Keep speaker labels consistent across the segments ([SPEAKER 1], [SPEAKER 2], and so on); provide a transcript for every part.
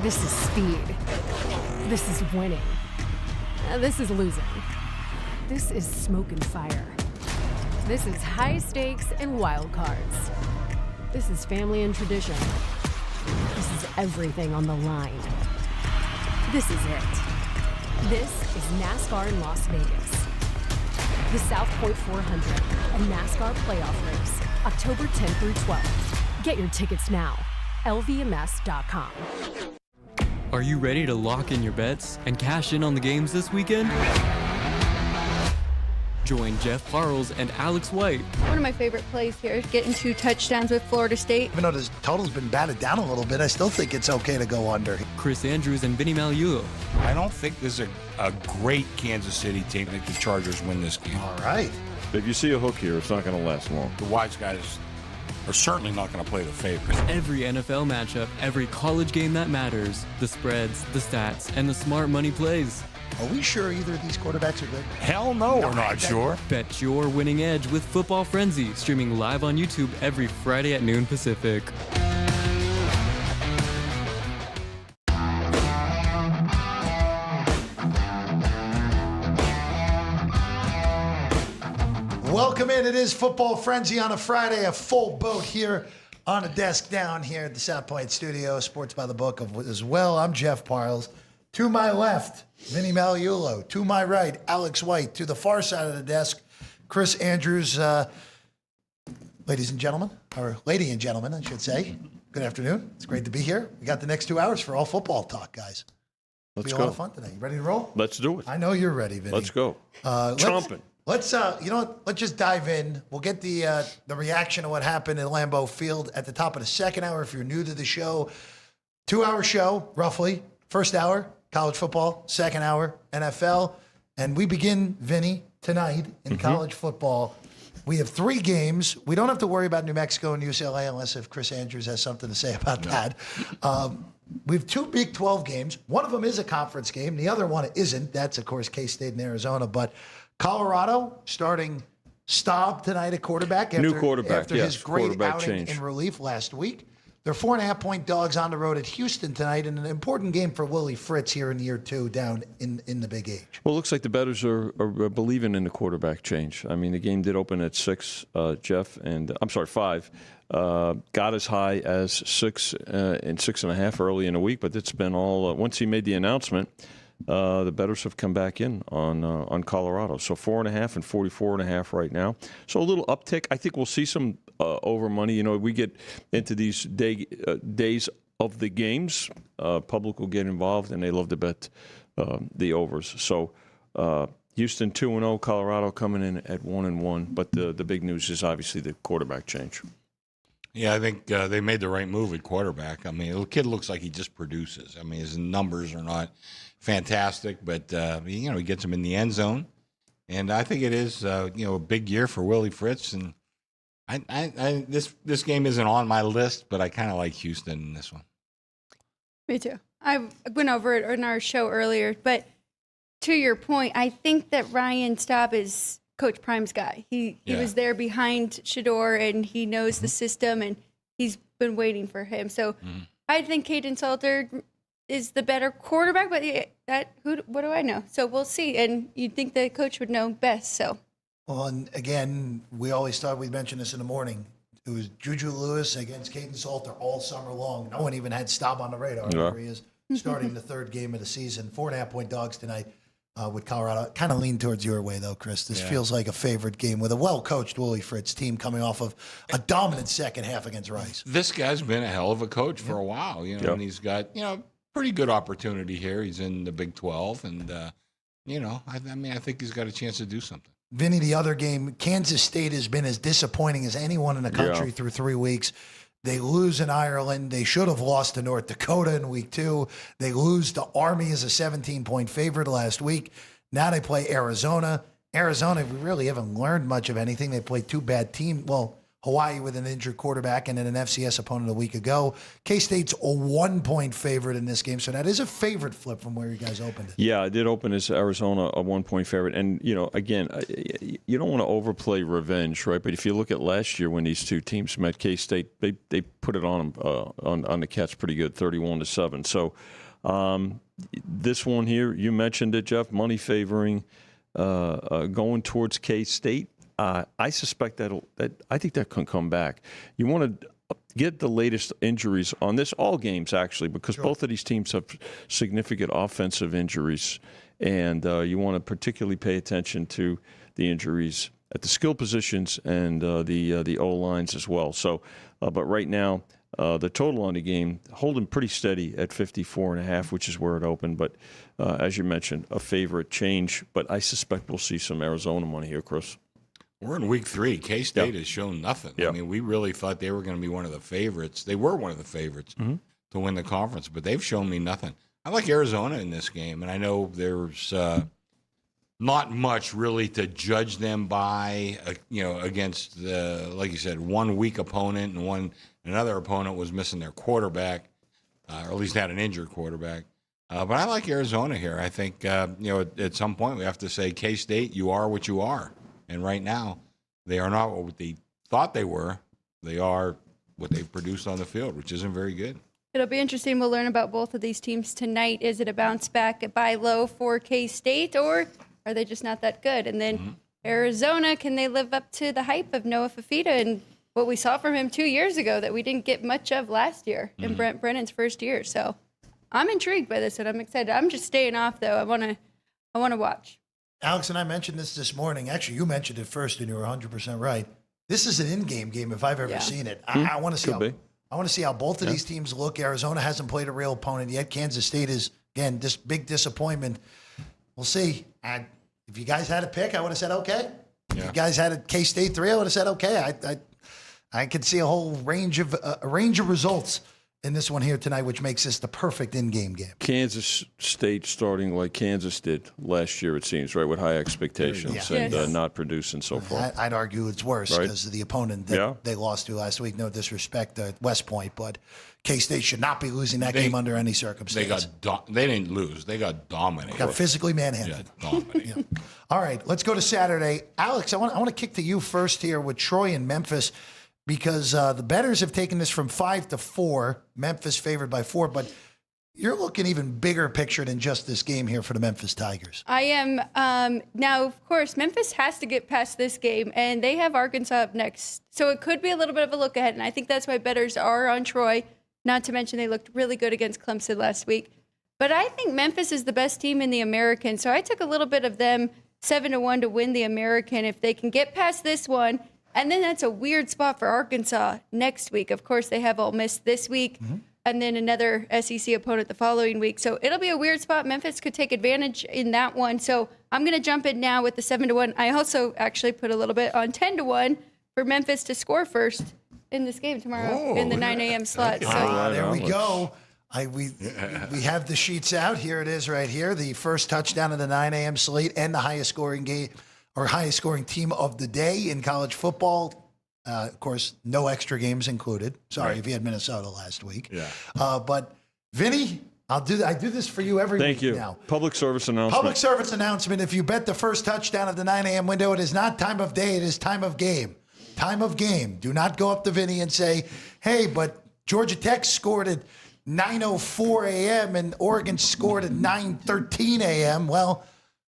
[SPEAKER 1] This is speed. This is winning. This is losing. This is smoke and fire. This is high stakes and wild cards. This is family and tradition. This is everything on the line. This is it. This is NASCAR in Las Vegas. The South Point 400, a NASCAR playoff race, October 10th through 12th. Get your tickets now. LVMS.com.
[SPEAKER 2] Are you ready to lock in your bets and cash in on the games this weekend? Join Jeff Parles and Alex White.
[SPEAKER 3] One of my favorite plays here is getting 2 touchdowns with Florida State.
[SPEAKER 4] Even though the total's been batted down a little bit, I still think it's okay to go under.
[SPEAKER 2] Chris Andrews and Vinny Magliulo.
[SPEAKER 5] I don't think this is a great Kansas City team. I think the Chargers win this game.
[SPEAKER 4] All right.
[SPEAKER 6] If you see a hook here, it's not going to last long.
[SPEAKER 5] The wise guys are certainly not going to play the favorites.
[SPEAKER 2] Every NFL matchup, every college game that matters, the spreads, the stats, and the smart money plays.
[SPEAKER 4] Are we sure either of these quarterbacks are good?
[SPEAKER 5] Hell no, we're not sure.
[SPEAKER 2] Bet your winning edge with Football Frenzy, streaming live on YouTube every Friday at noon Pacific.
[SPEAKER 4] Welcome in. It is Football Frenzy on a Friday, a full boat here on a desk down here at the South Point Studio, Sports by the Book as well. I'm Jeff Parles. To my left, Vinny Magliulo. To my right, Alex White. To the far side of the desk, Chris Andrews. Ladies and gentlemen, or lady and gentlemen, I should say, good afternoon. It's great to be here. We got the next 2 hours for all football talk, guys.
[SPEAKER 6] Let's
[SPEAKER 4] It'll
[SPEAKER 6] go.
[SPEAKER 4] be a lot of fun today. You ready to roll?
[SPEAKER 6] Let's do it.
[SPEAKER 4] I know you're ready, Vinny.
[SPEAKER 6] Let's go. Chomping.
[SPEAKER 4] Let's you know what? Let's just dive in. We'll get the reaction to what happened in Lambeau Field at the top of the second hour. If you're new to the show, 2-hour show roughly. First hour, college football. Second hour, NFL. And we begin, Vinny, tonight in college football. We have 3 games. We don't have to worry about New Mexico and UCLA unless if Chris Andrews has something to say about that. We have 2 Big 12 games. One of them is a conference game. The other one isn't. That's, of course, K-State and Arizona. But Colorado starting Staub tonight at quarterback. After his great outing in relief last week. They're 4.5-point dogs on the road at Houston tonight, and an important game for Willie Fritz here in year 2 down in the Big Age.
[SPEAKER 6] Well, it looks like the bettors are believing in the quarterback change. I mean, the game did open at 6, Jeff, and I'm sorry, 5. Got as high as 6 and 6.5 early in the week, but it's been all once he made the announcement. The bettors have come back in on Colorado. So 4.5 and 44.5 right now. So a little uptick. I think we'll see some over money. You know, we get into these days of the games. Public will get involved, and they love to bet the overs. So Houston 2-0, Colorado coming in at 1-1. But the big news is obviously the quarterback change.
[SPEAKER 5] Yeah, I think they made the right move at quarterback. I mean, the kid looks like he just produces. I mean, his numbers are not fantastic, but he gets him in the end zone, and I think it is a big year for Willie Fritz. And this game isn't on my list, but I kind of like Houston in this one.
[SPEAKER 3] Me too. I went over it in our show earlier, but to your point, I think that Ryan Staub is Coach Prime's guy. He was there behind Shador, and he knows the system, and he's been waiting for him. So I think Caden Salter is the better quarterback, but what do I know? So we'll see. And you'd think the coach would know best. So,
[SPEAKER 4] well, and again, we always thought we'd mention this in the morning. It was Juju Lewis against Caden Salter all summer long. No one even had Staub on the radar. There he is, starting the 3rd game of the season. 4.5-point dogs tonight with Colorado. Kind of lean towards your way, though, Chris. This feels like a favorite game with a well-coached Willie Fritz team coming off of a dominant second half against Rice.
[SPEAKER 5] This guy's been a hell of a coach for a while, and he's got, pretty good opportunity here. He's in the Big 12, and, I think he's got a chance to do something.
[SPEAKER 4] Vinny, the other game, Kansas State has been as disappointing as anyone in the country through 3 weeks. They lose in Ireland. They should have lost to North Dakota in week 2. They lose to Army as a 17-point favorite last week. Now they play Arizona. Arizona, we really haven't learned much of anything. They played 2 bad teams. Well, Hawaii with an injured quarterback and then an FCS opponent a week ago. K-State's a 1-point favorite in this game, so that is a favorite flip from where you guys opened it.
[SPEAKER 6] Yeah, I did open as Arizona a 1-point favorite. And, again, you don't want to overplay revenge, right? But if you look at last year when these two teams met, K-State, they put it on them, on the Cats pretty good, 31-7. So this one here, you mentioned it, Jeff, money favoring going towards K-State. I suspect I think that can come back. You want to get the latest injuries on this, all games actually, because both of these teams have significant offensive injuries, and you want to particularly pay attention to the injuries at the skill positions and the O-lines as well. So, but right now, the total on the game holding pretty steady at 54.5, which is where it opened. But as you mentioned, a favorite change. But I suspect we'll see some Arizona money here, Chris.
[SPEAKER 5] We're in week 3. K-State has shown nothing.
[SPEAKER 6] Yeah.
[SPEAKER 5] I mean, we really thought they were going to be one of the favorites. They were one of the favorites to win the conference, but they've shown me nothing. I like Arizona in this game, and I know there's not much really to judge them by, against, like you said, one weak opponent and another opponent was missing their quarterback, or at least had an injured quarterback. But I like Arizona here. I think, at some point we have to say, K-State, you are what you are. And right now, they are not what they thought they were. They are what they've produced on the field, which isn't very good.
[SPEAKER 3] It'll be interesting. We'll learn about both of these teams tonight. Is it a bounce back at buy low for K-State, or are they just not that good? And then Arizona, can they live up to the hype of Noah Fafita and what we saw from him 2 years ago that we didn't get much of last year in Brent Brennan's first year? So I'm intrigued by this, and I'm excited. I'm just staying off, though. I want to watch.
[SPEAKER 4] Alex and I mentioned this morning. Actually, you mentioned it first, and you were 100% right. This is an in-game game if I've ever seen it. I want to see I want to see how both of these teams look. Arizona hasn't played a real opponent yet. Kansas State is, again, this big disappointment. We'll see. If you guys had a pick, I would have said okay. Yeah. If you guys had a K-State 3, I would have said okay. I could see a whole range of results in this one here tonight, which makes this the perfect in-game game.
[SPEAKER 6] Kansas State starting like Kansas did last year, it seems, right, with high expectations and not producing so far.
[SPEAKER 4] I'd argue it's worse because of the opponent that they lost to last week. No disrespect to West Point, but K-State should not be losing that game under any circumstance.
[SPEAKER 5] They didn't lose. They got dominated.
[SPEAKER 4] Got physically manhandled.
[SPEAKER 5] Yeah, dominated.
[SPEAKER 4] All right, let's go to Saturday. Alex, I want to kick to you first here with Troy and Memphis, because the bettors have taken this from 5 to 4. Memphis favored by 4, but you're looking even bigger picture than just this game here for the Memphis Tigers.
[SPEAKER 3] I am. Now, of course, Memphis has to get past this game, and they have Arkansas up next. So it could be a little bit of a look ahead, and I think that's why bettors are on Troy, not to mention they looked really good against Clemson last week. But I think Memphis is the best team in the American, so I took a little bit of them 7-1 to win the American if they can get past this one. And then that's a weird spot for Arkansas next week. Of course, they have Ole Miss this week and then another SEC opponent the following week. So it'll be a weird spot. Memphis could take advantage in that one. So I'm going to jump in now with the 7-1. I also actually put a little bit on 10-1 for Memphis to score first in this game tomorrow in the 9 a.m. slot.
[SPEAKER 4] Okay.
[SPEAKER 3] So
[SPEAKER 4] There we go. We have the sheets out. Here it is right here. The first touchdown of the 9 a.m. slate and the highest scoring game or highest scoring team of the day in college football. Of course, no extra games included. Sorry if you had Minnesota last week. Yeah. But Vinny, I do this for you every week now.
[SPEAKER 6] Public service announcement.
[SPEAKER 4] Public service announcement. If you bet the first touchdown of the 9 a.m. window, it is not time of day. It is time of game. Time of game. Do not go up to Vinny and say, hey, but Georgia Tech scored at 9:04 a.m. and Oregon scored at 9:13 a.m. Well,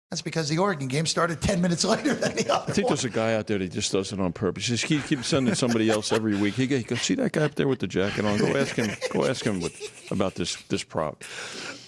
[SPEAKER 4] that's because the Oregon game started 10 minutes later than the other.
[SPEAKER 6] I think there's a guy out there that just does it on purpose. Just keep sending somebody else every week. He goes, see that guy up there with the jacket on? Go ask him about this prop.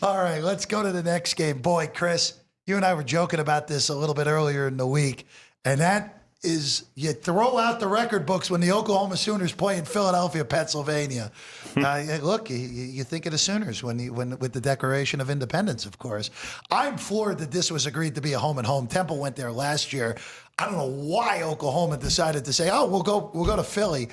[SPEAKER 4] All right, let's go to the next game. Boy, Chris, you and I were joking about this a little bit earlier in the week, and that is you throw out the record books when the Oklahoma Sooners play in Philadelphia, Pennsylvania. Look, you think of the Sooners when with the Declaration of Independence, of course. I'm floored that this was agreed to be a home and home. Temple went there last year. I don't know why Oklahoma decided to say, "Oh, we'll go to Philly."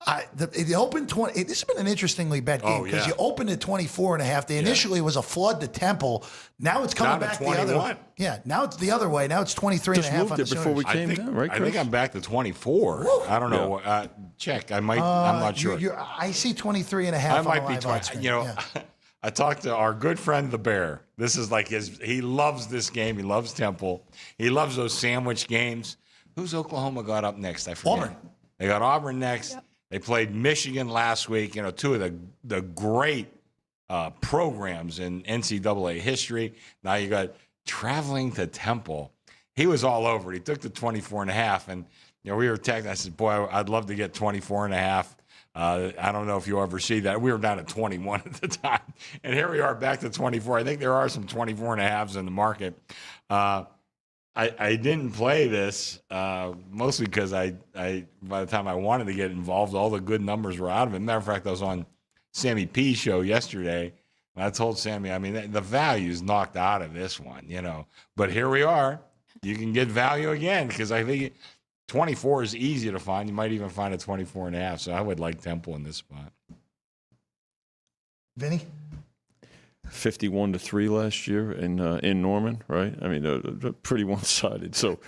[SPEAKER 4] It opened 20. This has been an interestingly bet game because you opened at 24.5. They initially was a flood to Temple. Now it's coming back the other way. Yeah, now it's the other way. Now it's 23.5.
[SPEAKER 6] Just moved it before we came down, right, Chris?
[SPEAKER 5] I think I'm back to 24.
[SPEAKER 4] Woo.
[SPEAKER 5] I don't know. Check. I might. I'm not sure.
[SPEAKER 4] I see 23.5.
[SPEAKER 5] I might be
[SPEAKER 4] 20.
[SPEAKER 5] You know, I talked to our good friend the Bear. This is like he loves this game. He loves Temple. He loves those sandwich games. Who's Oklahoma got up next? I forget.
[SPEAKER 4] Auburn.
[SPEAKER 5] They got Auburn next. Yep. They played Michigan last week. You know, two of the great programs in NCAA history. Now you got traveling to Temple. He was all over it. He took the 24.5, and you know we were texting. I said, "Boy, I'd love to get 24.5." I don't know if you'll ever see that. We were down at 21 at the time, and here we are back to 24. I think there are some 24.5s in the market. I didn't play this mostly because I by the time I wanted to get involved, all the good numbers were out of it. Matter of fact, I was on Sammy P's show yesterday, and I told Sammy, I mean, the value's knocked out of this one, you know. But here we are. You can get value again because I think 24 is easy to find. You might even find a 24.5. So I would like Temple in this spot.
[SPEAKER 4] Vinny?
[SPEAKER 6] 51-3 last year in Norman, right? I mean, they're pretty one-sided. So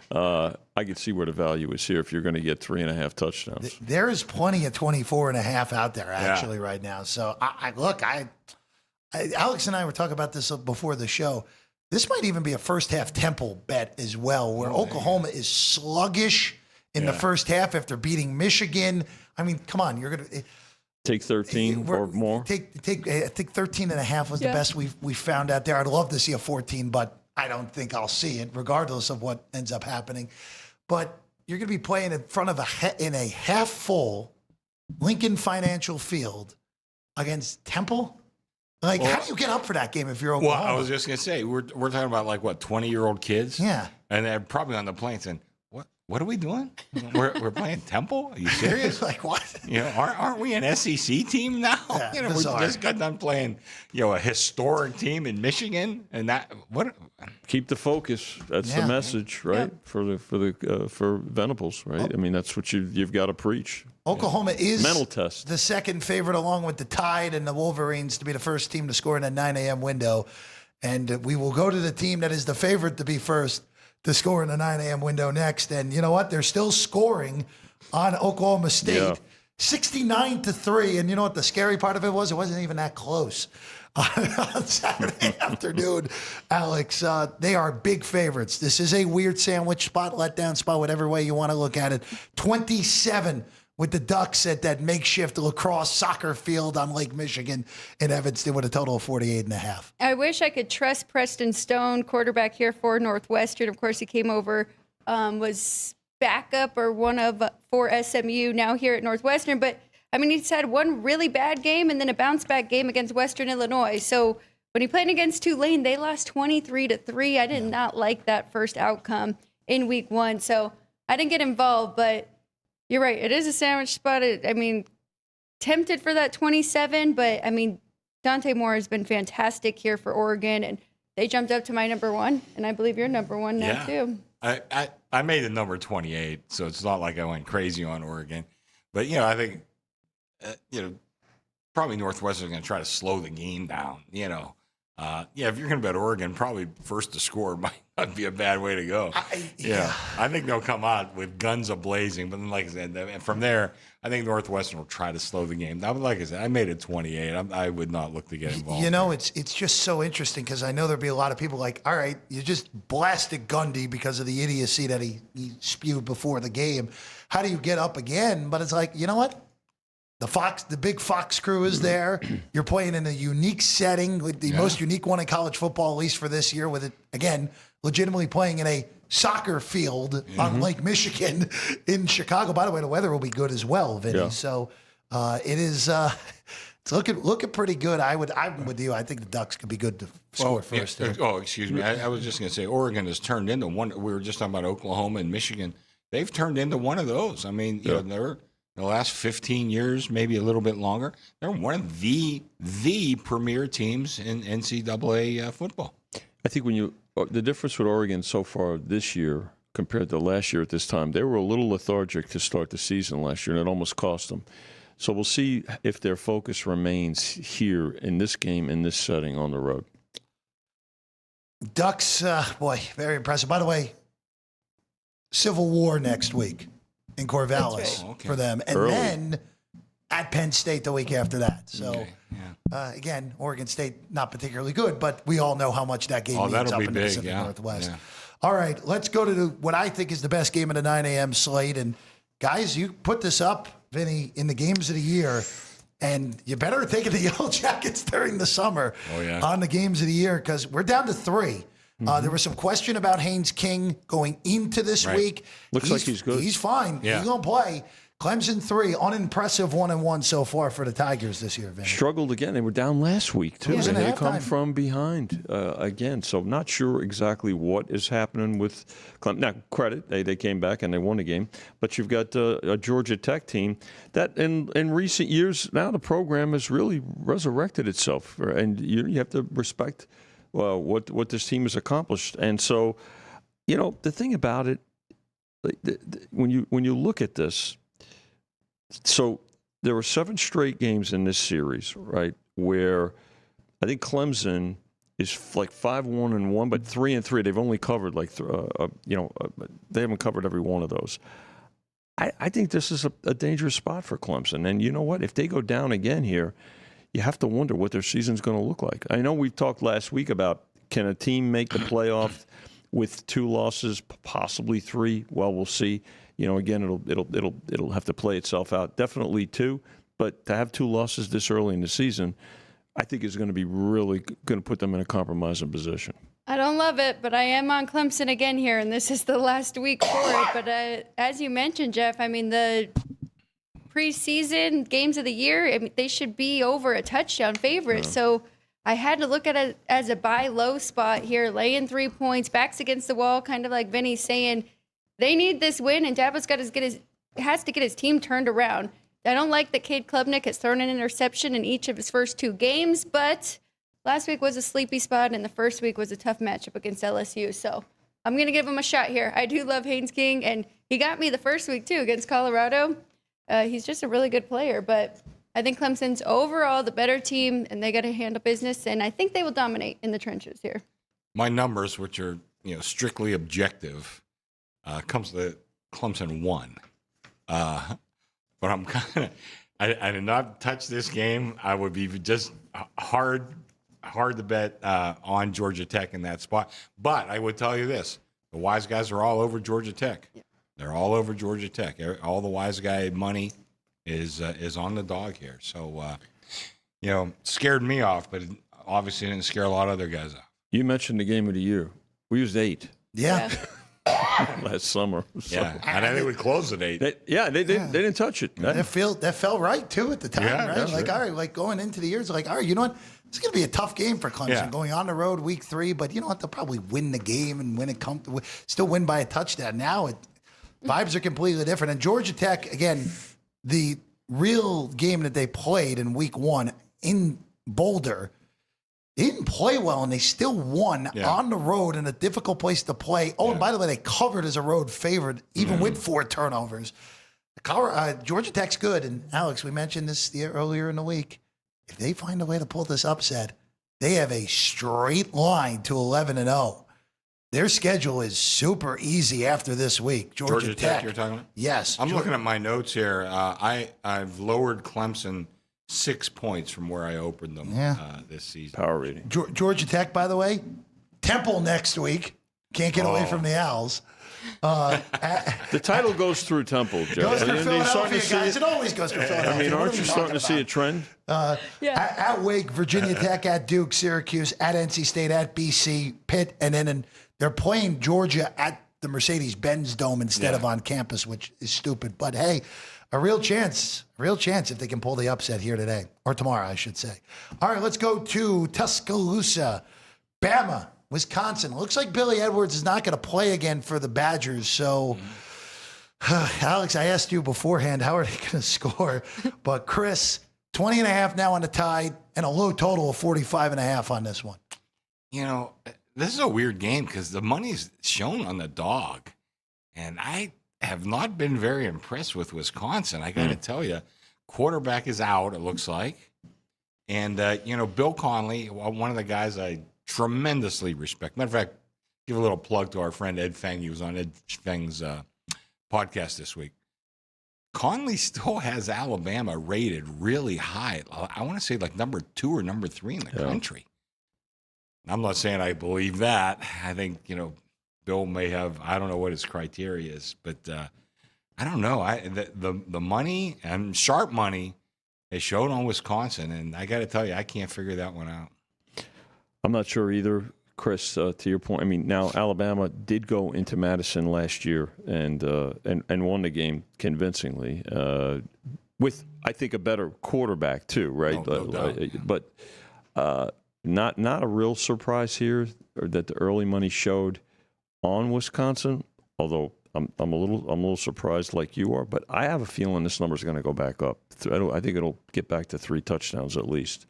[SPEAKER 6] I could see where the value is here if you're going to get 3.5 touchdowns.
[SPEAKER 4] There is plenty of 24.5 out there actually right now. So Alex and I were talking about this before the show. This might even be a first half Temple bet as well, where Oklahoma is sluggish in the first half after beating Michigan. I mean, come on, you're going to
[SPEAKER 6] take 13 or more.
[SPEAKER 4] I think 13.5 was the best we found out there. I'd love to see a 14, but I don't think I'll see it, regardless of what ends up happening. But you're going to be playing in front of in a half full Lincoln Financial Field against Temple. Like, how do you get up for that game if you're Oklahoma?
[SPEAKER 5] Well, I was just going to say, we're talking about like, what, 20-year-old kids?
[SPEAKER 4] Yeah.
[SPEAKER 5] And they're probably on the plane saying, what are we doing? We're playing Temple? Are you serious?
[SPEAKER 4] Like, what?
[SPEAKER 5] You know, aren't we an SEC team now?
[SPEAKER 4] Yeah,
[SPEAKER 5] you know, we just got done playing, you know, a historic team in Michigan, and that what?
[SPEAKER 6] Keep the focus. That's the message, right? For Venables, right? I mean, that's what you've got to preach.
[SPEAKER 4] Oklahoma is
[SPEAKER 6] mental test.
[SPEAKER 4] The second favorite, along with the Tide and the Wolverines, to be the first team to score in a 9 a.m. window. And we will go to the team that is the favorite to be first to score in the 9 a.m. window next. And you know what? They're still scoring on Oklahoma State, 69-3. And you know what the scary part of it was? It wasn't even that close on Saturday afternoon, Alex. They are big favorites. This is a weird sandwich spot, letdown spot, whatever way you want to look at it. 27 with the Ducks at that makeshift lacrosse soccer field on Lake Michigan in Evanston with a total of 48.5.
[SPEAKER 3] I wish I could trust Preston Stone, quarterback here for Northwestern. Of course, he came over, was backup or one of for SMU now here at Northwestern. But, I mean, he's had one really bad game and then a bounce-back game against Western Illinois. So when he played against Tulane, they lost 23-3. I did not like that first outcome in week one. So I didn't get involved, but you're right. It is a sandwich spot. I mean, tempted for that 27, but I mean, Dante Moore has been fantastic here for Oregon, and they jumped up to my number one, and I believe you're number one now too.
[SPEAKER 5] I made the number 28, so it's not like I went crazy on Oregon. But, you know, I think, probably Northwestern's going to try to slow the game down, you know. If you're going to bet Oregon, probably first to score might not be a bad way to go. I think they'll come out with guns a-blazing. But then, like I said, from there, I think Northwestern will try to slow the game. Now, like I said, I made it 28. I would not look to get involved.
[SPEAKER 4] You know, it's just so interesting because I know there'll be a lot of people like, all right, you just blasted Gundy because of the idiocy that he spewed before the game. How do you get up again? But it's like, you know what? The big Fox crew is there. You're playing in a unique setting, with the most unique one in college football, at least for this year, with it, again, legitimately playing in a soccer field on Lake Michigan in Chicago. By the way, the weather will be good as well, Vinny. Yeah. So it is it's looking pretty good. I'm with you. I think the Ducks could be good to score first.
[SPEAKER 5] Excuse me. I was just going to say Oregon has turned into one. We were just talking about Oklahoma and Michigan. They've turned into one of those. I mean, you know, they're the last 15 years, maybe a little bit longer, they're one of the premier teams in NCAA football.
[SPEAKER 6] I think the difference with Oregon so far this year compared to last year at this time. They were a little lethargic to start the season last year, and it almost cost them. So we'll see if their focus remains here in this game, in this setting on the road.
[SPEAKER 4] Ducks, boy, very impressive. By the way, Civil War next week in Corvallis for them. And then at Penn State the week after that. So, again, Oregon State, not particularly good, but we all know how much that game means up in the Pacific Northwest.
[SPEAKER 5] Yeah.
[SPEAKER 4] All right, let's go to what I think is the best game of the 9 a.m. slate. And, guys, you put this up, Vinny, in the games of the year, and you better take it to Yellow Jackets during the summer on the games of the year because we're down to 3. There was some question about Haynes King going into this week.
[SPEAKER 6] Looks like he's good.
[SPEAKER 4] He's fine.
[SPEAKER 5] Yeah.
[SPEAKER 4] He's going to play. Clemson 3, unimpressive 1-1 so far for the Tigers this year, Vinny.
[SPEAKER 6] Struggled again. They were down last week, too.
[SPEAKER 4] Yeah,
[SPEAKER 6] And they come
[SPEAKER 4] halftime.
[SPEAKER 6] from behind again. So not sure exactly what is happening with Clemson. Now, credit, they came back and they won the game. But you've got a Georgia Tech team that in recent years, now the program has really resurrected itself. And you have to respect what this team has accomplished. And so, the thing about it, when you look at this, so there were 7 straight games in this series, right, where I think Clemson is like 5-1-1, but 3-3. They've only covered they haven't covered every one of those. I think this is a dangerous spot for Clemson. And you know what? If they go down again here, you have to wonder what their season's going to look like. I know we talked last week about can a team make the playoff with 2 losses, possibly 3. Well, we'll see. Again, it'll have to play itself out. Definitely 2, but to have 2 losses this early in the season, I think is going to be really going to put them in a compromising position.
[SPEAKER 3] I don't love it, but I am on Clemson again here, and this is the last week for it. But as you mentioned, Jeff, I mean, the preseason games of the year, they should be over a touchdown favorite. Yeah. So I had to look at it as a buy low spot here, laying 3 points, backs against the wall, kind of like Vinny's saying. They need this win, and Dabo's has to get his team turned around. I don't like that Cade Klubnik has thrown an interception in each of his first 2 games, but last week was a sleepy spot, and the first week was a tough matchup against LSU. So I'm going to give him a shot here. I do love Haynes King, and he got me the first week, too, against Colorado. He's just a really good player, but I think Clemson's overall the better team, and they got to handle business, and I think they will dominate in the trenches here.
[SPEAKER 5] My numbers, which are strictly objective, comes to Clemson 1. But I'm kind of I did not touch this game. I would be just hard to bet on Georgia Tech in that spot. But I would tell you this: the wise guys are all over Georgia Tech. Yeah. They're all over Georgia Tech. All the wise guy money is on the dog here. So scared me off, but it obviously didn't scare a lot of other guys off.
[SPEAKER 6] You mentioned the game of the year. We used 8.
[SPEAKER 4] Yeah.
[SPEAKER 6] Last summer. So.
[SPEAKER 5] Yeah, and I think we closed at 8.
[SPEAKER 6] They didn't touch it.
[SPEAKER 4] That felt right too at the time, right?
[SPEAKER 6] That's
[SPEAKER 4] like,
[SPEAKER 6] right.
[SPEAKER 4] all right, like going into the years, like, all right, you know what? It's going to be a tough game for Clemson going on the road week 3, but you know what? They'll probably win the game and win it comfortably, still win by a touchdown. Now vibes are completely different. And Georgia Tech, again, the real game that they played in week 1 in Boulder, they didn't play well, and they still won on the road in a difficult place to play. Oh, and by the way, they covered as a road favorite, even with 4 turnovers. Georgia Tech's good, and Alex, we mentioned this earlier in the week. If they find a way to pull this upset, they have a straight line to 11-0. Their schedule is super easy after this week. Georgia Tech,
[SPEAKER 5] you're talking about?
[SPEAKER 4] Yes.
[SPEAKER 5] I'm looking at my notes here. I've lowered Clemson 6 points from where I opened them this season.
[SPEAKER 6] Power rating.
[SPEAKER 4] Georgia Tech, by the way, Temple next week. Can't get away from the Owls.
[SPEAKER 6] The title goes through Temple, Jeff.
[SPEAKER 4] Goes through Philadelphia, guys.
[SPEAKER 6] It
[SPEAKER 4] It always goes through Philadelphia.
[SPEAKER 6] I mean, aren't you starting to see a trend?
[SPEAKER 4] At Wake, Virginia Tech, at Duke, Syracuse, at NC State, at BC, Pitt, and then they're playing Georgia at the Mercedes-Benz Dome instead of on campus, which is stupid. But hey, a real chance if they can pull the upset here today, or tomorrow, I should say. All right, let's go to Tuscaloosa, Bama, Wisconsin. Looks like Billy Edwards is not going to play again for the Badgers. So, Alex, I asked you beforehand, how are they going to score? But Chris, 20.5 now on the Tide, and a low total of 45.5 on this one.
[SPEAKER 5] This is a weird game because the money's shown on the dog. And I have not been very impressed with Wisconsin. I got to tell you, quarterback is out, it looks like. And, Bill Conley, one of the guys I tremendously respect. Matter of fact, give a little plug to our friend Ed Feng. He was on Ed Feng's podcast this week. Conley still has Alabama rated really high. I want to say like number 2 or number 3 in the country. I'm not saying I believe that. I think, Bill may have, I don't know what his criteria is, but I don't know. The money and sharp money is shown on Wisconsin, and I got to tell you, I can't figure that one out.
[SPEAKER 6] I'm not sure either, Chris, to your point. I mean, now Alabama did go into Madison last year and won the game convincingly with, I think, a better quarterback too, right?
[SPEAKER 5] No doubt.
[SPEAKER 6] But not a real surprise here that the early money showed on Wisconsin, although I'm a little surprised like you are, but I have a feeling this number is going to go back up. I think it'll get back to 3 touchdowns at least,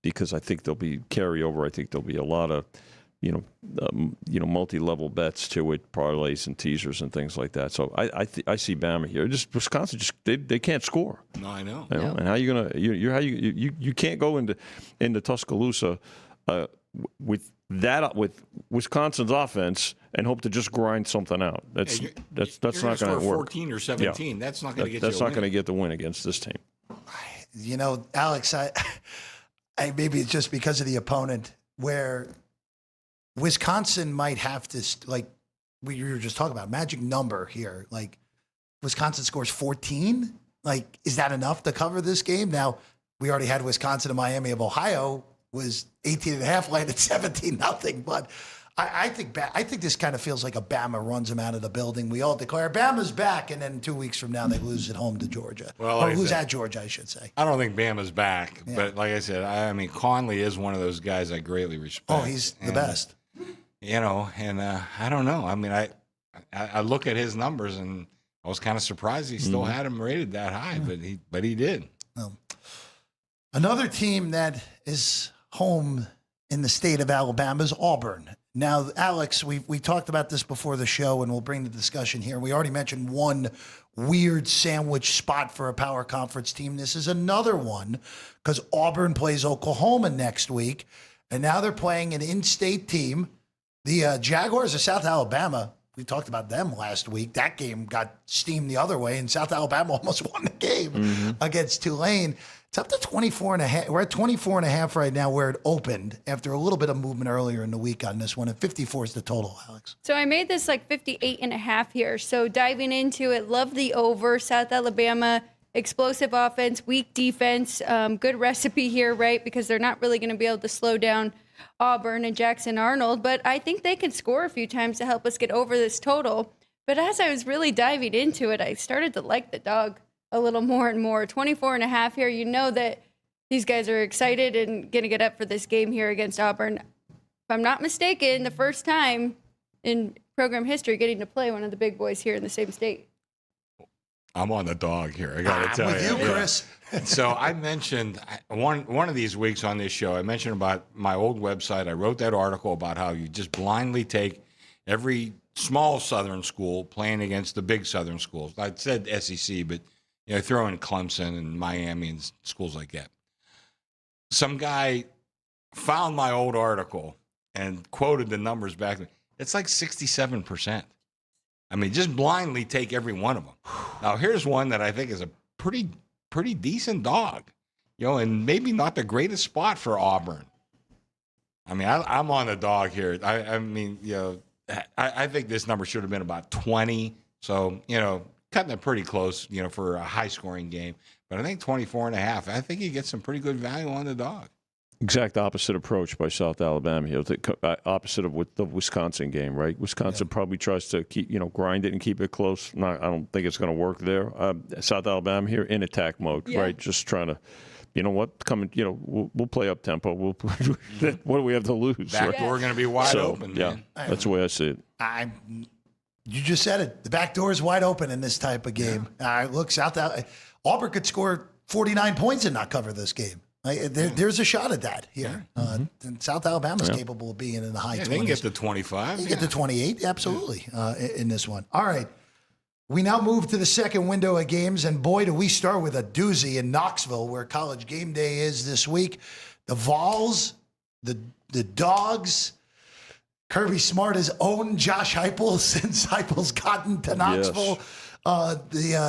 [SPEAKER 6] because I think there'll be carryover. I think there'll be a lot of multi-level bets to it, parlays and teasers and things like that. So I see Bama here. Just Wisconsin, they can't score.
[SPEAKER 5] No, I know.
[SPEAKER 6] And how you gonna you can't go into Tuscaloosa with Wisconsin's offense and hope to just grind something out. That's not going to work.
[SPEAKER 5] 14 or 17. Yeah. That's not going to get.
[SPEAKER 6] That's not going to get the win against this team.
[SPEAKER 4] Alex, I maybe it's just because of the opponent where Wisconsin might have to, like we were just talking about, magic number here. Like Wisconsin scores 14. Like, is that enough to cover this game? Now, we already had Wisconsin and Miami of Ohio was 18.5, landed 17-0. But I think this kind of feels like a Bama runs them out of the building. We all declare Bama's back, and then 2 weeks from now they lose at home to Georgia. Or lose at Georgia, I should say.
[SPEAKER 5] I don't think Bama's back, but like I said, I mean Conley is one of those guys I greatly respect.
[SPEAKER 4] Oh, he's the best.
[SPEAKER 5] And I don't know. I mean, I look at his numbers, and I was kind of surprised he still had him rated that high, but he did.
[SPEAKER 4] Another team that is home in the state of Alabama is Auburn. Now, Alex, we talked about this before the show, and we'll bring the discussion here. We already mentioned one weird sandwich spot for a power conference team. This is another one because Auburn plays Oklahoma next week, and now they're playing an in-state team. The Jaguars of South Alabama, we talked about them last week. That game got steamed the other way, and South Alabama almost won the game against Tulane. It's up to 24.5. We're at 24.5 right now where it opened after a little bit of movement earlier in the week on this one. At 54 is the total, Alex.
[SPEAKER 3] So I made this like 58.5 here. So diving into it, love the over. South Alabama, explosive offense, weak defense. Good recipe here, right? Because they're not really going to be able to slow down Auburn and Jackson Arnold. But I think they can score a few times to help us get over this total. But as I was really diving into it, I started to like the dog a little more and more. 24.5 here. You know that these guys are excited and going to get up for this game here against Auburn. If I'm not mistaken, the first time in program history getting to play one of the big boys here in the same state.
[SPEAKER 5] I'm on the dog here. I got to tell
[SPEAKER 4] you. With you, Chris.
[SPEAKER 5] So I mentioned one of these weeks on this show, I mentioned about my old website. I wrote that article about how you just blindly take every small Southern school playing against the big Southern schools. I said SEC, but throw in Clemson and Miami and schools like that. Some guy found my old article and quoted the numbers back. It's like 67%. I mean, just blindly take every one of them. Now, here's one that I think is a pretty decent dog, and maybe not the greatest spot for Auburn. I mean, I'm on the dog here. I mean, I think this number should have been about 20. So, cutting it pretty close, for a high-scoring game. But I think 24.5. I think you get some pretty good value on the dog.
[SPEAKER 6] Exact opposite approach by South Alabama here. The opposite of with the Wisconsin game, right? Wisconsin probably tries to keep, grind it and keep it close. I don't think it's going to work there. South Alabama here in attack mode, right? Just trying to, we'll play up tempo. What do we have to lose?
[SPEAKER 5] Back door going to be wide open.
[SPEAKER 6] Yeah,
[SPEAKER 5] man.
[SPEAKER 6] that's the way I see it.
[SPEAKER 4] You just said it. The back door is wide open in this type of game. Look, Auburn could score 49 points and not cover this game. There's a shot at that here. And South Alabama's capable of being in the high 20s.
[SPEAKER 5] They can get to 25.
[SPEAKER 4] They can get to 28, absolutely, in this one. All right. We now move to the second window of games, and boy, do we start with a doozy in Knoxville, where College Game Day is this week. The Vols, the Dogs. Kirby Smart has owned Josh Heupel since Heupel's gotten to Knoxville.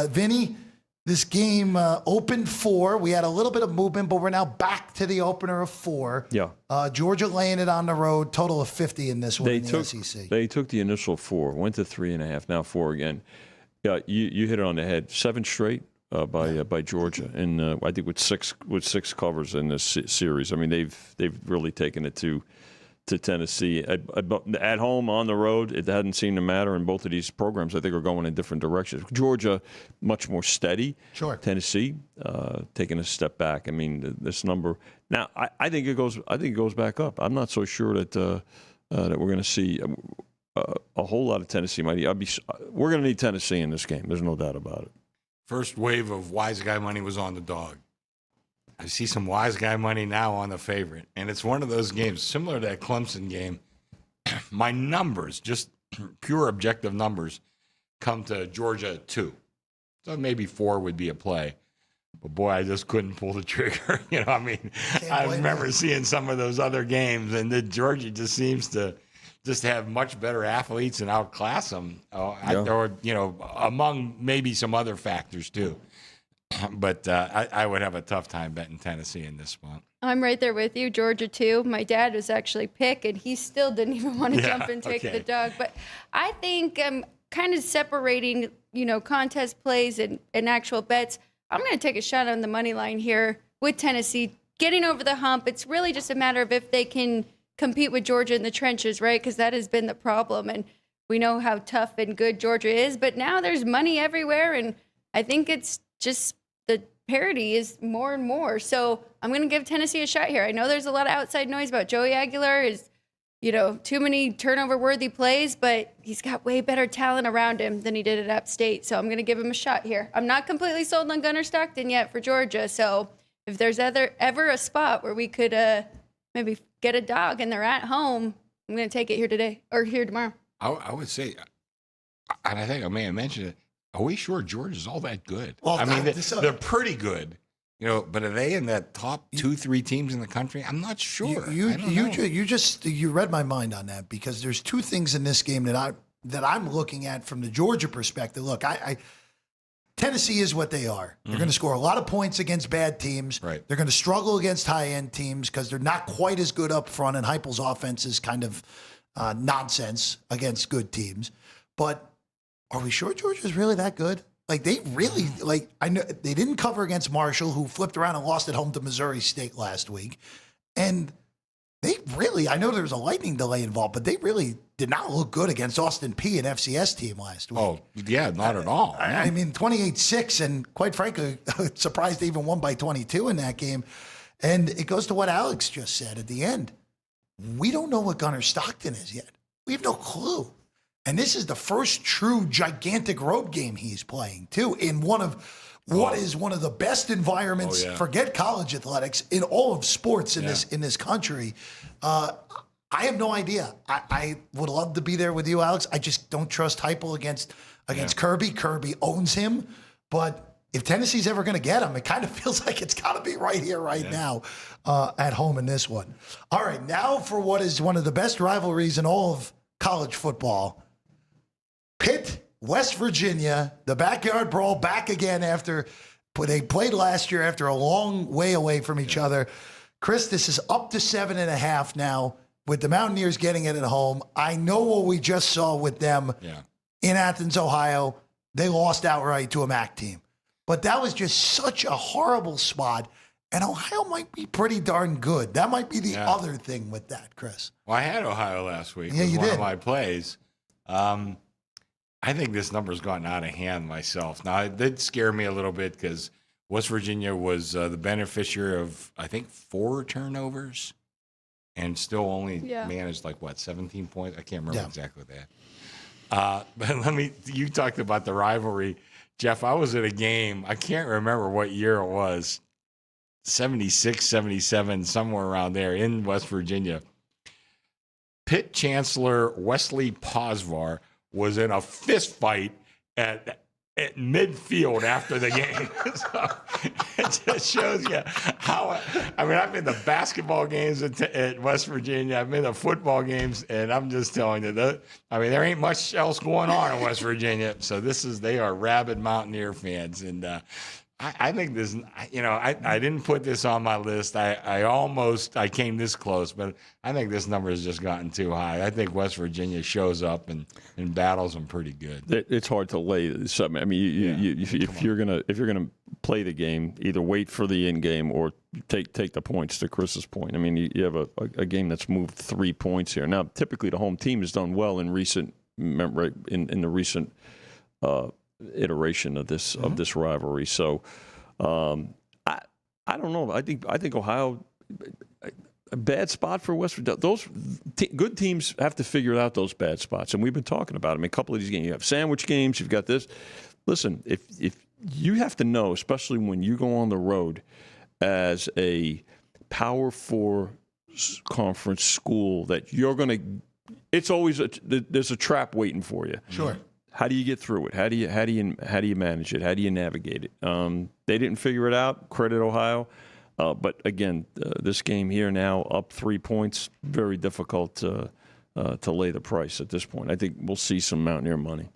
[SPEAKER 4] Vinny, this game opened 4. We had a little bit of movement, but we're now back to the opener of 4.
[SPEAKER 6] Yeah.
[SPEAKER 4] Georgia laying it on the road, total of 50 in this one in the SEC.
[SPEAKER 6] They took the initial 4, went to 3.5, now 4 again. Yeah, you hit it on the head. 7 straight by Georgia, and I think with six covers in this series. I mean, they've really taken it to Tennessee. At home, on the road, it hadn't seemed to matter. And both of these programs, I think, are going in different directions. Georgia, much more steady. Sure. Tennessee, taking a step back. I mean, this number now. I think it goes back up. I'm not so sure that we're going to see a whole lot of Tennessee. We're going to need Tennessee in this game. There's no doubt about it.
[SPEAKER 5] First wave of wise guy money was on the dog. I see some wise guy money now on the favorite. And it's one of those games, similar to that Clemson game. My numbers, just pure objective numbers, come to Georgia 2. So maybe 4 would be a play. But, boy, I just couldn't pull the trigger. I remember seeing some of those other games, and then Georgia just seems to just have much better athletes and outclass them. Or, among maybe some other factors, too. But I would have a tough time betting Tennessee in this spot.
[SPEAKER 3] I'm right there with you, Georgia too. My dad was actually pick, and he still didn't even want to jump and take the dog. But I think I'm kind of separating, contest plays and actual bets. I'm going to take a shot on the money line here with Tennessee getting over the hump. It's really just a matter of if they can compete with Georgia in the trenches, right? Because that has been the problem, and we know how tough and good Georgia is. But now there's money everywhere, and I think it's just the parity is more and more. So I'm going to give Tennessee a shot here. I know there's a lot of outside noise about Joey Aguilar is, too many turnover-worthy plays, but he's got way better talent around him than he did at App State. So I'm going to give him a shot here. I'm not completely sold on Gunnar Stockton yet for Georgia. So if there's ever a spot where we could maybe get a dog and they're at home, I'm going to take it here today or here tomorrow.
[SPEAKER 5] I would say, and I think I may have mentioned it, are we sure Georgia's all that good? Well, they're pretty good, but are they in that top 2-3 teams in the country? I'm not sure.
[SPEAKER 4] You read my mind on that, because there's 2 things in this game that I'm looking at from the Georgia perspective. Look, Tennessee is what they are. They're going to score a lot of points against bad teams.
[SPEAKER 5] Right.
[SPEAKER 4] They're going to struggle against high-end teams because they're not quite as good up front, and Heupel's offense is kind of nonsense against good teams. But are we sure Georgia's really that good? They really, I know they didn't cover against Marshall, who flipped around and lost at home to Missouri State last week. And they really, I know there was a lightning delay involved, but they really did not look good against Austin Peay, an FCS team last week.
[SPEAKER 5] Oh, yeah, not at all.
[SPEAKER 4] I mean, 28-6, and quite frankly, surprised they even won by 22 in that game. And it goes to what Alex just said at the end. We don't know what Gunnar Stockton is yet. We have no clue. And this is the first true gigantic road game he's playing, too, in one of what is one of the best environments, forget college athletics, in all of sports in this country. I have no idea. I would love to be there with you, Alex. I just don't trust Heupel against Kirby. Kirby owns him. But if Tennessee's ever going to get him, it kind of feels like it's got to be right here, right now, at home in this one. All right, now for what is one of the best rivalries in all of college football. Pitt, West Virginia, the backyard brawl back again after they played last year after a long way away from each other. Chris, this is up to 7.5 now with the Mountaineers getting it at home. I know what we just saw with them in Athens, Ohio. They lost outright to a MAC team. But that was just such a horrible spot. And Ohio might be pretty darn good. That might be the other thing with that, Chris.
[SPEAKER 5] Well, I had Ohio last week.
[SPEAKER 4] Yeah, you
[SPEAKER 5] one
[SPEAKER 4] did.
[SPEAKER 5] Of my plays. I think this number's gotten out of hand myself. Now, it did scare me a little bit because West Virginia was the beneficiary of, I think, 4 turnovers and still only managed 17 points? I can't remember exactly that. But you talked about the rivalry. Jeff, I was at a game. I can't remember what year it was. 76, 77, somewhere around there in West Virginia. Pitt Chancellor Wesley Posvar was in a fist fight at midfield after the game. So it just shows you how, I mean, I've been to basketball games at West Virginia. I've been to football games, and I'm just telling you that, I mean, there ain't much else going on in West Virginia. So they are rabid Mountaineer fans. And I think this, you know, I didn't put this on my list. I came this close, but I think this number has just gotten too high. I think West Virginia shows up and battles them pretty good.
[SPEAKER 6] It's hard to lay something. I mean, if you're gonna play the game, either wait for the end game or take the points. To Chris's point, I mean, you have a game that's moved 3 points here. Now, typically the home team has done well in the recent iteration of this rivalry. So I don't know. I think Ohio, a bad spot for West Virginia. Those good teams have to figure out those bad spots, and we've been talking about them. I mean, a couple of these games, you have sandwich games. You've got this. Listen, if you have to know, especially when you go on the road as a Power 4 conference school, that you're going to. It's always there's a trap waiting for you.
[SPEAKER 4] Sure. How
[SPEAKER 6] do you get through it? How do you manage it? How do you navigate it? They didn't figure it out. Credit Ohio, but again, this game here now up 3 points. Very difficult to lay the price at this point. I think we'll see some Mountaineer money.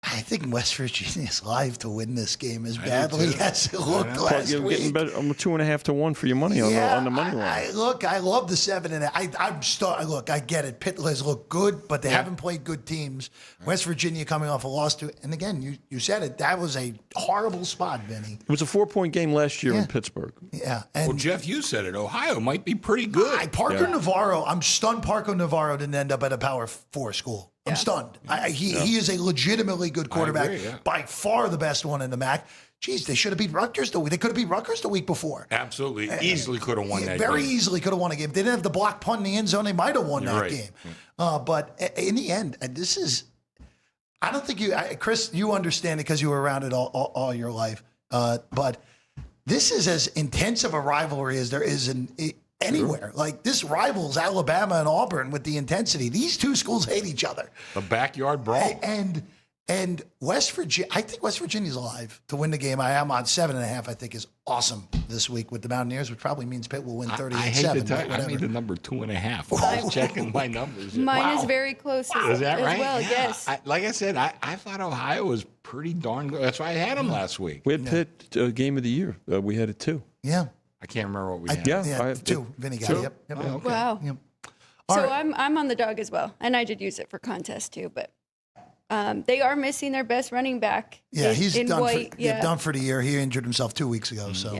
[SPEAKER 4] I think West Virginia's live to win this game as badly as it looked last
[SPEAKER 6] You're
[SPEAKER 4] week.
[SPEAKER 6] Getting better. I'm 2.5 to 1 for your money on the money line.
[SPEAKER 4] I love the 7.5. Look, I get it. Pitt has looked good, but they haven't played good teams. West Virginia coming off a loss to, and again, you said it. That was a horrible spot, Vinny.
[SPEAKER 6] It was a 4-point game last year in Pittsburgh.
[SPEAKER 4] Yeah.
[SPEAKER 5] Well, Jeff, you said it. Ohio might be pretty good.
[SPEAKER 4] Parker Navarro. I'm stunned. Parker Navarro didn't end up at a Power 4 school. I'm stunned. He is a legitimately good quarterback, by far the best one in the MAC. Geez, they should have beat Rutgers the week. They could have beat Rutgers the week before.
[SPEAKER 5] Absolutely, easily could have won that.
[SPEAKER 4] Very
[SPEAKER 5] game.
[SPEAKER 4] easily could have won a game. They didn't have the block punt in the end zone. They might have won that game. But in the end, this is. I don't think Chris, you understand it because you were around it all your life. But this is as intense of a rivalry as there is anywhere. Like, this rivals Alabama and Auburn with the intensity. These two schools hate each other.
[SPEAKER 5] The backyard brawl.
[SPEAKER 4] And West Virginia, I think West Virginia's alive to win the game. I am on 7.5. I think is awesome this week with the Mountaineers, which probably means Pitt will win 38-7.
[SPEAKER 5] I hate to tell you, I made the number 2.5. I was checking my numbers.
[SPEAKER 3] Mine is very close
[SPEAKER 5] Is that right?
[SPEAKER 3] as well, yes.
[SPEAKER 5] Like I said, I thought Ohio was pretty darn good. That's why I had them last week.
[SPEAKER 6] We had Pitt game of the year. We had it too.
[SPEAKER 4] Yeah.
[SPEAKER 5] I can't remember what we had.
[SPEAKER 4] Yeah, 2. Vinny got it. Yep.
[SPEAKER 5] Oh, okay.
[SPEAKER 3] Wow.
[SPEAKER 4] Yep.
[SPEAKER 3] So I'm on the dog as well, and I did use it for contest too, but they are missing their best running back.
[SPEAKER 4] Yeah, he's done,
[SPEAKER 3] White,
[SPEAKER 4] done for the year. He injured himself 2 weeks ago, so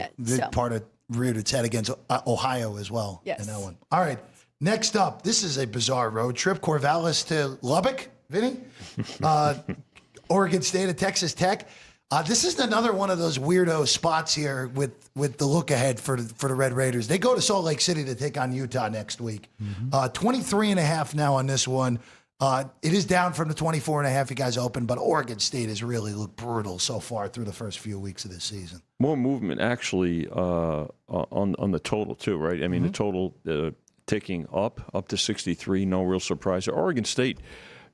[SPEAKER 4] part of reared its head against Ohio as well in that one. All right, next up, this is a bizarre road trip. Corvallis to Lubbock, Vinny. Oregon State at Texas Tech. This is another one of those weirdo spots here with the look ahead for the Red Raiders. They go to Salt Lake City to take on Utah next week. 23.5 now on this one. It is down from the 24.5 you guys opened, but Oregon State has really looked brutal so far through the first few weeks of this season.
[SPEAKER 6] More movement actually on the total too, right? I mean, the total ticking up to 63. No real surprise. Oregon State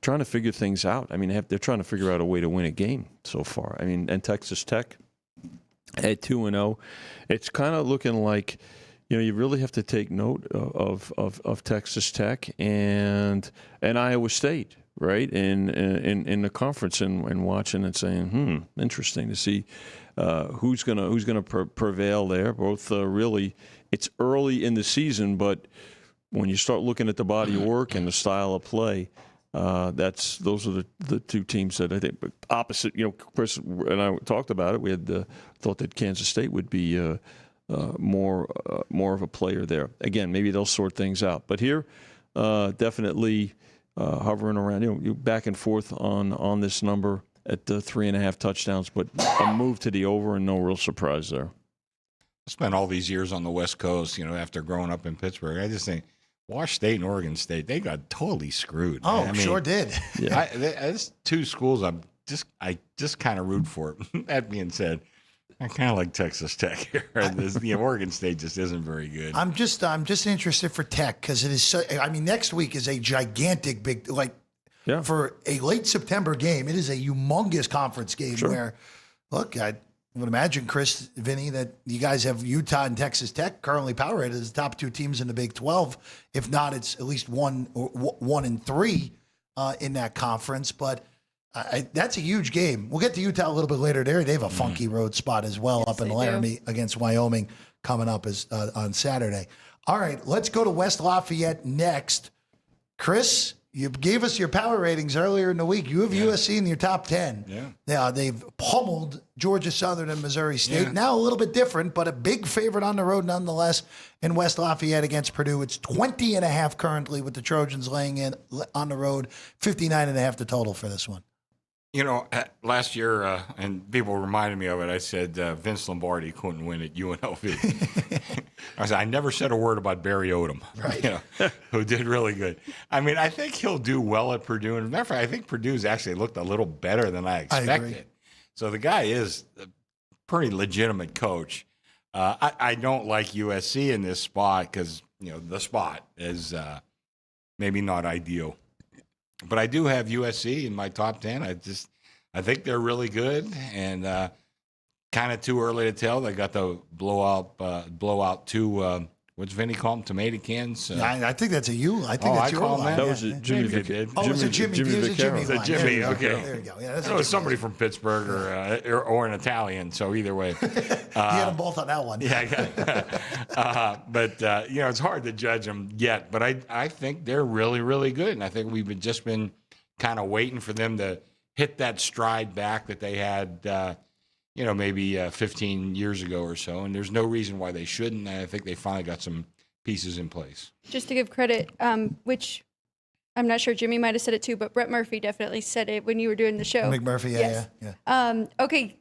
[SPEAKER 6] trying to figure things out. I mean, they're trying to figure out a way to win a game so far. I mean, and Texas Tech at 2-0. It's kind of looking like, you really have to take note of Texas Tech and Iowa State, right? In the conference and watching and saying, interesting to see who's gonna prevail there. Both really, it's early in the season, but when you start looking at the body of work and the style of play, those are the two teams that I think opposite. Chris and I talked about it. We had thought that Kansas State would be more of a player there. Again, maybe they'll sort things out. But here, definitely hovering around. You back and forth on this number at 3.5 touchdowns, but a move to the over and no real surprise there.
[SPEAKER 5] I spent all these years on the West Coast. After growing up in Pittsburgh, I just think. Wash State and Oregon State, they got totally screwed.
[SPEAKER 4] Oh, I mean, sure did.
[SPEAKER 5] Yeah. There's two schools I just kind of root for. That being said, I kind of like Texas Tech here. Oregon State just isn't very good.
[SPEAKER 4] I'm just interested for Tech because it is. So, I mean, next week is a gigantic big for a late September game. It is a humongous conference game where, look, I would imagine, Chris, Vinny, that you guys have Utah and Texas Tech currently power rated as the top two teams in the Big 12. If not, it's at least 1 and 3 in that conference. But that's a huge game. We'll get to Utah a little bit later. They have a funky road spot as well up in Laramie against Wyoming coming up on Saturday. All right, let's go to West Lafayette next. Chris, you gave us your power ratings earlier in the week. You have USC in your top 10. Yeah, they've pummeled Georgia Southern and Missouri State. Now a little bit different, but a big favorite on the road nonetheless in West Lafayette against Purdue. It's 20.5 currently with the Trojans laying in on the road, 59.5 the total for this one.
[SPEAKER 5] Last year, and people reminded me of it, I said Vince Lombardi couldn't win at UNLV. I never said a word about Barry Odom, who did really good. I mean, I think he'll do well at Purdue. And matter of fact, I think Purdue's actually looked a little better than I expected. So the guy is a pretty legitimate coach. I don't like USC in this spot because, the spot is maybe not ideal. But I do have USC in my top 10. I think they're really good, and kind of too early to tell. They got the blowout two. What's Vinny call them? Tomato cans?
[SPEAKER 4] I think that's a you. I think that's your line.
[SPEAKER 6] That was a Jimmy.
[SPEAKER 4] Oh, it was a Jimmy.
[SPEAKER 6] Jimmy
[SPEAKER 4] line.
[SPEAKER 5] Jimmy. Okay.
[SPEAKER 4] There you go. Yeah,
[SPEAKER 5] it was somebody from Pittsburgh or an Italian. So either way,
[SPEAKER 4] you had them both on that one.
[SPEAKER 5] But it's hard to judge them yet. But I think they're really, really good, and I think we've just been kind of waiting for them to hit that stride back that they had. Maybe 15 years ago or so, and there's no reason why they shouldn't. And I think they finally got some pieces in place.
[SPEAKER 3] Just to give credit, which I'm not sure Jimmy might have said it too, but Brett Murphy definitely said it when you were doing the show.
[SPEAKER 4] McMurphy,
[SPEAKER 3] yeah. Okay,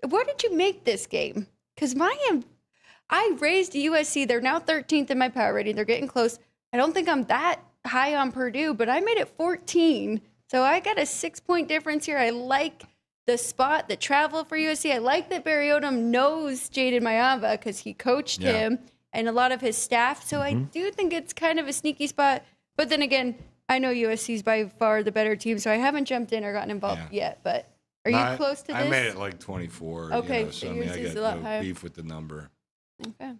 [SPEAKER 3] what did you make this game? Because I raised USC. They're now 13th in my power rating. They're getting close. I don't think I'm that high on Purdue, but I made it 14. So I got a 6-point difference here. I like the spot, the travel for USC. I like that Barry Odom knows Jaden Mayava because he coached him and a lot of his staff. So I do think it's kind of a sneaky spot. But then again, I know USC is by far the better team, so I haven't jumped in or gotten involved yet. But are you close to this?
[SPEAKER 5] I made it like 24.
[SPEAKER 3] Okay,
[SPEAKER 5] so
[SPEAKER 3] yours is a lot higher.
[SPEAKER 5] Beef with the number.
[SPEAKER 3] Okay.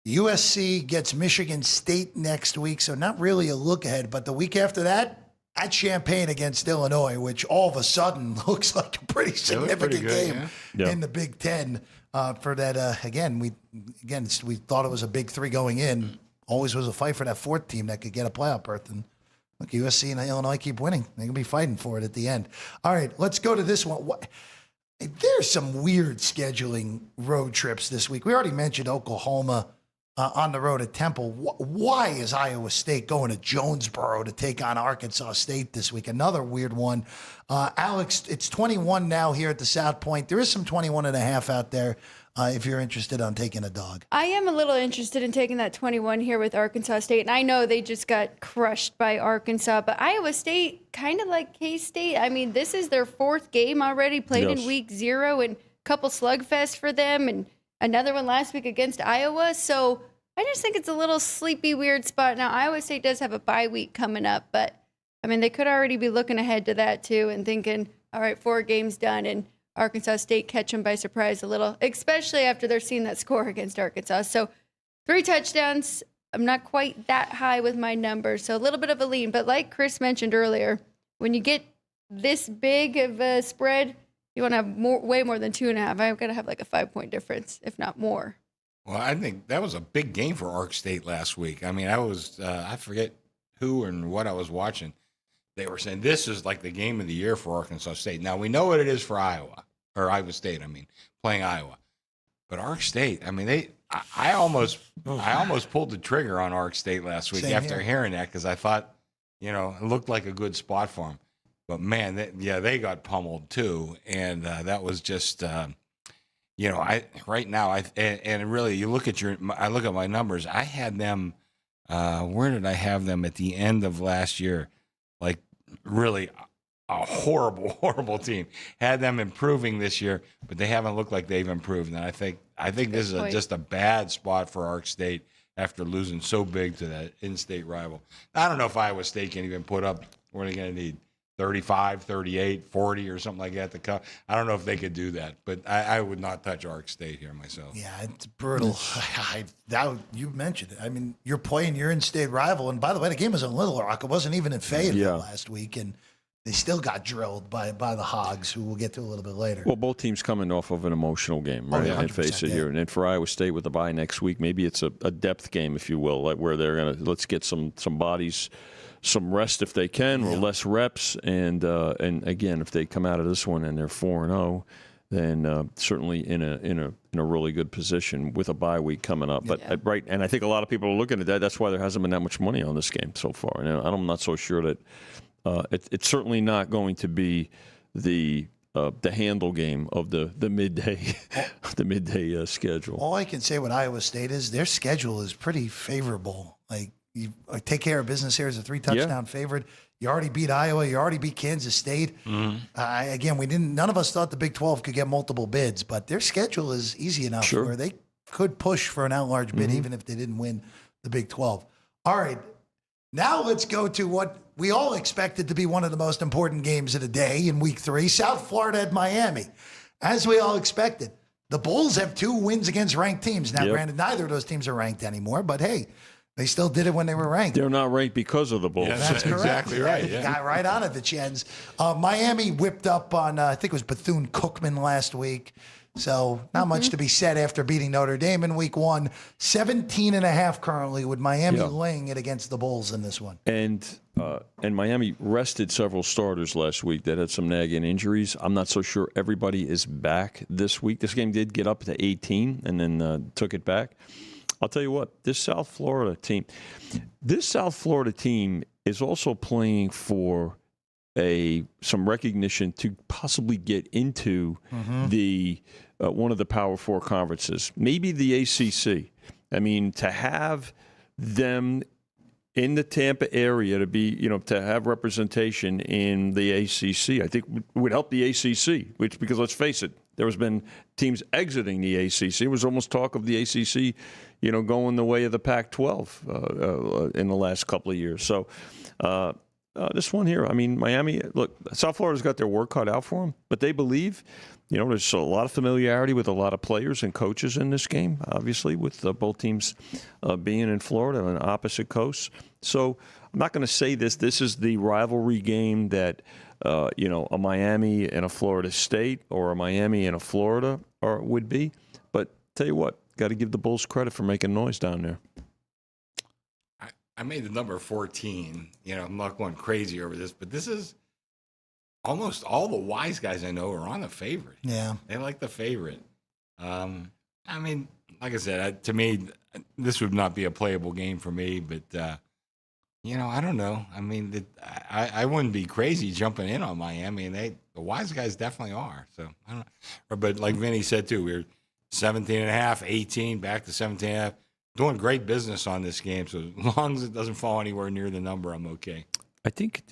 [SPEAKER 4] USC gets Michigan State next week, so not really a look ahead. But the week after that, at Champaign against Illinois, which all of a sudden looks like a pretty significant game in the Big Ten. For that, we thought it was a big three going in. Always was a fight for that fourth team that could get a playoff berth. And look, USC and Illinois keep winning. They're going to be fighting for it at the end. All right, let's go to this one. There's some weird scheduling road trips this week. We already mentioned Oklahoma on the road at Temple. Why is Iowa State going to Jonesboro to take on Arkansas State this week? Another weird one. Alex, it's 21 now here at the South Point. There is some 21.5 out there if you're interested on taking a dog.
[SPEAKER 3] I am a little interested in taking that 21 here with Arkansas State. And I know they just got crushed by Arkansas, but Iowa State, kind of like K-State, I mean, this is their fourth game already, played in week 0, and a couple slugfests for them, and another one last week against Iowa. So I just think it's a little sleepy, weird spot. Now, Iowa State does have a bye week coming up, but, I mean, they could already be looking ahead to that, too, and thinking, all right, 4 games done, and Arkansas State catch them by surprise a little, especially after they're seeing that score against Arkansas. So 3 touchdowns. I'm not quite that high with my numbers, so a little bit of a lean. But like Chris mentioned earlier, when you get this big of a spread, you want to have way more than 2.5. I've got to have like a 5-point difference, if not more.
[SPEAKER 5] Well, I think that was a big game for Ark State last week. I mean, I forget who and what I was watching. They were saying this is like the game of the year for Arkansas State. Now, we know what it is for Iowa State, playing Iowa. But Ark State, I mean, I almost pulled the trigger on Ark State last week after hearing that because I thought, it looked like a good spot for them. But, man, they got pummeled too. And that was just, right now, and really, you look at I look at my numbers. I had them, where did I have them at the end of last year? Like, really a horrible, horrible team. Had them improving this year, but they haven't looked like they've improved. And I think this is just a bad spot for Ark State after losing so big to that in-state rival. I don't know if Iowa State can even put up, what are they going to need, 35, 38, 40 or something like that to come. I don't know if they could do that, but I would not touch Ark State here myself.
[SPEAKER 4] Yeah, it's brutal. You mentioned it. I mean, you're playing your in-state rival, and by the way, the game was in Little Rock. It wasn't even in Fayetteville last week, and they still got drilled by the Hogs, who we'll get to a little bit later.
[SPEAKER 6] Well, both teams coming off of an emotional game, right? And face it here. And then for Iowa State with the bye next week, maybe it's a depth game, if you will, like where they're going to let's get some bodies, some rest if they can, or less reps. And again, if they come out of this one and they're 4-0, then certainly in a really good position with a bye week coming up. But right, and I think a lot of people are looking at that. That's why there hasn't been that much money on this game so far. And I'm not so sure that. It's certainly not going to be the handle game of the midday schedule.
[SPEAKER 4] All I can say with Iowa State is their schedule is pretty favorable. Like you take care of business here as a 3-touchdown favorite. You already beat Iowa. You already beat Kansas State. Again, none of us thought the Big 12 could get multiple bids, but their schedule is easy enough where they could push for an at-large bid even if they didn't win the Big 12. All right, now let's go to what we all expected to be one of the most important games of the day in Week 3, South Florida at Miami. As we all expected, the Bulls have 2 wins against ranked teams. Now, granted, neither of those teams are ranked anymore, but hey, they still did it when they were ranked.
[SPEAKER 6] They're not ranked because of the Bulls.
[SPEAKER 5] Yeah,
[SPEAKER 4] that's correct.
[SPEAKER 5] Exactly right.
[SPEAKER 4] You got right on it, the Chens. Miami whipped up on, I think it was Bethune-Cookman last week. So not much to be said after beating Notre Dame in Week 1. 17.5 currently, with Miami laying it against the Bulls in this one.
[SPEAKER 6] And Miami rested several starters last week that had some nagging injuries. I'm not so sure everybody is back this week. This game did get up to 18 and then took it back. I'll tell you what, this South Florida team is also playing for some recognition to possibly get into the one of the Power 4 conferences, maybe the ACC. I mean, to have them in the Tampa area to be, to have representation in the ACC, I think would help the ACC, because let's face it, there has been teams exiting the ACC. It was almost talk of the ACC, going the way of the Pac-12 in the last couple of years. So this one here, I mean, Miami, look, South Florida's got their work cut out for them, but they believe, there's a lot of familiarity with a lot of players and coaches in this game, obviously, with both teams being in Florida on opposite coasts. So I'm not going to say this is the rivalry game that, a Miami and a Florida State or a Miami and a Florida would be. But tell you what, got to give the Bulls credit for making noise down there.
[SPEAKER 5] I made the number 14. I'm not going crazy over this, but this is almost all the wise guys I know are on the favorite.
[SPEAKER 4] Yeah.
[SPEAKER 5] They like the favorite. I mean, like I said, to me, this would not be a playable game for me, but, I don't know. I mean, I wouldn't be crazy jumping in on Miami, and the wise guys definitely are. So, I don't know. But like Vinny said, too, we're 17.5, 18, back to 17.5. Doing great business on this game, so as long as it doesn't fall anywhere near the number, I'm okay.
[SPEAKER 6] I think,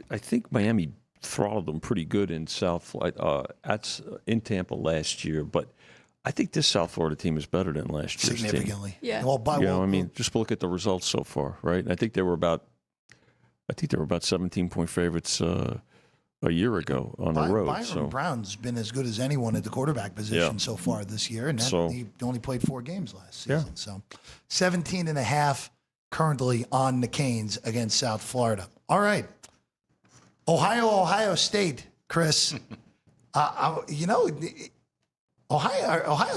[SPEAKER 6] I think Miami throttled them pretty good in in Tampa last year, but I think this South Florida team is better than last year's
[SPEAKER 4] significantly.
[SPEAKER 6] team.
[SPEAKER 3] Yeah.
[SPEAKER 4] Well,
[SPEAKER 6] just look at the results so far, right? I think they were about 17-point favorites a year ago on the road.
[SPEAKER 4] Byron Brown's been as good as anyone at the quarterback position so far this year, and he only played 4 games last season. Yeah. So 17.5 currently on the Canes against South Florida. All right. Ohio State, Chris. Ohio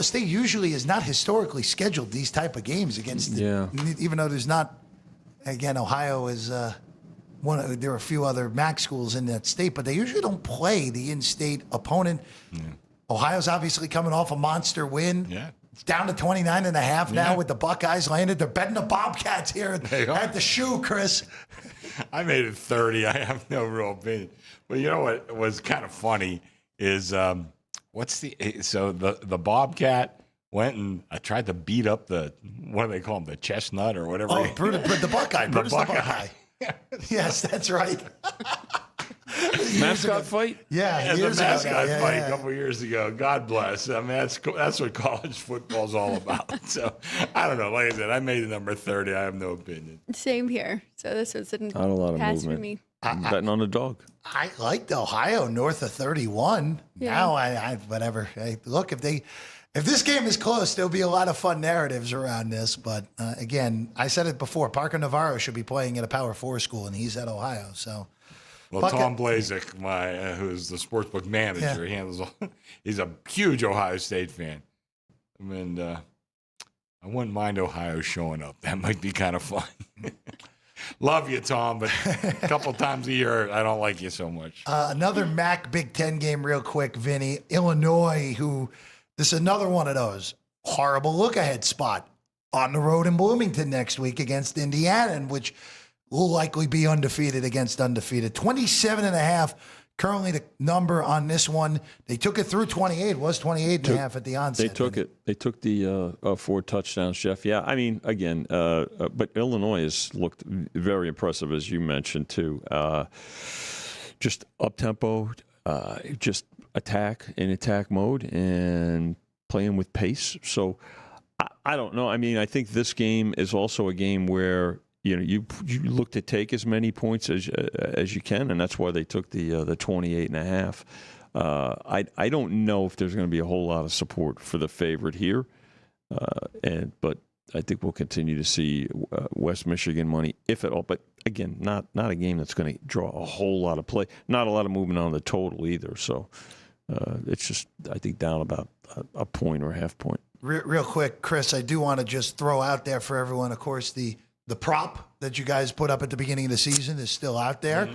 [SPEAKER 4] State usually is not historically scheduled these type of games against even though there's not, again, Ohio is there are a few other MAC schools in that state, but they usually don't play the in-state opponent. Yeah. Ohio's obviously coming off a monster win. Yeah. It's down to 29.5 now with the Buckeyes landed. They're betting the Bobcats here at the shoe, Chris.
[SPEAKER 5] I made it 30. I have no real opinion. But you know what was kind of funny is the Bobcat went and I tried to beat up what do they call him, the chestnut or whatever.
[SPEAKER 4] Oh, the Buckeye. The Buckeye. Yes, that's right.
[SPEAKER 6] Mascot fight?
[SPEAKER 4] Yeah,
[SPEAKER 5] the
[SPEAKER 4] years ago
[SPEAKER 5] mascot
[SPEAKER 4] now.
[SPEAKER 5] fight
[SPEAKER 4] Yeah.
[SPEAKER 5] a couple years ago. God bless. I mean, that's what college football's all about. So I don't know. Like I said, I made the number 30. I have no opinion.
[SPEAKER 3] Same here. So this was
[SPEAKER 6] Not a lot of
[SPEAKER 3] pass for
[SPEAKER 6] movement.
[SPEAKER 3] me.
[SPEAKER 6] I'm betting on the dog.
[SPEAKER 4] I liked Ohio north of 31.
[SPEAKER 3] Yeah.
[SPEAKER 4] Now I whatever. Hey, look, if this game is close, there'll be a lot of fun narratives around this. But again, I said it before. Parker Navarro should be playing at a Power 4 school, and he's at Ohio. So,
[SPEAKER 5] Well, Tom Blazek, who's the sportsbook manager, he handles. He's a huge Ohio State fan, and I wouldn't mind Ohio showing up. That might be kind of fun. Love you, Tom, but a couple times a year, I don't like you so much.
[SPEAKER 4] another MAC Big Ten game, real quick, Vinny. Illinois, this is another one of those horrible look-ahead spot on the road in Bloomington next week against Indiana, which will likely be undefeated against undefeated. 27.5, currently the number on this one. They took it through 28. It was 28.5 at the onset.
[SPEAKER 6] They took it. They took the 4 touchdowns, Jeff. Yeah, I mean, again, but Illinois has looked very impressive, as you mentioned, too. Just up-tempo, just in attack mode and playing with pace. So I don't know. I mean, I think this game is also a game where you look to take as many points as you can, and that's why they took the 28.5. I don't know if there's going to be a whole lot of support for the favorite here, but I think we'll continue to see West Michigan money, if at all. But again, not a game that's going to draw a whole lot of play. Not a lot of movement on the total either. So it's just, I think, down about a point or a half point.
[SPEAKER 4] Real quick, Chris, I do want to just throw out there for everyone, of course, the prop that you guys put up at the beginning of the season is still out there.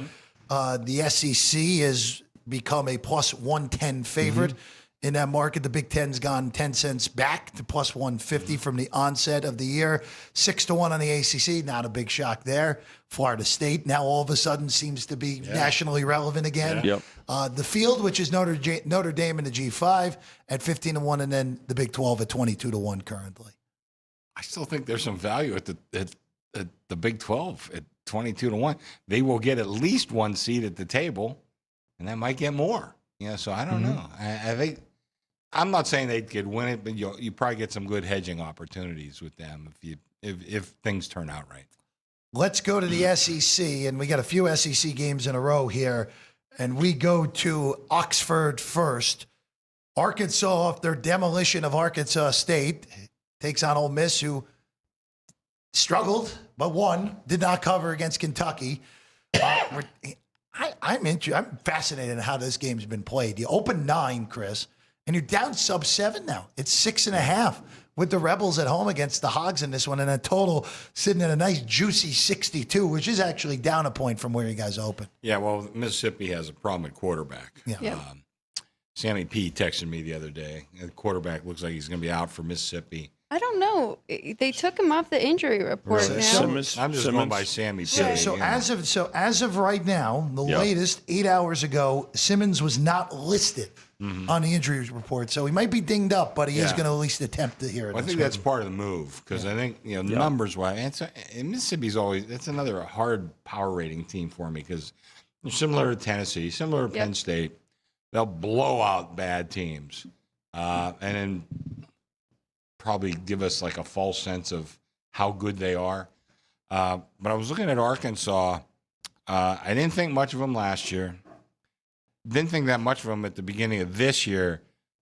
[SPEAKER 4] Mm-hmm. The SEC has become a plus 110 favorite in that market. The Big Ten's gone 10 cents back to plus 150 from the onset of the year. 6-1 on the ACC, not a big shock there. Florida State now all of a sudden seems to be nationally relevant again.
[SPEAKER 6] Yeah.
[SPEAKER 4] The field, which is Notre Dame in the G5 at 15-1, and then the Big 12 at 22-1 currently.
[SPEAKER 5] I still think there's some value at the Big 12 at 22-1. They will get at least one seat at the table, and they might get more. So I don't know. I think I'm not saying they could win it, but you probably get some good hedging opportunities with them if things turn out right.
[SPEAKER 4] Let's go to the SEC, and we got a few SEC games in a row here, and we go to Oxford first. Arkansas, after demolition of Arkansas State, takes on Ole Miss, who struggled but won, did not cover against Kentucky. I'm fascinated in how this game's been played. You open 9, Chris, and you're down sub 7 now. It's 6.5 with the Rebels at home against the Hogs in this one, and a total sitting at a nice juicy 62, which is actually down a point from where you guys open.
[SPEAKER 5] Yeah, well, Mississippi has a problem at quarterback.
[SPEAKER 4] Yeah.
[SPEAKER 5] Sammy P texted me the other day. The quarterback looks like he's going to be out for Mississippi.
[SPEAKER 3] I don't know. They took him off the injury report
[SPEAKER 5] Really?
[SPEAKER 3] now.
[SPEAKER 5] I'm just going by Sammy P.
[SPEAKER 4] So as of right now, the latest 8 hours ago, Simmons was not listed on the injury report, so he might be dinged up, but he is going to at least attempt to hear it.
[SPEAKER 5] Well, I think that's part of the move because I think numbers wise, and Mississippi's that's another hard power rating team for me because they're similar to Tennessee, similar to Penn State. They'll blow out bad teams, and then probably give us like a false sense of how good they are. But I was looking at Arkansas. I didn't think much of them last year. Didn't think that much of them at the beginning of this year.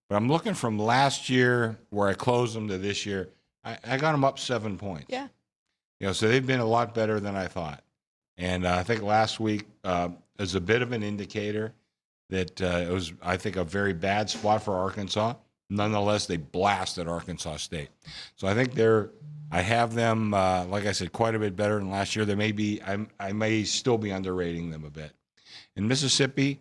[SPEAKER 5] But I'm looking from last year where I closed them to this year. I got them up 7 points.
[SPEAKER 3] Yeah.
[SPEAKER 5] So they've been a lot better than I thought. And I think last week is a bit of an indicator that it was, I think, a very bad spot for Arkansas. Nonetheless, they blasted Arkansas State. So I think I have them, like I said, quite a bit better than last year. I may still be underrating them a bit. In Mississippi,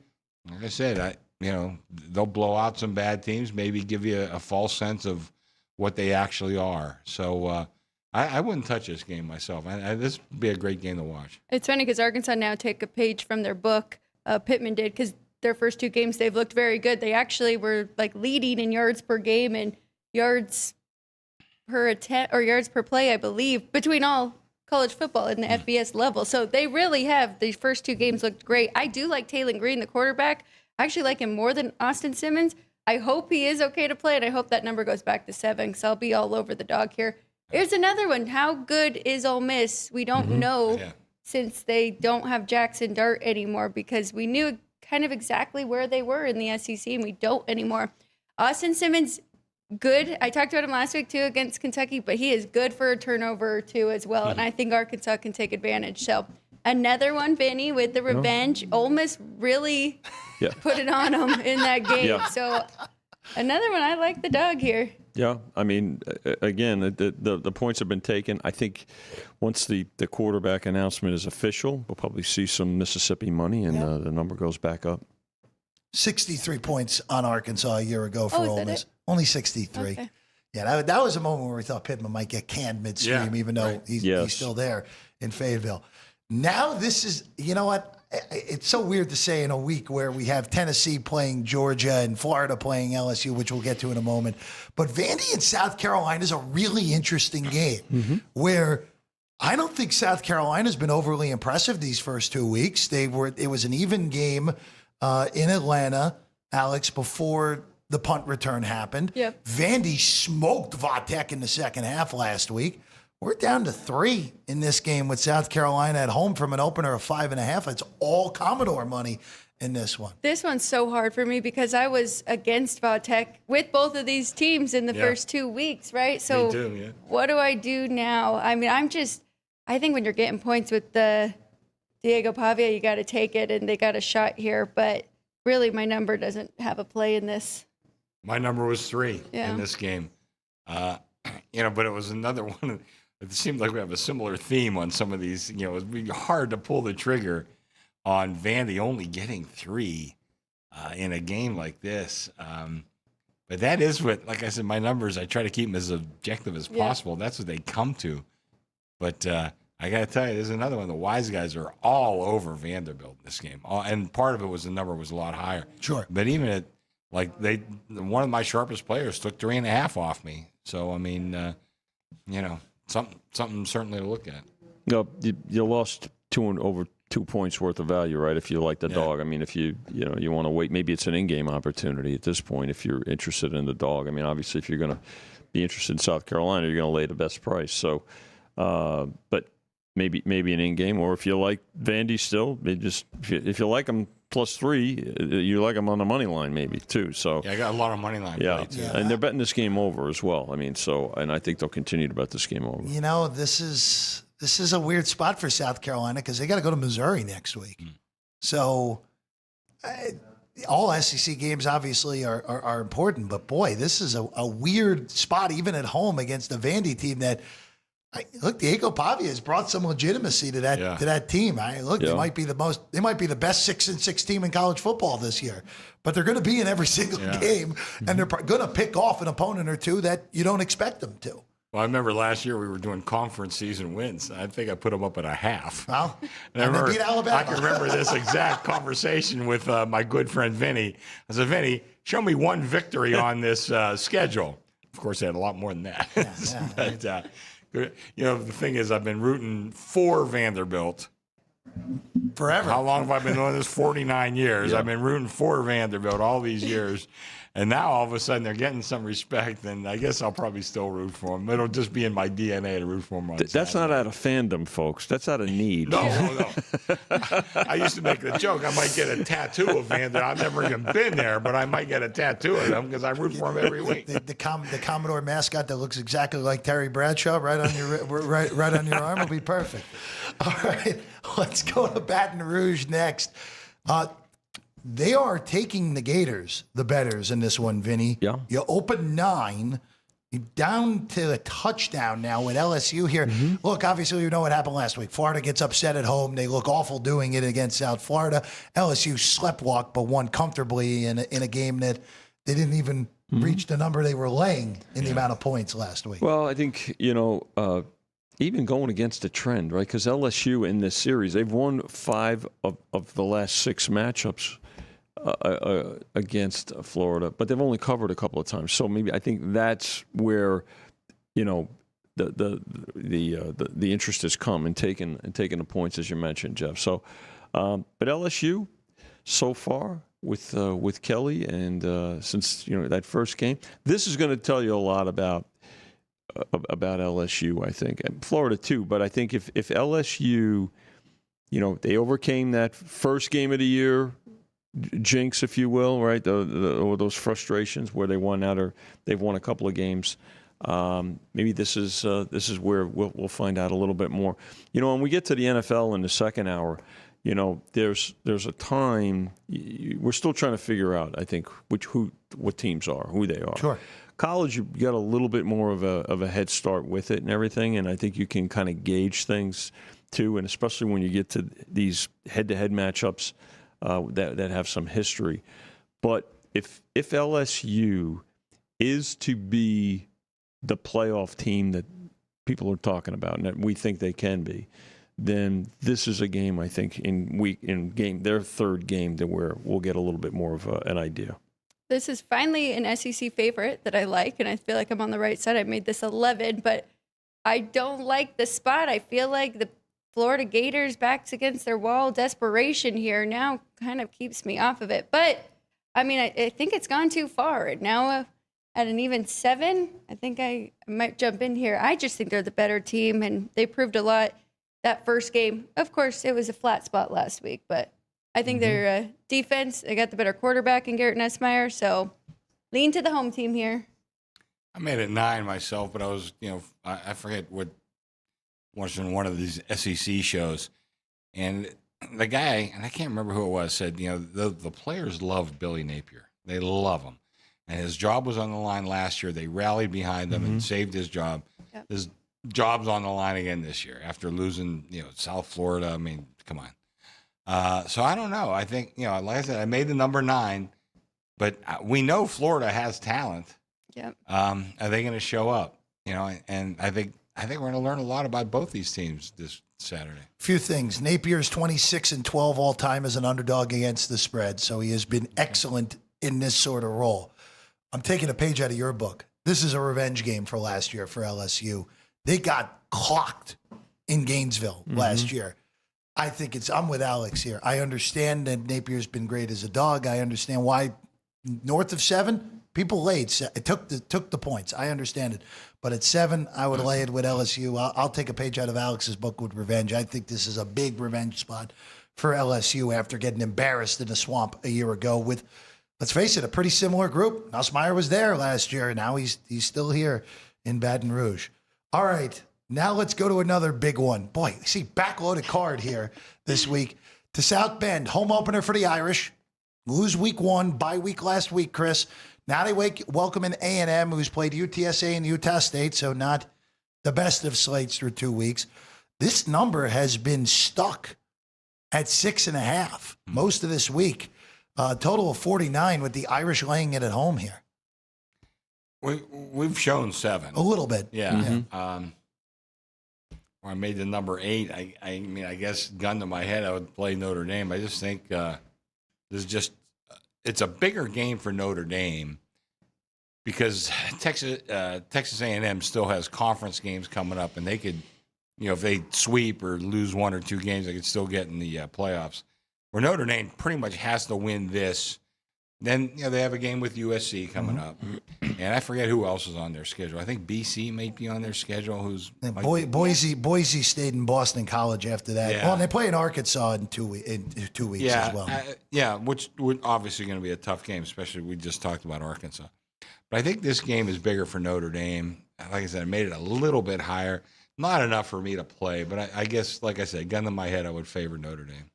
[SPEAKER 5] like I said, they'll blow out some bad teams, maybe give you a false sense of what they actually are. So I wouldn't touch this game myself. This would be a great game to watch.
[SPEAKER 3] It's funny because Arkansas now take a page from their book. Pittman did, because their first 2 games they've looked very good. They actually were like leading in yards per game and yards per attempt or yards per play, I believe, between all college football in the FBS level. So they really have. The first 2 games looked great. I do like Taylor Green, the quarterback. I actually like him more than Austin Simmons. I hope he is okay to play, and I hope that number goes back to 7, because I'll be all over the dog here. Here's another one. How good is Ole Miss? We don't know since they don't have Jackson Dart anymore, because we knew kind of exactly where they were in the SEC, and we don't anymore. Austin Simmons, good. I talked about him last week, too, against Kentucky, but he is good for a turnover or 2 as well, and I think Arkansas can take advantage. So another one, Vinny, with the revenge. Ole Miss really put it on them in that game.
[SPEAKER 6] Yeah.
[SPEAKER 3] So another one. I like the dog here.
[SPEAKER 6] Yeah, I mean, again, the points have been taken. I think once the quarterback announcement is official, we'll probably see some Mississippi money, and the number goes back up.
[SPEAKER 4] 63 points on Arkansas a year ago for Ole Miss. Only 63.
[SPEAKER 3] Okay.
[SPEAKER 4] Yeah, that was a moment where we thought Pittman might get canned midstream, even though he's still there in Fayetteville. Now this is, you know what? It's so weird to say in a week where we have Tennessee playing Georgia and Florida playing LSU, which we'll get to in a moment. But Vandy and South Carolina is a really interesting game where I don't think South Carolina's been overly impressive these first 2 weeks. It was an even game in Atlanta, Alex, before the punt return happened.
[SPEAKER 3] Yep.
[SPEAKER 4] Vandy smoked Vatek in the second half last week. We're down to 3 in this game with South Carolina at home from an opener of 5.5. It's all Commodore money in this one.
[SPEAKER 3] This one's so hard for me because I was against Vatek with both of these teams in the first 2 weeks, right? So
[SPEAKER 5] Me too, yeah.
[SPEAKER 3] what do I do now? I mean, I think when you're getting points with the Diego Pavia, you got to take it, and they got a shot here. But really, my number doesn't have a play in this.
[SPEAKER 5] My number was 3 in this game. But it was another one. It seemed like we have a similar theme on some of these. It was really hard to pull the trigger on Vandy only getting 3 in a game like this. But that is what, like I said, my numbers, I try to keep them as objective as possible. That's what they come to. But I got to tell you, there's another one. The wise guys are all over Vanderbilt in this game. And part of it was the number was a lot higher.
[SPEAKER 4] Sure.
[SPEAKER 5] But even at, one of my sharpest players took 3.5 off me. So, I mean, something certainly to look at.
[SPEAKER 6] You lost over 2 points worth of value, right? If you like the dog. I mean, if you want to wait, maybe it's an in-game opportunity at this point if you're interested in the dog. I mean, obviously, if you're going to be interested in South Carolina, you're going to lay the best price. So, but maybe an in-game, or if you like Vandy still, if you like them +3, you like them on the money line maybe too. So
[SPEAKER 5] I got a lot of money line.
[SPEAKER 6] And they're betting this game over as well. I mean, and I think they'll continue to bet this game over.
[SPEAKER 4] This is a weird spot for South Carolina because they got to go to Missouri next week. So all SEC games obviously are important, but boy, this is a weird spot even at home against a Vandy team that. Diego Pavia has brought some legitimacy to that team. They might be the best 6-6 team in college football this year, but they're going to be in every single game, and they're going to pick off an opponent or two that you don't expect them to.
[SPEAKER 5] Well, I remember last year we were doing conference season wins. I think I put them up at 1/2.
[SPEAKER 4] Well,
[SPEAKER 5] and
[SPEAKER 4] they beat Alabama.
[SPEAKER 5] I can remember this exact conversation with my good friend Vinny. I said, Vinny, show me one victory on this schedule. Of course, they had a lot more than that. But the thing is, I've been rooting for Vanderbilt
[SPEAKER 4] forever.
[SPEAKER 5] How long have I been doing this? 49 years. I've been rooting for Vanderbilt all these years. And now all of a sudden they're getting some respect, and I guess I'll probably still root for them. It'll just be in my DNA to root for them.
[SPEAKER 6] That's not out of fandom, folks. That's out of need.
[SPEAKER 5] No. I used to make the joke I might get a tattoo of Vanderbilt. I've never even been there, but I might get a tattoo of them because I root for them every week.
[SPEAKER 4] The Commodore mascot that looks exactly like Terry Bradshaw right on your arm will be perfect. All right, let's go to Baton Rouge next. They are taking the Gators, the bettors, in this one, Vinny.
[SPEAKER 6] Yeah.
[SPEAKER 4] You open 9. You're down to a touchdown now with LSU here. Mm-hmm. Look, obviously, you know what happened last week. Florida gets upset at home. They look awful doing it against South Florida. LSU sleptwalked, but won comfortably in a game that they didn't even reach the number they were laying in the amount of points last week.
[SPEAKER 6] Well, I think, even going against the trend, right? Because LSU in this series, they've won 5 of the last 6 matchups against Florida, but they've only covered a couple of times. So maybe I think that's where, the the interest has come in taking the points, as you mentioned, Jeff. So, but LSU so far with Kelly and since that first game, this is going to tell you a lot about LSU, I think, and Florida too. But I think if LSU, they overcame that first game of the year jinx, if you will, right? Or those frustrations where they won out, or they've won a couple of games. Maybe this is where we'll find out a little bit more. When we get to the NFL in the second hour, there's a time we're still trying to figure out, I think, what teams are, who they are.
[SPEAKER 4] Sure.
[SPEAKER 6] College, you got a little bit more of a head start with it and everything, and I think you can kind of gauge things too, and especially when you get to these head-to-head matchups that have some history. But if LSU is to be the playoff team that people are talking about and that we think they can be, then this is a game, I think, their third game that where we'll get a little bit more of an idea.
[SPEAKER 3] This is finally an SEC favorite that I like, and I feel like I'm on the right side. I made this 11, but I don't like the spot. I feel like the Florida Gators' backs against their wall desperation here now kind of keeps me off of it. But, I mean, I think it's gone too far. Now at an even 7, I think I might jump in here. I just think they're the better team, and they proved a lot that first game. Of course, it was a flat spot last week, but I think their defense, they got the better quarterback in Garrett Nussmeier, so lean to the home team here.
[SPEAKER 5] I made it 9 myself, but I was, I forget what was in one of these SEC shows, and the guy, and I can't remember who it was, said, the players love Billy Napier. They love him. And his job was on the line last year. They rallied behind him and saved his job. Yep. His job's on the line again this year after losing, South Florida. I mean, come on. So I don't know. I think, like I said, I made the number 9, but we know Florida has talent.
[SPEAKER 3] Yep.
[SPEAKER 5] Are they going to show up? And I think we're going to learn a lot about both these teams this Saturday.
[SPEAKER 4] Few things. Napier's 26-12 all time as an underdog against the spread, so he has been excellent in this sort of role. I'm taking a page out of your book. This is a revenge game for last year for LSU. They got clocked in Gainesville last year. I think I'm with Alex here. I understand that Napier's been great as a dog. I understand why north of 7, people laid. It took the points. I understand it. But at 7, I would lay it with LSU. I'll take a page out of Alex's book with revenge. I think this is a big revenge spot for LSU after getting embarrassed in the swamp a year ago with, let's face it, a pretty similar group. Nussmeier was there last year. Now he's still here in Baton Rouge. All right, now let's go to another big one. Boy, I see backloaded card here this week. To South Bend, home opener for the Irish. Lose week 1, bye week last week, Chris. Now they welcome in A&M, who's played UTSA and Utah State, so not the best of slates through 2 weeks. This number has been stuck at 6.5 most of this week. Total of 49 with the Irish laying it at home here.
[SPEAKER 5] We've shown 7.
[SPEAKER 4] A little bit.
[SPEAKER 5] Yeah. I made the number 8. I mean, I guess gun to my head, I would play Notre Dame. I just think it's a bigger game for Notre Dame because Texas A&M still has conference games coming up, and they could, if they sweep or lose 1 or 2 games, they could still get in the playoffs. Where Notre Dame pretty much has to win this. Then, they have a game with USC coming up. And I forget who else is on their schedule. I think BC might be on their schedule.
[SPEAKER 4] Boise stayed in Boston College after that.
[SPEAKER 5] Yeah.
[SPEAKER 4] Well, and they play in Arkansas in 2 weeks as well.
[SPEAKER 5] Which would obviously going to be a tough game, especially we just talked about Arkansas. But I think this game is bigger for Notre Dame. Like I said, I made it a little bit higher. Not enough for me to play, but I guess, like I said, gun to my head, I would favor Notre Dame.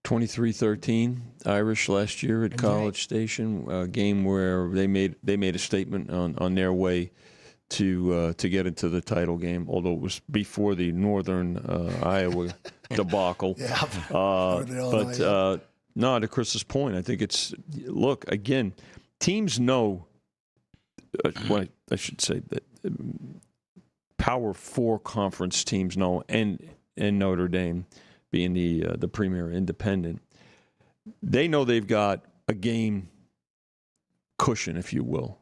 [SPEAKER 6] 23-13 Irish last year at College Station, a game where they made a statement on their way to get into the title game, although it was before the Northern Iowa debacle. No, to Chris's point, I think look, again, teams know, I should say that Power 4 conference teams know, and Notre Dame, being the premier independent, they know they've got a game cushion, if you will.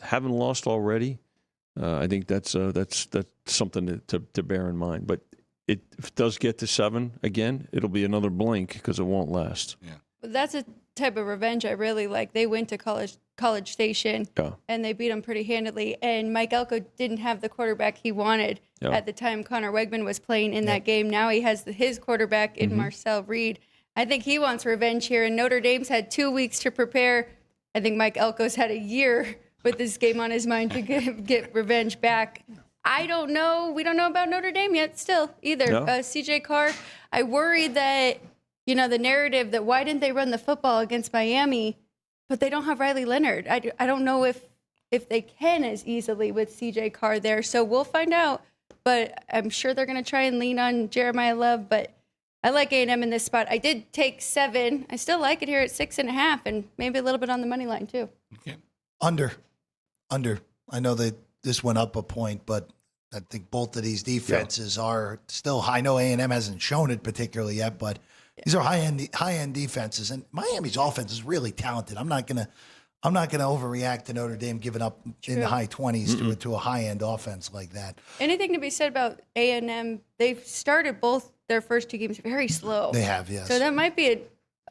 [SPEAKER 6] Haven't lost already, I think that's something to bear in mind. But if it does get to 7 again, it'll be another blink because it won't last.
[SPEAKER 5] Yeah.
[SPEAKER 3] That's a type of revenge I really like. They went to College Station, and they beat them pretty handily. And Mike Elko didn't have the quarterback he wanted at the time Connor Wegman was playing in that game. Now he has his quarterback in Marcel Reed. I think he wants revenge here. And Notre Dame's had 2 weeks to prepare. I think Mike Elko's had a year with this game on his mind to get revenge back. I don't know. We don't know about Notre Dame yet still either. CJ Carr, I worry that, the narrative that why didn't they run the football against Miami, but they don't have Riley Leonard. I don't know if they can as easily with CJ Carr there. So we'll find out. But I'm sure they're going to try and lean on Jeremiah Love. But I like A&M in this spot. I did take 7. I still like it here at 6.5, and maybe a little bit on the money line too.
[SPEAKER 5] Okay.
[SPEAKER 4] Under. I know that this went up a point, but I think both of these defenses are still high. I know A&M hasn't shown it particularly yet, but these are high-end defenses, and Miami's offense is really talented. I'm not gonna overreact to Notre Dame giving up in the high 20s to a high-end offense like that.
[SPEAKER 3] Anything to be said about A&M? They've started both their first 2 games very slow.
[SPEAKER 4] They have, yes.
[SPEAKER 3] So that might be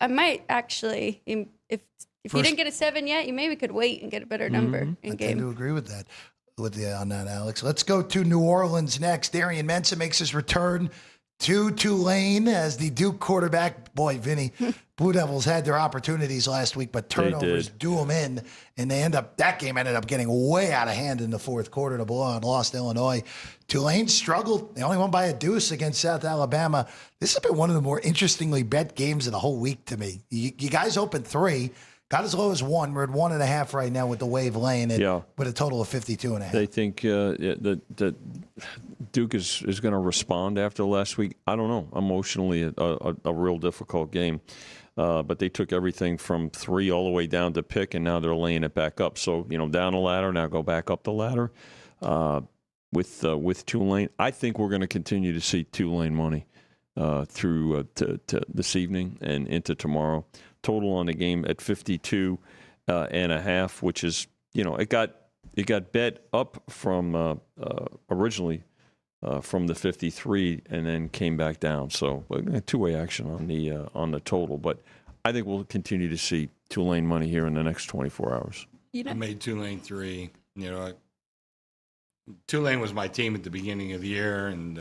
[SPEAKER 3] I might actually, if you didn't get a 7 yet, you maybe could wait and get a better number in
[SPEAKER 4] I
[SPEAKER 3] game.
[SPEAKER 4] tend to agree with that. With you on that, Alex. Let's go to New Orleans next. Darian Mensah makes his return to Tulane as the Duke quarterback. Boy, Vinny, Blue Devils had their opportunities last week, but turnovers do them in, and that game ended up getting way out of hand in the fourth quarter to blow out, lost Illinois. Tulane struggled. They only won by a deuce against South Alabama. This has been one of the more interestingly bet games of the whole week to me. You guys opened 3. Got as low as 1. We're at 1.5 right now with the Wave laying it with a total of 52.5.
[SPEAKER 6] They think that Duke is going to respond after last week. I don't know. Emotionally, a real difficult game. But they took everything from 3 all the way down to pick, and now they're laying it back up. So, down the ladder, now go back up the ladder with Tulane. I think we're going to continue to see Tulane money through to this evening and into tomorrow. Total on the game at 52.5, which is, it got bet up from originally from the 53 and then came back down. So 2-way action on the total. But I think we'll continue to see Tulane money here in the next 24 hours.
[SPEAKER 5] I made Tulane 3. Tulane was my team at the beginning of the year, and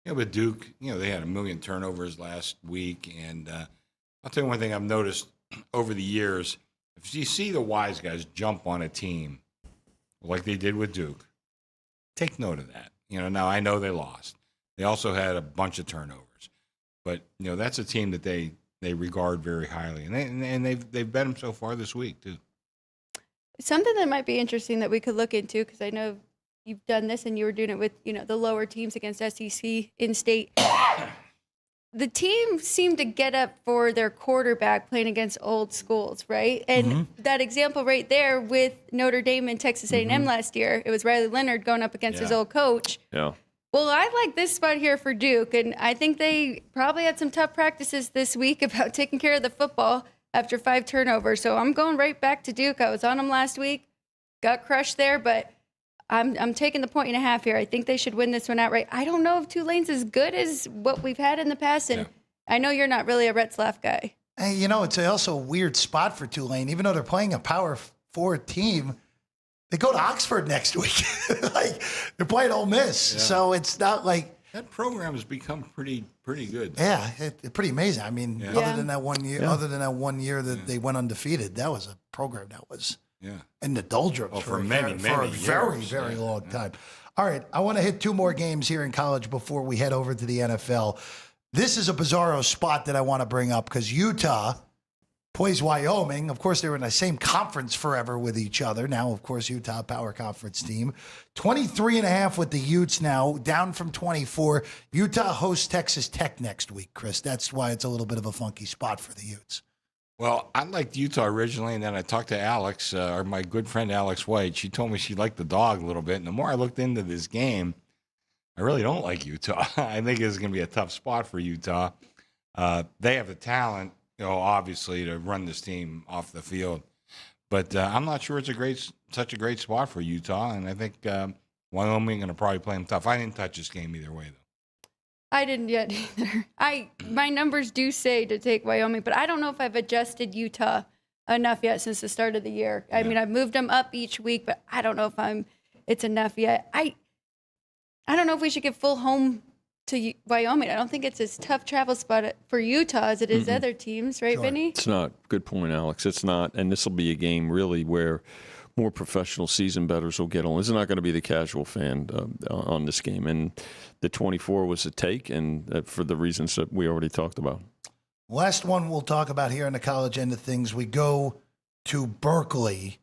[SPEAKER 5] with Duke, they had 1 million turnovers last week, and I'll tell you one thing I've noticed over the years. If you see the wise guys jump on a team like they did with Duke, take note of that. Now I know they lost. They also had a bunch of turnovers. But, that's a team that they regard very highly. And they've bet them so far this week, too.
[SPEAKER 3] Something that might be interesting that we could look into, because I know you've done this and you were doing it with, the lower teams against SEC in-state. The team seemed to get up for their quarterback playing against old schools, right? And that example right there with Notre Dame and Texas A&M last year, it was Riley Leonard going up against his old coach.
[SPEAKER 6] Yeah.
[SPEAKER 3] Well, I like this spot here for Duke, and I think they probably had some tough practices this week about taking care of the football after 5 turnovers. So I'm going right back to Duke. I was on them last week, got crushed there, but I'm taking the 1.5 here. I think they should win this one outright. I don't know if Tulane's as good as what we've had in the past, and I know you're not really a Retzlaff guy.
[SPEAKER 4] Hey, it's also a weird spot for Tulane. Even though they're playing a Power 4 team, they go to Oxford next week. They're playing Ole Miss, so it's not like
[SPEAKER 5] that program has become pretty good.
[SPEAKER 4] Yeah, it's pretty amazing. I mean, other than that 1 year, that they went undefeated, that was a program that was in the doldrums
[SPEAKER 5] for a very
[SPEAKER 4] long time. All right, I want to hit 2 more games here in college before we head over to the NFL. This is a bizarro spot that I want to bring up because Utah plays Wyoming. Of course, they were in the same conference forever with each other. Now, of course, Utah Power Conference team. 23.5 with the Utes now, down from 24. Utah hosts Texas Tech next week, Chris. That's why it's a little bit of a funky spot for the Utes.
[SPEAKER 5] Well, I liked Utah originally, and then I talked to Alex, or my good friend Alex White. She told me she liked the dog a little bit. And the more I looked into this game, I really don't like Utah. I think it's going to be a tough spot for Utah. They have the talent, obviously, to run this team off the field. But I'm not sure it's such a great spot for Utah, and I think Wyoming going to probably play them tough. I didn't touch this game either way, though.
[SPEAKER 3] I didn't yet either. My numbers do say to take Wyoming, but I don't know if I've adjusted Utah enough yet since the start of the year. I mean, I've moved them up each week, but I don't know if it's enough yet. I don't know if we should give full home to Wyoming. I don't think it's as tough travel spot for Utah as it is other teams, right, Vinny?
[SPEAKER 6] It's not. Good point, Alex. It's not. And this will be a game really where more professional season bettors will get on. This is not going to be the casual fan on this game. And the 24 was a take, and for the reasons that we already talked about.
[SPEAKER 4] Last one we'll talk about here on the college end of things. We go to Berkeley.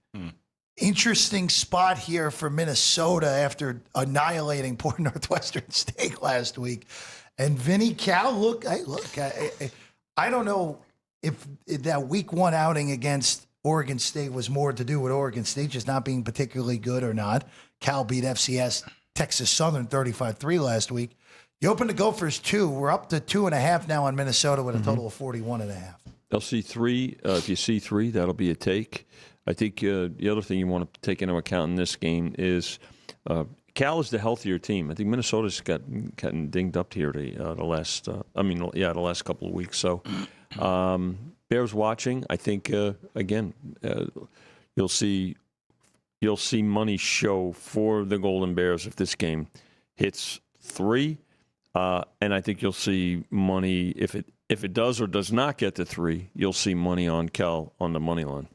[SPEAKER 4] Interesting spot here for Minnesota after annihilating poor Northwestern State last week. And Vinny, Cal, I don't know if that week one outing against Oregon State was more to do with Oregon State just not being particularly good or not. Cal beat FCS Texas Southern 35-3 last week. You open the Gophers 2. We're up to 2.5 now on Minnesota with a total of 41.5.
[SPEAKER 6] They'll see 3. If you see 3, that'll be a take. I think the other thing you want to take into account in this game is Cal is the healthier team. I think Minnesota's gotten dinged up here the last couple of weeks. So Bears watching. I think again you'll see money show for the Golden Bears if this game hits 3, and I think you'll see money if it does or does not get to 3. You'll see money on Cal on the money line.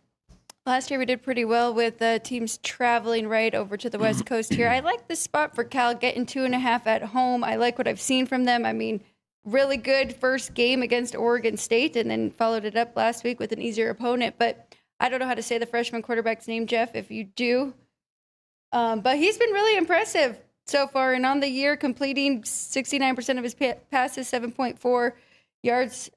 [SPEAKER 3] Last year we did pretty well with teams traveling right over to the West Coast here. I like this spot for Cal, getting 2.5 at home. I like what I've seen from them. I mean, really good first game against Oregon State and then followed it up last week with an easier opponent. But I don't know how to say the freshman quarterback's name, Jeff, if you do. But he's been really impressive so far. And on the year, completing 69% of his passes, 7.4 yards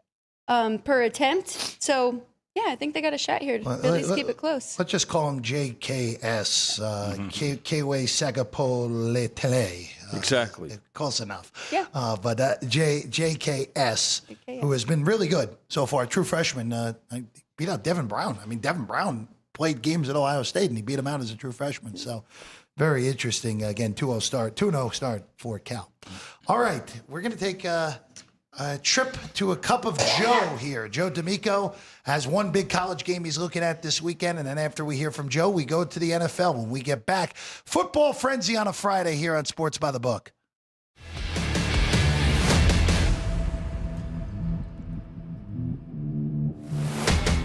[SPEAKER 3] per attempt. So, yeah, I think they got a shot here to at least keep it close.
[SPEAKER 4] Let's just call him JKS, Kewe Sagapoletele.
[SPEAKER 6] Exactly.
[SPEAKER 4] Close enough.
[SPEAKER 3] Yeah.
[SPEAKER 4] But JKS, who has been really good so far, true freshman, beat out Devin Brown. I mean, Devin Brown played games at Ohio State, and he beat him out as a true freshman. So very interesting. Again, 2-0 start for Cal. All right, we're going to take a trip to a cup of Joe here. Joe D'Amico has one big college game he's looking at this weekend, and then after we hear from Joe, we go to the NFL. When we get back, Football Frenzy on a Friday here on Sports by the Book.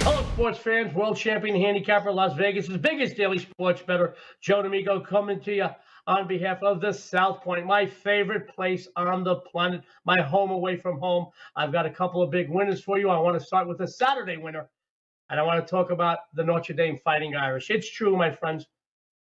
[SPEAKER 7] Hello, sports fans. World champion handicapper, Las Vegas' biggest daily sports bettor, Joe D'Amico, coming to you on behalf of the South Point, my favorite place on the planet, my home away from home. I've got a couple of big winners for you. I want to start with a Saturday winner, and I want to talk about the Notre Dame Fighting Irish. It's true, my friends.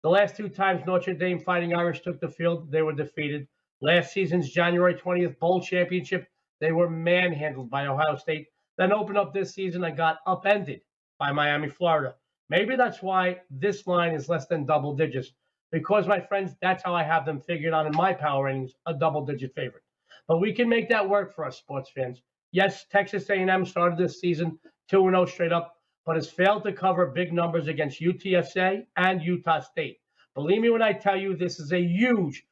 [SPEAKER 7] The last 2 times Notre Dame Fighting Irish took the field, they were defeated. Last season's January 20th Bowl Championship, they were manhandled by Ohio State, then opened up this season and got upended by Miami, Florida. Maybe that's why this line is less than double digits. Because, my friends, that's how I have them figured out in my power ratings, a double-digit favorite. But we can make that work for us, sports fans. Yes, Texas A&M started this season 2-0 straight up, but has failed to cover big numbers against UTSA and Utah State. Believe me when I tell you this is a huge,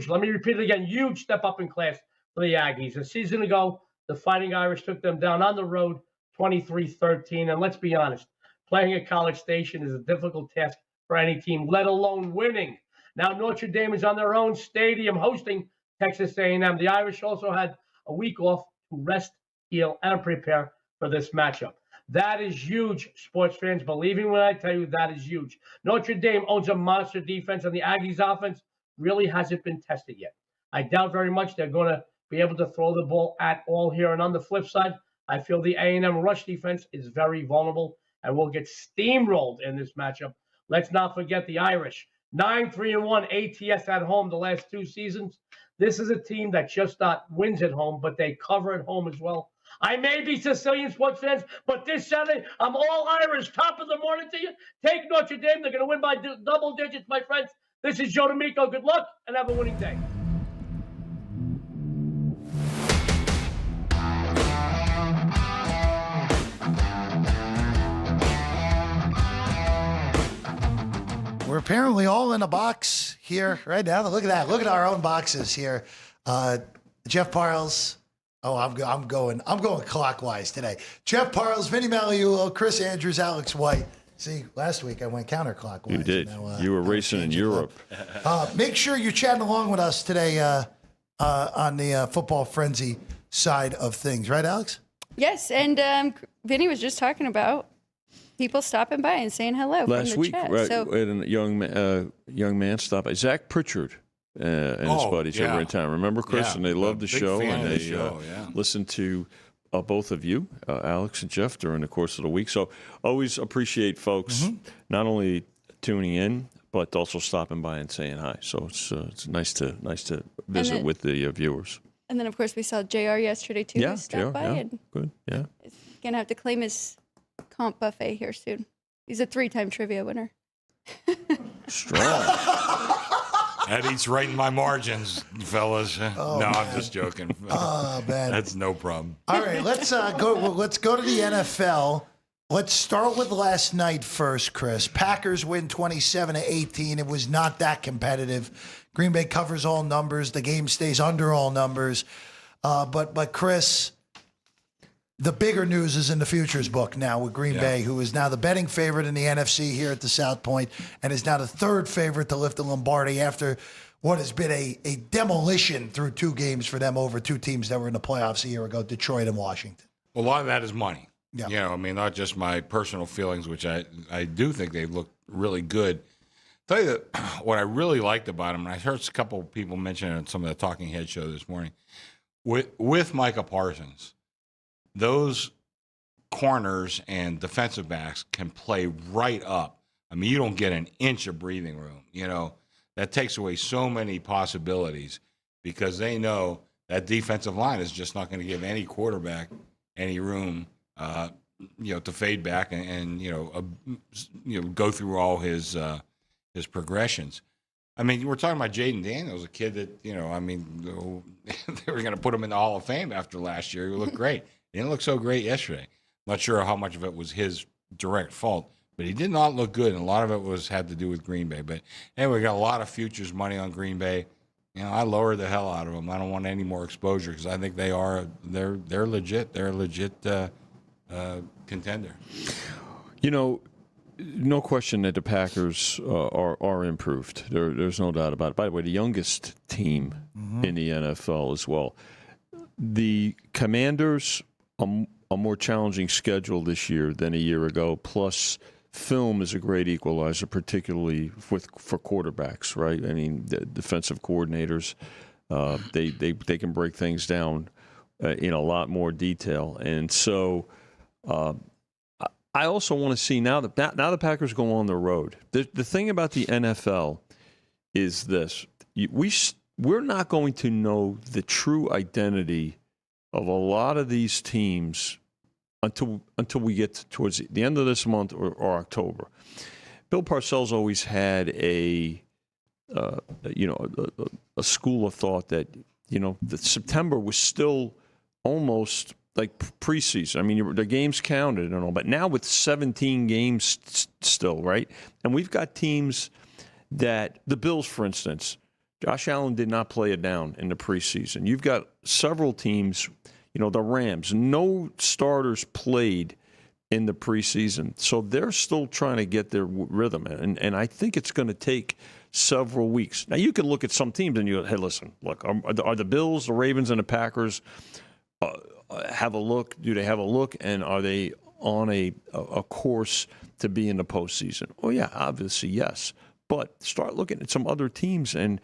[SPEAKER 7] let me repeat it again, huge step up in class for the Aggies. A season ago, the Fighting Irish took them down on the road 23-13. And let's be honest, playing at College Station is a difficult task for any team, let alone winning. Now Notre Dame is on their own stadium hosting Texas A&M. The Irish also had a week off to rest, heal, and prepare for this matchup. That is huge, sports fans. Believe me when I tell you that is huge. Notre Dame owns a monster defense, and the Aggies' offense really hasn't been tested yet. I doubt very much they're going to be able to throw the ball at all here. And on the flip side, I feel the A&M rush defense is very vulnerable and will get steamrolled in this matchup. Let's not forget the Irish. 9-3-1 ATS at home the last 2 seasons. This is a team that just not wins at home, but they cover at home as well. I may be Sicilian, sports fans, but this Saturday, I'm all Irish. Top of the morning to you. Take Notre Dame. They're going to win by double digits, my friends. This is Joe D'Amico. Good luck and have a winning day.
[SPEAKER 4] apparently all in a box here right now. Look at that. Look at our own boxes here. Jeff Parles. Oh, I'm going clockwise today. Jeff Parles, Vinny Magliulo, Chris Andrews, Alex White. See, last week I went counterclockwise.
[SPEAKER 6] You did.
[SPEAKER 4] Now,
[SPEAKER 6] you were racing in Europe.
[SPEAKER 4] Make sure you're chatting along with us today on the Football Frenzy side of things. Right, Alex?
[SPEAKER 3] Yes, and Vinny was just talking about people stopping by and saying hello
[SPEAKER 6] Last
[SPEAKER 3] from the
[SPEAKER 6] week,
[SPEAKER 3] chat.
[SPEAKER 6] right,
[SPEAKER 3] So,
[SPEAKER 6] we had a young man stop by. Zach Pritchard and his buddies who were in town. Remember, Chris?
[SPEAKER 5] Yeah,
[SPEAKER 6] and they loved the
[SPEAKER 5] big
[SPEAKER 6] show.
[SPEAKER 5] fan
[SPEAKER 6] And
[SPEAKER 5] of
[SPEAKER 6] they
[SPEAKER 5] the show,
[SPEAKER 6] listened to both of you, Alex and Jeff, during the course of the week. So always appreciate folks not only tuning in, but also stopping by and saying hi. So it's nice to visit with the viewers.
[SPEAKER 3] and then, of course, we saw JR yesterday, too.
[SPEAKER 6] Yeah,
[SPEAKER 3] who stopped by and
[SPEAKER 6] good. Yeah.
[SPEAKER 3] is going to have to claim his comp buffet here soon. He's a 3-time trivia winner.
[SPEAKER 6] Strong.
[SPEAKER 5] That eats right in my margins, fellas.
[SPEAKER 4] Oh,
[SPEAKER 5] no,
[SPEAKER 4] man.
[SPEAKER 5] I'm just joking.
[SPEAKER 4] Oh, man.
[SPEAKER 5] That's no problem.
[SPEAKER 4] All right, let's go to the NFL. Let's start with last night first, Chris. Packers win 27-18. It was not that competitive. Green Bay covers all numbers. The game stays under all numbers. But Chris, the bigger news is in the futures book now with Green Bay, who is now the betting favorite in the NFC here at the South Point and is now the third favorite to lift the Lombardi after what has been a demolition through 2 games for them over 2 teams that were in the playoffs a year ago, Detroit and Washington.
[SPEAKER 5] A lot of that is money.
[SPEAKER 4] Yeah.
[SPEAKER 5] You know, I mean, not just my personal feelings, which I do think they look really good. Tell you that what I really liked about them, and I heard a couple of people mention it on some of the Talking Head show this morning, with Micah Parsons, those corners and defensive backs can play right up. I mean, you don't get an inch of breathing room. You know, that takes away so many possibilities because they know that defensive line is just not going to give any quarterback any room, to fade back and go through all his progressions. I mean, we're talking about Jaden Daniels, a kid that, they were going to put him in the Hall of Fame after last year. He looked great. He didn't look so great yesterday. Not sure how much of it was his direct fault, but he did not look good, and a lot of it had to do with Green Bay. But anyway, we got a lot of futures money on Green Bay. I lowered the hell out of them. I don't want any more exposure because I think they're legit. They're a legit contender.
[SPEAKER 6] No question that the Packers are improved. There's no doubt about it. By the way, the youngest team in the NFL as well. The Commanders, a more challenging schedule this year than a year ago, plus film is a great equalizer, particularly for quarterbacks, right? I mean, the defensive coordinators, they can break things down in a lot more detail. And so I also want to see now the Packers go on the road. The thing about the NFL is this. We're not going to know the true identity of a lot of these teams until we get towards the end of this month or October. Bill Parcells always had a school of thought that that September was still almost like preseason. I mean, the games counted and all, but now with 17 games still, right? And we've got teams that the Bills, for instance, Josh Allen did not play it down in the preseason. You've got several teams, the Rams, no starters played in the preseason. So they're still trying to get their rhythm. And I think it's going to take several weeks. Now, you can look at some teams and you go, hey, listen, look, are the Bills, the Ravens, and the Packers have a look? Do they have a look? And are they on a course to be in the postseason? Oh, yeah, obviously, yes. But start looking at some other teams and,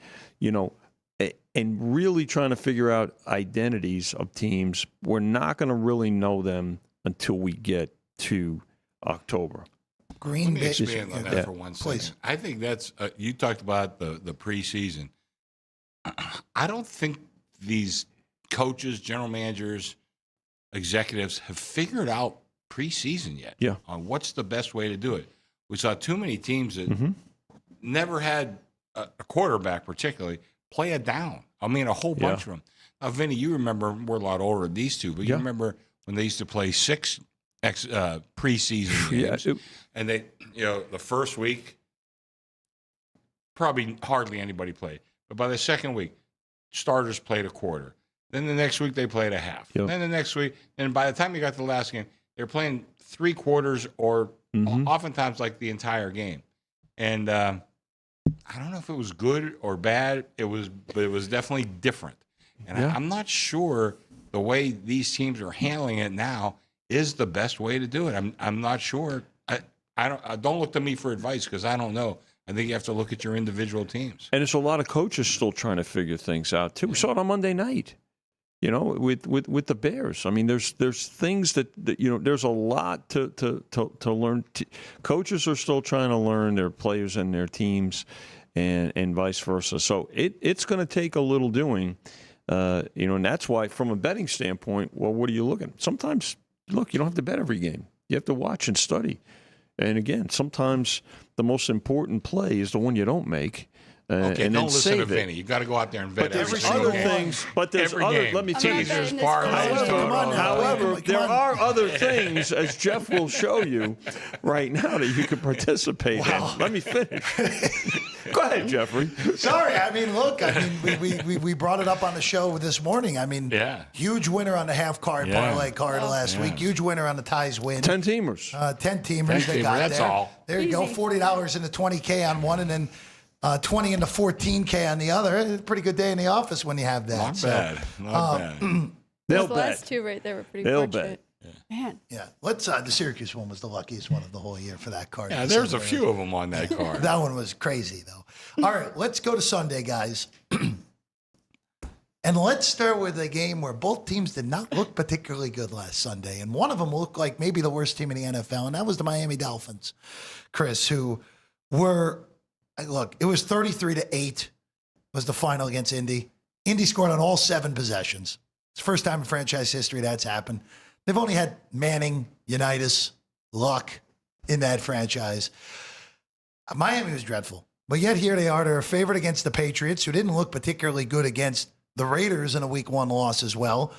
[SPEAKER 6] and really trying to figure out identities of teams. We're not going to really know them until we get to October.
[SPEAKER 4] Green
[SPEAKER 5] Let me
[SPEAKER 4] Bay.
[SPEAKER 5] expand on that for 1 second.
[SPEAKER 4] Please.
[SPEAKER 5] I think that's you talked about the preseason. I don't think these coaches, general managers, executives have figured out preseason yet on what's the best way to do it. We saw too many teams that never had a quarterback particularly play it down. I mean, a whole bunch of them. Now, Vinny, you remember, we're a lot older than these two, but you remember when they used to play 6 preseason games, and they, the first week, probably hardly anybody played. But by the second week, starters played a quarter. Then the next week they played a half.
[SPEAKER 6] Yep.
[SPEAKER 5] Then the next week, and by the time you got to the last game, they're playing 3 quarters or oftentimes like the entire game. And I don't know if it was good or bad. But it was definitely different. And I'm not sure the way these teams are handling it now is the best way to do it. I'm not sure. I don't look to me for advice because I don't know. I think you have to look at your individual teams.
[SPEAKER 6] And there's a lot of coaches still trying to figure things out too. We saw it on Monday night, with the Bears. I mean, there's things that there's a lot to learn. Coaches are still trying to learn their players and their teams, and vice versa. So it's going to take a little doing, and that's why, from a betting standpoint, well, what are you looking? Sometimes, look, you don't have to bet every game. You have to watch and study. And again, sometimes the most important play is the one you don't make.
[SPEAKER 5] Okay,
[SPEAKER 6] and
[SPEAKER 5] don't listen to
[SPEAKER 6] save
[SPEAKER 5] Vinny. You got to go out there and bet
[SPEAKER 6] But
[SPEAKER 5] every
[SPEAKER 6] there's
[SPEAKER 5] single
[SPEAKER 6] other
[SPEAKER 5] game.
[SPEAKER 6] things. But there's
[SPEAKER 5] Every
[SPEAKER 6] other.
[SPEAKER 5] game.
[SPEAKER 6] Let me tell you.
[SPEAKER 5] Teasers,
[SPEAKER 3] this
[SPEAKER 5] parlays,
[SPEAKER 3] far.
[SPEAKER 6] However,
[SPEAKER 4] Come
[SPEAKER 6] there
[SPEAKER 4] on.
[SPEAKER 6] are other things, as Jeff will show you right now, that you can participate in. Let me finish. Go ahead, Jeffrey.
[SPEAKER 4] Sorry, I mean, look, we brought it up on the show this morning. I mean, huge winner on the half card parlay card last week. Huge winner on the ties win.
[SPEAKER 6] 10 teamers.
[SPEAKER 4] 10 teamers. They got
[SPEAKER 5] that's
[SPEAKER 4] there.
[SPEAKER 5] all.
[SPEAKER 4] There you go. $40 into 20K on one, and then 20 into 14K on the other. It's a pretty good day in the office when you have that.
[SPEAKER 5] Not bad.
[SPEAKER 6] They'll
[SPEAKER 3] The
[SPEAKER 6] bet.
[SPEAKER 3] last 2 right there were pretty
[SPEAKER 6] They'll
[SPEAKER 3] fortunate.
[SPEAKER 6] bet.
[SPEAKER 3] Man.
[SPEAKER 4] Yeah, let's. The Syracuse one was the luckiest one of the whole year for that card.
[SPEAKER 5] Yeah, there's a few of them on that card.
[SPEAKER 4] That one was crazy, though. All right, let's go to Sunday, guys. And let's start with a game where both teams did not look particularly good last Sunday. And one of them looked like maybe the worst team in the NFL, and that was the Miami Dolphins, Chris, who were, look, it was 33-8 was the final against Indy. Indy scored on all 7 possessions. It's the first time in franchise history that's happened. They've only had Manning, Unitas, Luck in that franchise. Miami was dreadful. But yet here they are. They're a favorite against the Patriots, who didn't look particularly good against the Raiders in a week 1 loss as well.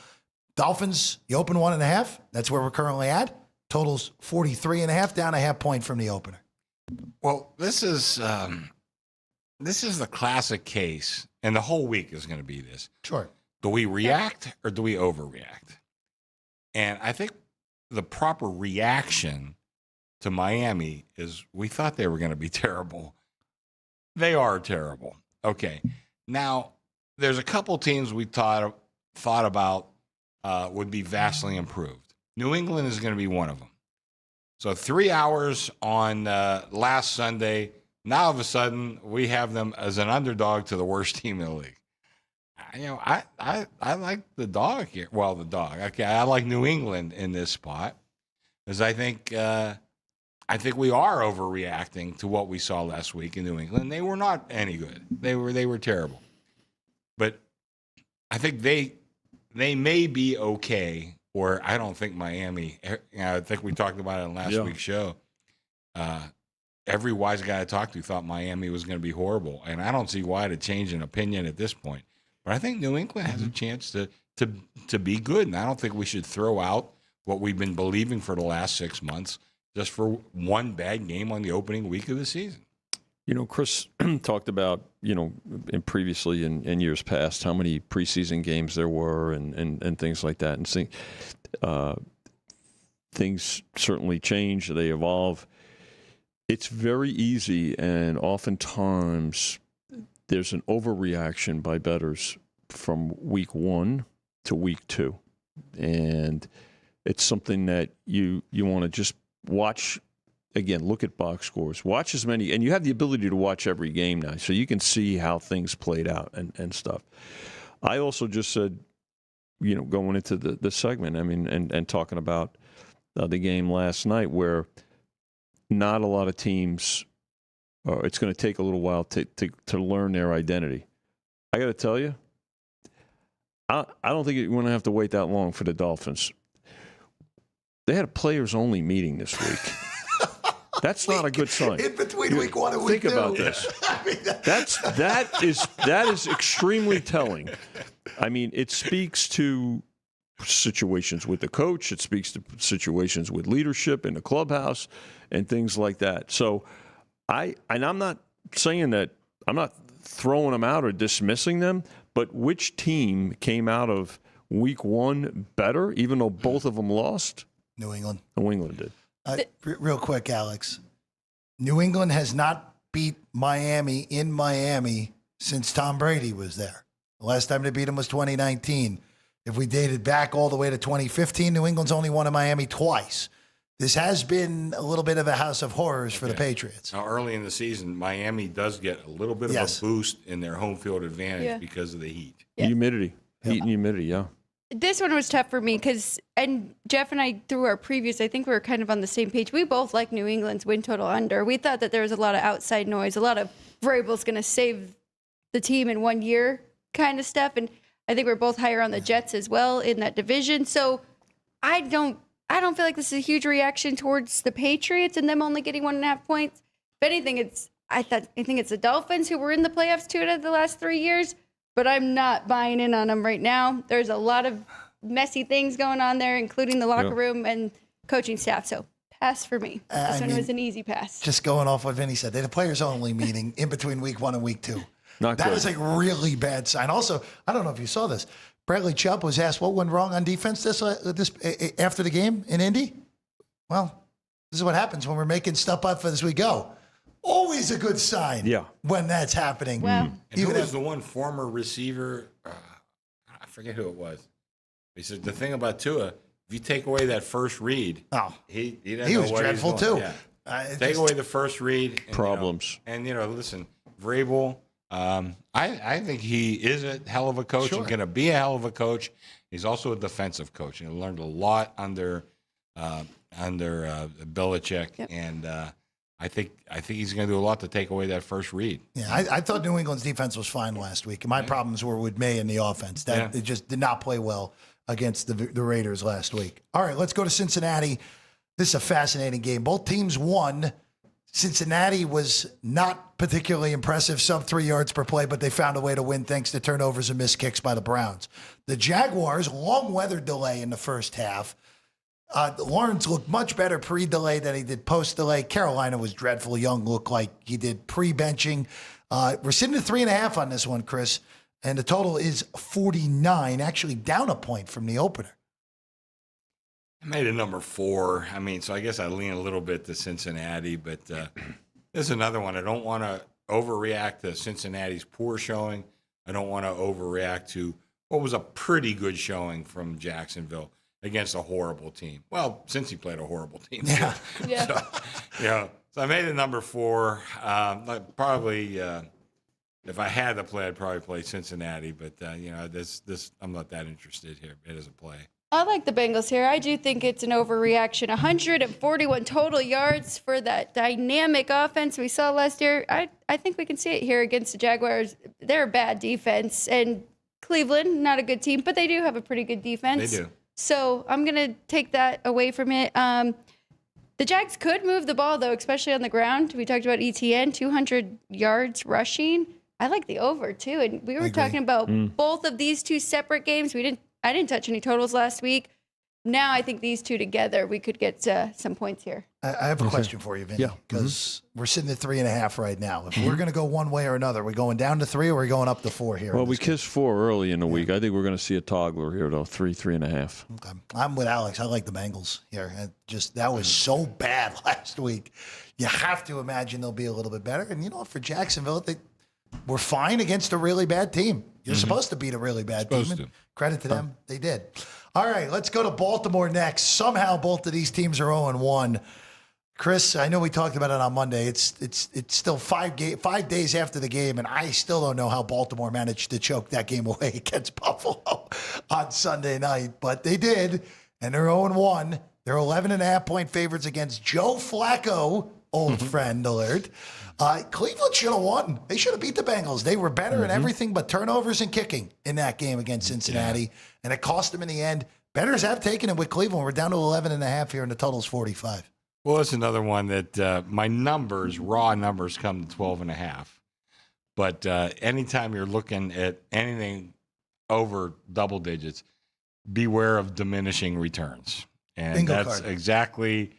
[SPEAKER 4] Dolphins, you open 1.5. That's where we're currently at. Totals 43.5, down a half point from the opener.
[SPEAKER 5] Well, this is the classic case, and the whole week is going to be this.
[SPEAKER 4] Sure.
[SPEAKER 5] Do we react or do we overreact? And I think the proper reaction to Miami is we thought they were going to be terrible. They are terrible. Okay. Now, there's a couple teams we thought about would be vastly improved. New England is going to be one of them. So 3 hours on last Sunday, now all of a sudden we have them as an underdog to the worst team in the league. I like the dog here. Well, the dog. Okay, I like New England in this spot because I think we are overreacting to what we saw last week in New England. They were not any good. They were terrible. But I think they may be okay. Or I don't think Miami. I think we talked about it in last week's show. Every wise guy I talked to thought Miami was going to be horrible, and I don't see why to change an opinion at this point. But I think New England has a chance to be good, and I don't think we should throw out what we've been believing for the last 6 months just for one bad game on the opening week of the season.
[SPEAKER 6] Chris talked about, previously in years past, how many preseason games there were and things like that. And things certainly change. They evolve. It's very easy, and oftentimes there's an overreaction by bettors from week 1 to week 2. And it's something that you want to just watch. Again, look at box scores. Watch as many, and you have the ability to watch every game now, so you can see how things played out and stuff. I also just said, going into the segment, and talking about the game last night, where not a lot of teams, it's going to take a little while to learn their identity. I got to tell you, I don't think you're going to have to wait that long for the Dolphins. They had a players-only meeting this week. That's not a good sign.
[SPEAKER 4] In between week 1 and week 2.
[SPEAKER 6] Think about this. That is extremely telling. It speaks to situations with the coach. It speaks to situations with leadership in the clubhouse and things like that. So I'm not saying that I'm not throwing them out or dismissing them, but which team came out of week one better, even though both of them lost?
[SPEAKER 4] New England.
[SPEAKER 6] New England did.
[SPEAKER 4] Real quick, Alex. New England has not beat Miami in Miami since Tom Brady was there. The last time they beat him was 2019. If we dated back all the way to 2015, New England's only won in Miami twice. This has been a little bit of a house of horrors for the Patriots.
[SPEAKER 5] Now, early in the season, Miami does get a little bit of a boost in their home field advantage because of the heat.
[SPEAKER 3] Yeah.
[SPEAKER 6] Humidity. Heat and humidity, yeah.
[SPEAKER 3] This one was tough for me because, and Jeff and I, through our previews, I think we were kind of on the same page. We both like New England's win total under. We thought that there was a lot of outside noise, a lot of variables going to save the team in 1 year kind of stuff. And I think we're both higher on the Jets as well in that division. So I don't feel like this is a huge reaction towards the Patriots and them only getting 1.5 points. If anything, I think it's the Dolphins who were in the playoffs 2 out of the last 3 years. But I'm not buying in on them right now. There's a lot of messy things going on there, including the locker room and coaching staff. So pass for me. This one was an easy pass.
[SPEAKER 4] Just going off what Vinny said, they had a players-only meeting in between week 1 and week 2. That was a really bad sign. Also, I don't know if you saw this. Bradley Chubb was asked what went wrong on defense this after the game in Indy. Well, this is what happens when we're making stuff up as we go. Always a good sign when that's happening.
[SPEAKER 3] Wow.
[SPEAKER 5] And who was the one former receiver? I forget who it was. He said the thing about Tua, if you take away that first read, he
[SPEAKER 4] was dreadful too.
[SPEAKER 5] Yeah. Take away the first read. And,
[SPEAKER 6] problems.
[SPEAKER 5] Listen, Vrabel, I think he is a hell of a coach. He's going to be a hell of a coach. He's also a defensive coach, and he learned a lot under Belichick, and I think he's going to do a lot to take away that first read.
[SPEAKER 4] Yeah, I thought New England's defense was fine last week. My problems were with May and the offense. It just did not play well against the Raiders last week. All right, let's go to Cincinnati. This is a fascinating game. Both teams won. Cincinnati was not particularly impressive, sub 3 yards per play, but they found a way to win thanks to turnovers and missed kicks by the Browns. The Jaguars, long weather delay in the first half. Lawrence looked much better pre-delay than he did post-delay. Carolina was dreadful. Young looked like he did pre-benching. We're sitting at 3.5 on this one, Chris, and the total is 49, actually down a point from the opener.
[SPEAKER 5] I made it number 4. So I guess I lean a little bit to Cincinnati, but there's another one. I don't want to overreact to Cincinnati's poor showing. I don't want to overreact to what was a pretty good showing from Jacksonville against a horrible team. Well, since he played a horrible team.
[SPEAKER 3] Yeah.
[SPEAKER 5] So I made it number 4. Probably, if I had to play, I'd probably play Cincinnati. But this I'm not that interested here. It is a play.
[SPEAKER 3] I like the Bengals here. I do think it's an overreaction. 141 total yards for that dynamic offense we saw last year. I think we can see it here against the Jaguars. They're a bad defense, and Cleveland, not a good team, but they do have a pretty good defense.
[SPEAKER 5] They do.
[SPEAKER 3] So I'm going to take that away from it. The Jags could move the ball, though, especially on the ground. We talked about ETN, 200 yards rushing. I like the over, too. And we were talking about both of these two separate games. I didn't touch any totals last week. Now I think these two together, we could get some points here.
[SPEAKER 4] I have a question for you, Vinny, because we're sitting at 3.5 right now. If we're going to go one way or another, are we going down to 3 or are we going up to 4 here?
[SPEAKER 6] Well, we kissed 4 early in the week. I think we're going to see a toggler here, though, 3.5.
[SPEAKER 4] Okay. I'm with Alex. I like the Bengals here. That was so bad last week. You have to imagine they'll be a little bit better. And, for Jacksonville, they were fine against a really bad team. You're supposed to beat a really bad team. And credit to them, they did. All right, let's go to Baltimore next. Somehow both of these teams are 0-1. Chris, I know we talked about it on Monday. It's still 5 days after the game, and I still don't know how Baltimore managed to choke that game away against Buffalo on Sunday night. But they did, and they're 0-1. They're 11.5-point favorites against Joe Flacco, old friend alert. Cleveland should have won. They should have beat the Bengals. They were better in everything but turnovers and kicking in that game against Cincinnati, and it cost them in the end. Bettors have taken it with Cleveland. We're down to 11.5 here, and the total's 45.
[SPEAKER 5] Well, it's another one that my raw numbers, come to 12.5. But anytime you're looking at anything over double digits, beware of diminishing returns. And
[SPEAKER 4] Bingo
[SPEAKER 5] that's
[SPEAKER 4] card.
[SPEAKER 5] exactly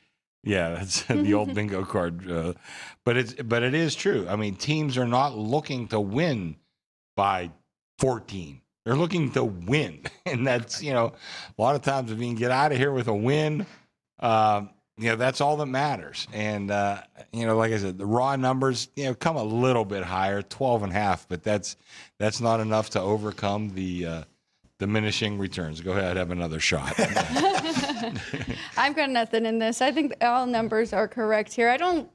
[SPEAKER 5] Yeah, that's the old bingo card. But it is true. I mean, teams are not looking to win by 14. They're looking to win, and that's a lot of times if you can get out of here with a win, that's all that matters. And like I said, the raw numbers come a little bit higher, 12.5, but that's not enough to overcome the diminishing returns. Go ahead, have another shot.
[SPEAKER 3] I've got nothing in this. I think all numbers are correct here. I don't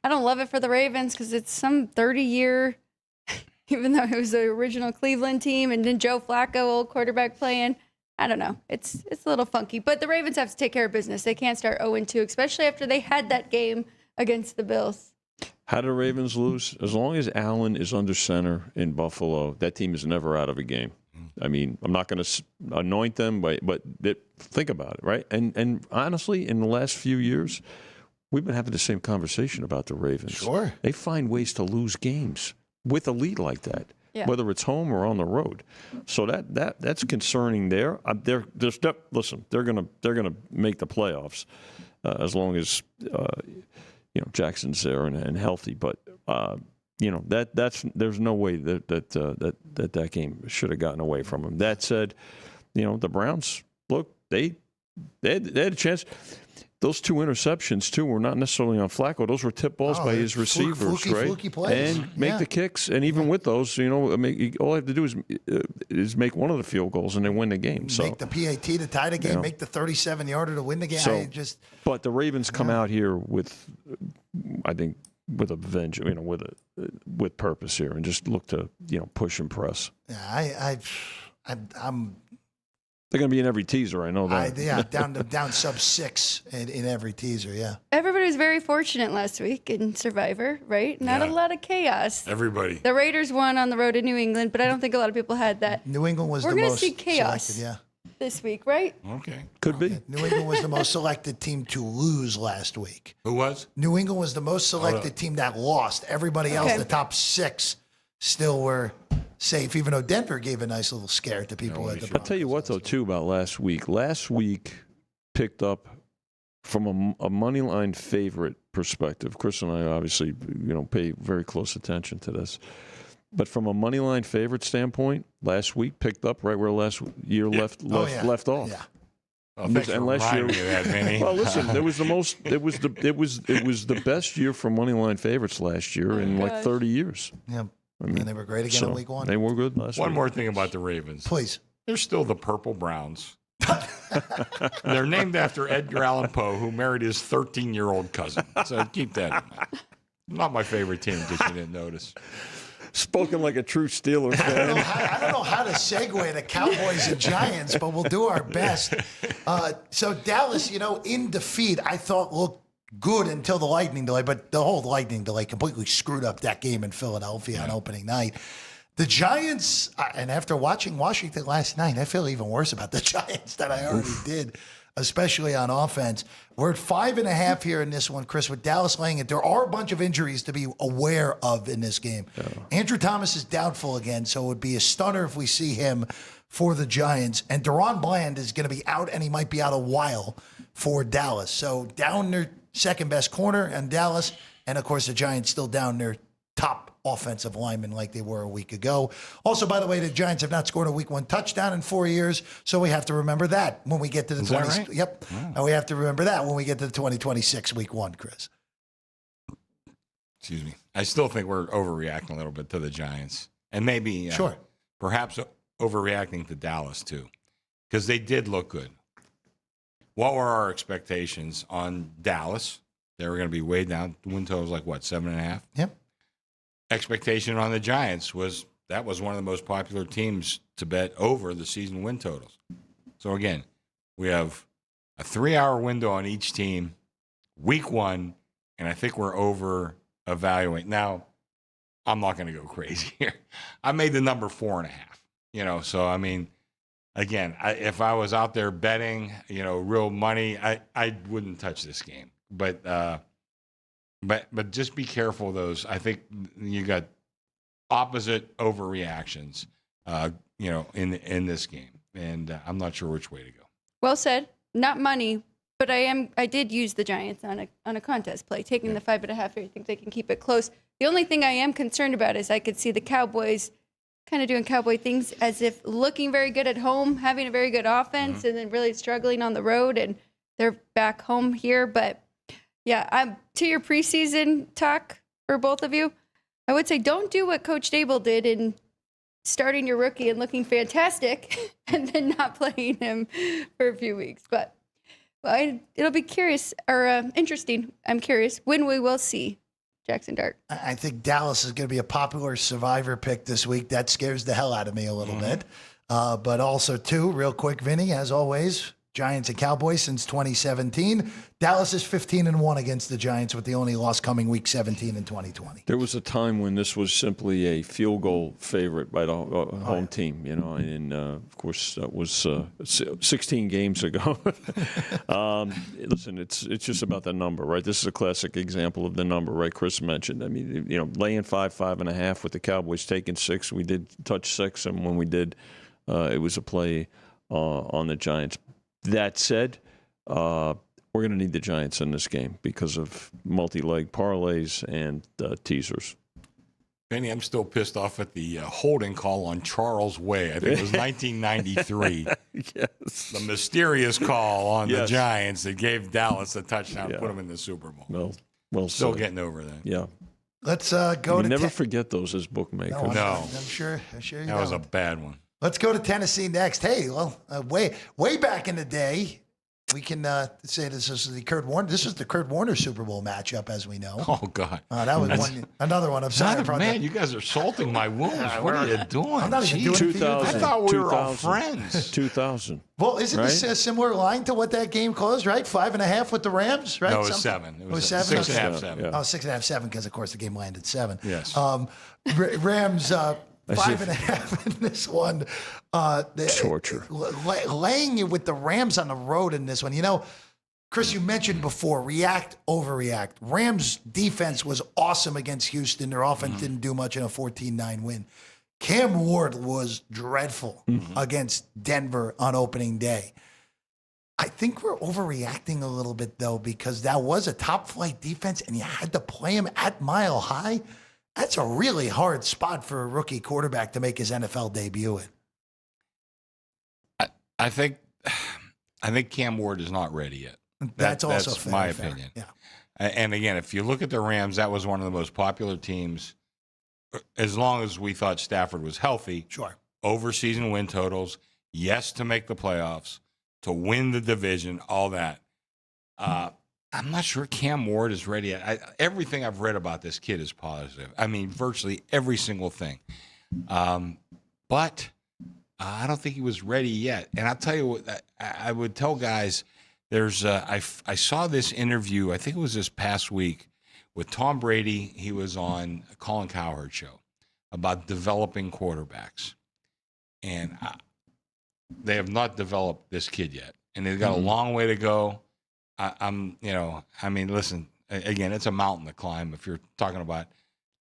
[SPEAKER 3] love it for the Ravens because it's some 30-year, even though it was the original Cleveland team, and then Joe Flacco, old quarterback, playing. I don't know. It's a little funky, but the Ravens have to take care of business. They can't start 0-2, especially after they had that game against the Bills.
[SPEAKER 6] How do Ravens lose? As long as Allen is under center in Buffalo, that team is never out of a game. I mean, I'm not going to anoint them, but think about it, right? And honestly, in the last few years, we've been having the same conversation about the Ravens.
[SPEAKER 4] Sure.
[SPEAKER 6] They find ways to lose games with a lead like that, whether it's home or on the road. So that's concerning there. Listen, they're gonna make the playoffs as long as Jackson's there and healthy. But there's no way that game should have gotten away from them. That said, the Browns, look, they had a chance. Those 2 interceptions, too, were not necessarily on Flacco. Those were tip balls by his receivers, right?
[SPEAKER 4] Fluky plays.
[SPEAKER 6] And make the kicks. And even with those, all I have to do is make one of the field goals, and they win the game. So
[SPEAKER 4] make the PAT to tie the game, make the 37-yarder to win the game.
[SPEAKER 6] But the Ravens come out here with, I think, with a vengeance, with purpose here, and just look to, push and press.
[SPEAKER 4] Yeah, I'm.
[SPEAKER 6] They're going to be in every teaser. I know that.
[SPEAKER 4] Down sub 6 in every teaser. Yeah.
[SPEAKER 3] Everybody was very fortunate last week in Survivor, right? Not a lot of chaos.
[SPEAKER 5] Everybody.
[SPEAKER 3] The Raiders won on the road in New England, but I don't think a lot of people had that.
[SPEAKER 4] New England was the most.
[SPEAKER 3] We're going to see chaos.
[SPEAKER 4] Selected,
[SPEAKER 3] this week, right?
[SPEAKER 5] Okay.
[SPEAKER 6] Could be.
[SPEAKER 4] New England was the most selected team to lose last week.
[SPEAKER 5] Who was?
[SPEAKER 4] New England was the most selected team that lost. Everybody else, the top 6, still were safe, even though Denver gave a nice little scare to people at the
[SPEAKER 6] I'll tell you what, though, too, about last week. Last week picked up from a money line favorite perspective. Chris and I obviously, pay very close attention to this. But from a money line favorite standpoint, last week picked up right where last year left off.
[SPEAKER 4] Yeah.
[SPEAKER 5] Well, thanks for reminding me of that, Vinny.
[SPEAKER 6] Well, listen, it was the best year for money line favorites last year in like 30 years.
[SPEAKER 4] Yeah. And they were great again in week 1.
[SPEAKER 6] They were good last week.
[SPEAKER 5] One more thing about the Ravens.
[SPEAKER 4] Please.
[SPEAKER 5] They're still the Purple Browns. They're named after Edgar Allan Poe, who married his 13-year-old cousin. So keep that in mind. Not my favorite team, just you didn't notice.
[SPEAKER 6] Spoken like a true Steelers fan.
[SPEAKER 4] I don't know how to segue to Cowboys and Giants, but we'll do our best. So Dallas, in defeat, I thought looked good until the lightning delay, but the whole lightning delay completely screwed up that game in Philadelphia on opening night. The Giants, and after watching Washington last night, I feel even worse about the Giants than I already did, especially on offense. We're at 5.5 here in this one, Chris, with Dallas laying it. There are a bunch of injuries to be aware of in this game. Yeah. Andrew Thomas is doubtful again, so it would be a stunner if we see him for the Giants. And Deron Bland is going to be out, and he might be out a while for Dallas. So down their second-best corner in Dallas, and, of course, the Giants still down their top offensive lineman like they were a week ago. Also, by the way, the Giants have not scored a week 1 touchdown in 4 years, so we have to remember that when we get to the 20.
[SPEAKER 5] Right?
[SPEAKER 4] Yep, and we have to remember that when we get to the 2026 week 1, Chris.
[SPEAKER 5] Excuse me. I still think we're overreacting a little bit to the Giants, and maybe perhaps overreacting to Dallas too, because they did look good. What were our expectations on Dallas? They were going to be way down. The win total was like what, 7.5?
[SPEAKER 4] Yep.
[SPEAKER 5] Expectation on the Giants was that was one of the most popular teams to bet over the season win totals. So again, we have a 3-hour window on each team, week 1, and I think we're over evaluating. Now, I'm not going to go crazy here. I made the number 4.5. So I mean, again, if I was out there betting, real money, I wouldn't touch this game. But just be careful of those. I think you got opposite overreactions, in this game, and I'm not sure which way to go.
[SPEAKER 3] Well said. Not money, But I did use the Giants on a contest play, taking the 5.5 here. I think they can keep it close. The only thing I am concerned about is I could see the Cowboys kind of doing Cowboy things as if looking very good at home, having a very good offense, and then really struggling on the road, and they're back home here. But yeah, to your preseason talk for both of you, I would say don't do what Coach Dable did in starting your rookie and looking fantastic and then not playing him for a few weeks. But it'll be interesting. I'm curious when we will see Jackson Dart.
[SPEAKER 4] I think Dallas is going to be a popular survivor pick this week. That scares the hell out of me a little bit. But also, too, real quick, Vinny, as always, Giants and Cowboys since 2017. Dallas is 15-1 against the Giants, with the only loss coming week 17 in 2020.
[SPEAKER 6] There was a time when this was simply a field goal favorite by the home team, and of course that was 16 games ago. Listen, it's just about the number, right? This is a classic example of the number, right? Chris mentioned. I mean, laying 5.5 with the Cowboys taking 6. We did touch 6, and when we did, it was a play on the Giants. That said, we're going to need the Giants in this game because of multi-leg parlays and teasers.
[SPEAKER 5] Benny, I'm still pissed off at the holding call on Charles Way. I think it was 1993.
[SPEAKER 6] Yes.
[SPEAKER 5] The mysterious call on the Giants that gave Dallas a touchdown, put them in the Super Bowl.
[SPEAKER 6] Well,
[SPEAKER 5] still getting over that.
[SPEAKER 6] Yeah.
[SPEAKER 4] Let's go to
[SPEAKER 6] never forget those as bookmakers.
[SPEAKER 4] No. I'm sure you
[SPEAKER 5] that was a bad one.
[SPEAKER 4] Let's go to Tennessee next. Hey, well, way back in the day, we can say this is the Kurt Warner. This is the Kurt Warner Super Bowl matchup, as we know.
[SPEAKER 5] Oh God,
[SPEAKER 4] that was another one. I'm sorry,
[SPEAKER 5] man. You guys are salting my wounds. What are you doing?
[SPEAKER 4] I'm not even doing anything.
[SPEAKER 6] 2000.
[SPEAKER 5] I thought we were all friends.
[SPEAKER 6] 2000.
[SPEAKER 4] Well, isn't this a similar line to what that game closed? Right, 5.5 with the Rams. Right,
[SPEAKER 5] no, it was 7. It was
[SPEAKER 4] 7.
[SPEAKER 5] 6.5, 7.
[SPEAKER 4] Oh, 6.5, 7, because of course the game landed 7.
[SPEAKER 5] Yes.
[SPEAKER 4] Rams. 5.5 in this one.
[SPEAKER 6] Torture.
[SPEAKER 4] Laying it with the Rams on the road in this one. Chris, you mentioned before, react, overreact. Rams defense was awesome against Houston. Their offense didn't do much in a 14-9 win. Cam Ward was dreadful against Denver on opening day. I think we're overreacting a little bit, though, because that was a top-flight defense, and you had to play him at Mile High. That's a really hard spot for a rookie quarterback to make his NFL debut in.
[SPEAKER 5] I think Cam Ward is not ready yet.
[SPEAKER 4] That's
[SPEAKER 5] my opinion.
[SPEAKER 4] Yeah.
[SPEAKER 5] And again, if you look at the Rams, that was one of the most popular teams as long as we thought Stafford was healthy.
[SPEAKER 4] Sure.
[SPEAKER 5] Over season win totals, yes, to make the playoffs, to win the division, all that. I'm not sure Cam Ward is ready yet. Everything I've read about this kid is positive. I mean, virtually every single thing. But I don't think he was ready yet. And I'll tell you what, I would tell guys, I saw this interview, I think it was this past week, with Tom Brady. He was on Colin Cowherd's show about developing quarterbacks. And they have not developed this kid yet. And they've got a long way to go. Listen, again, it's a mountain to climb if you're talking about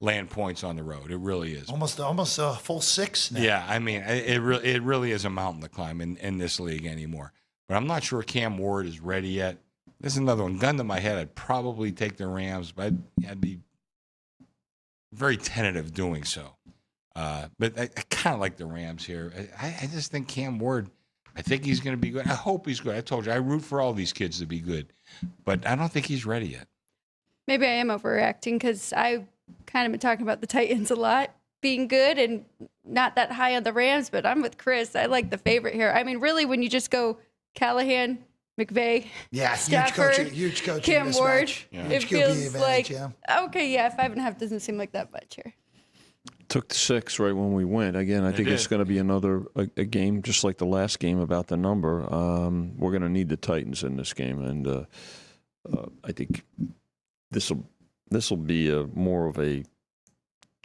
[SPEAKER 5] laying points on the road. It really is.
[SPEAKER 4] Almost a full 6 now.
[SPEAKER 5] Yeah, I mean, it really is a mountain to climb in this league anymore. But I'm not sure Cam Ward is ready yet. This is another one. Gun to my head, I'd probably take the Rams, but I'd be very tentative doing so. But I kind of like the Rams here. I just think Cam Ward, I think he's going to be good. I hope he's good. I told you, I root for all these kids to be good. But I don't think he's ready yet.
[SPEAKER 3] Maybe I am overreacting because I kind of been talking about the Titans a lot being good and not that high on the Rams, but I'm with Chris. I like the favorite here. I mean, really, when you just go Callahan, McVay, Stafford,
[SPEAKER 4] huge coaching
[SPEAKER 3] Cam Ward, it feels like,
[SPEAKER 4] okay,
[SPEAKER 3] 5.5 doesn't seem like that much here.
[SPEAKER 6] Took the 6 right when we went. Again, I think it's going to be another a game just like the last game about the number. We're going to need the Titans in this game, and I think this will be more of a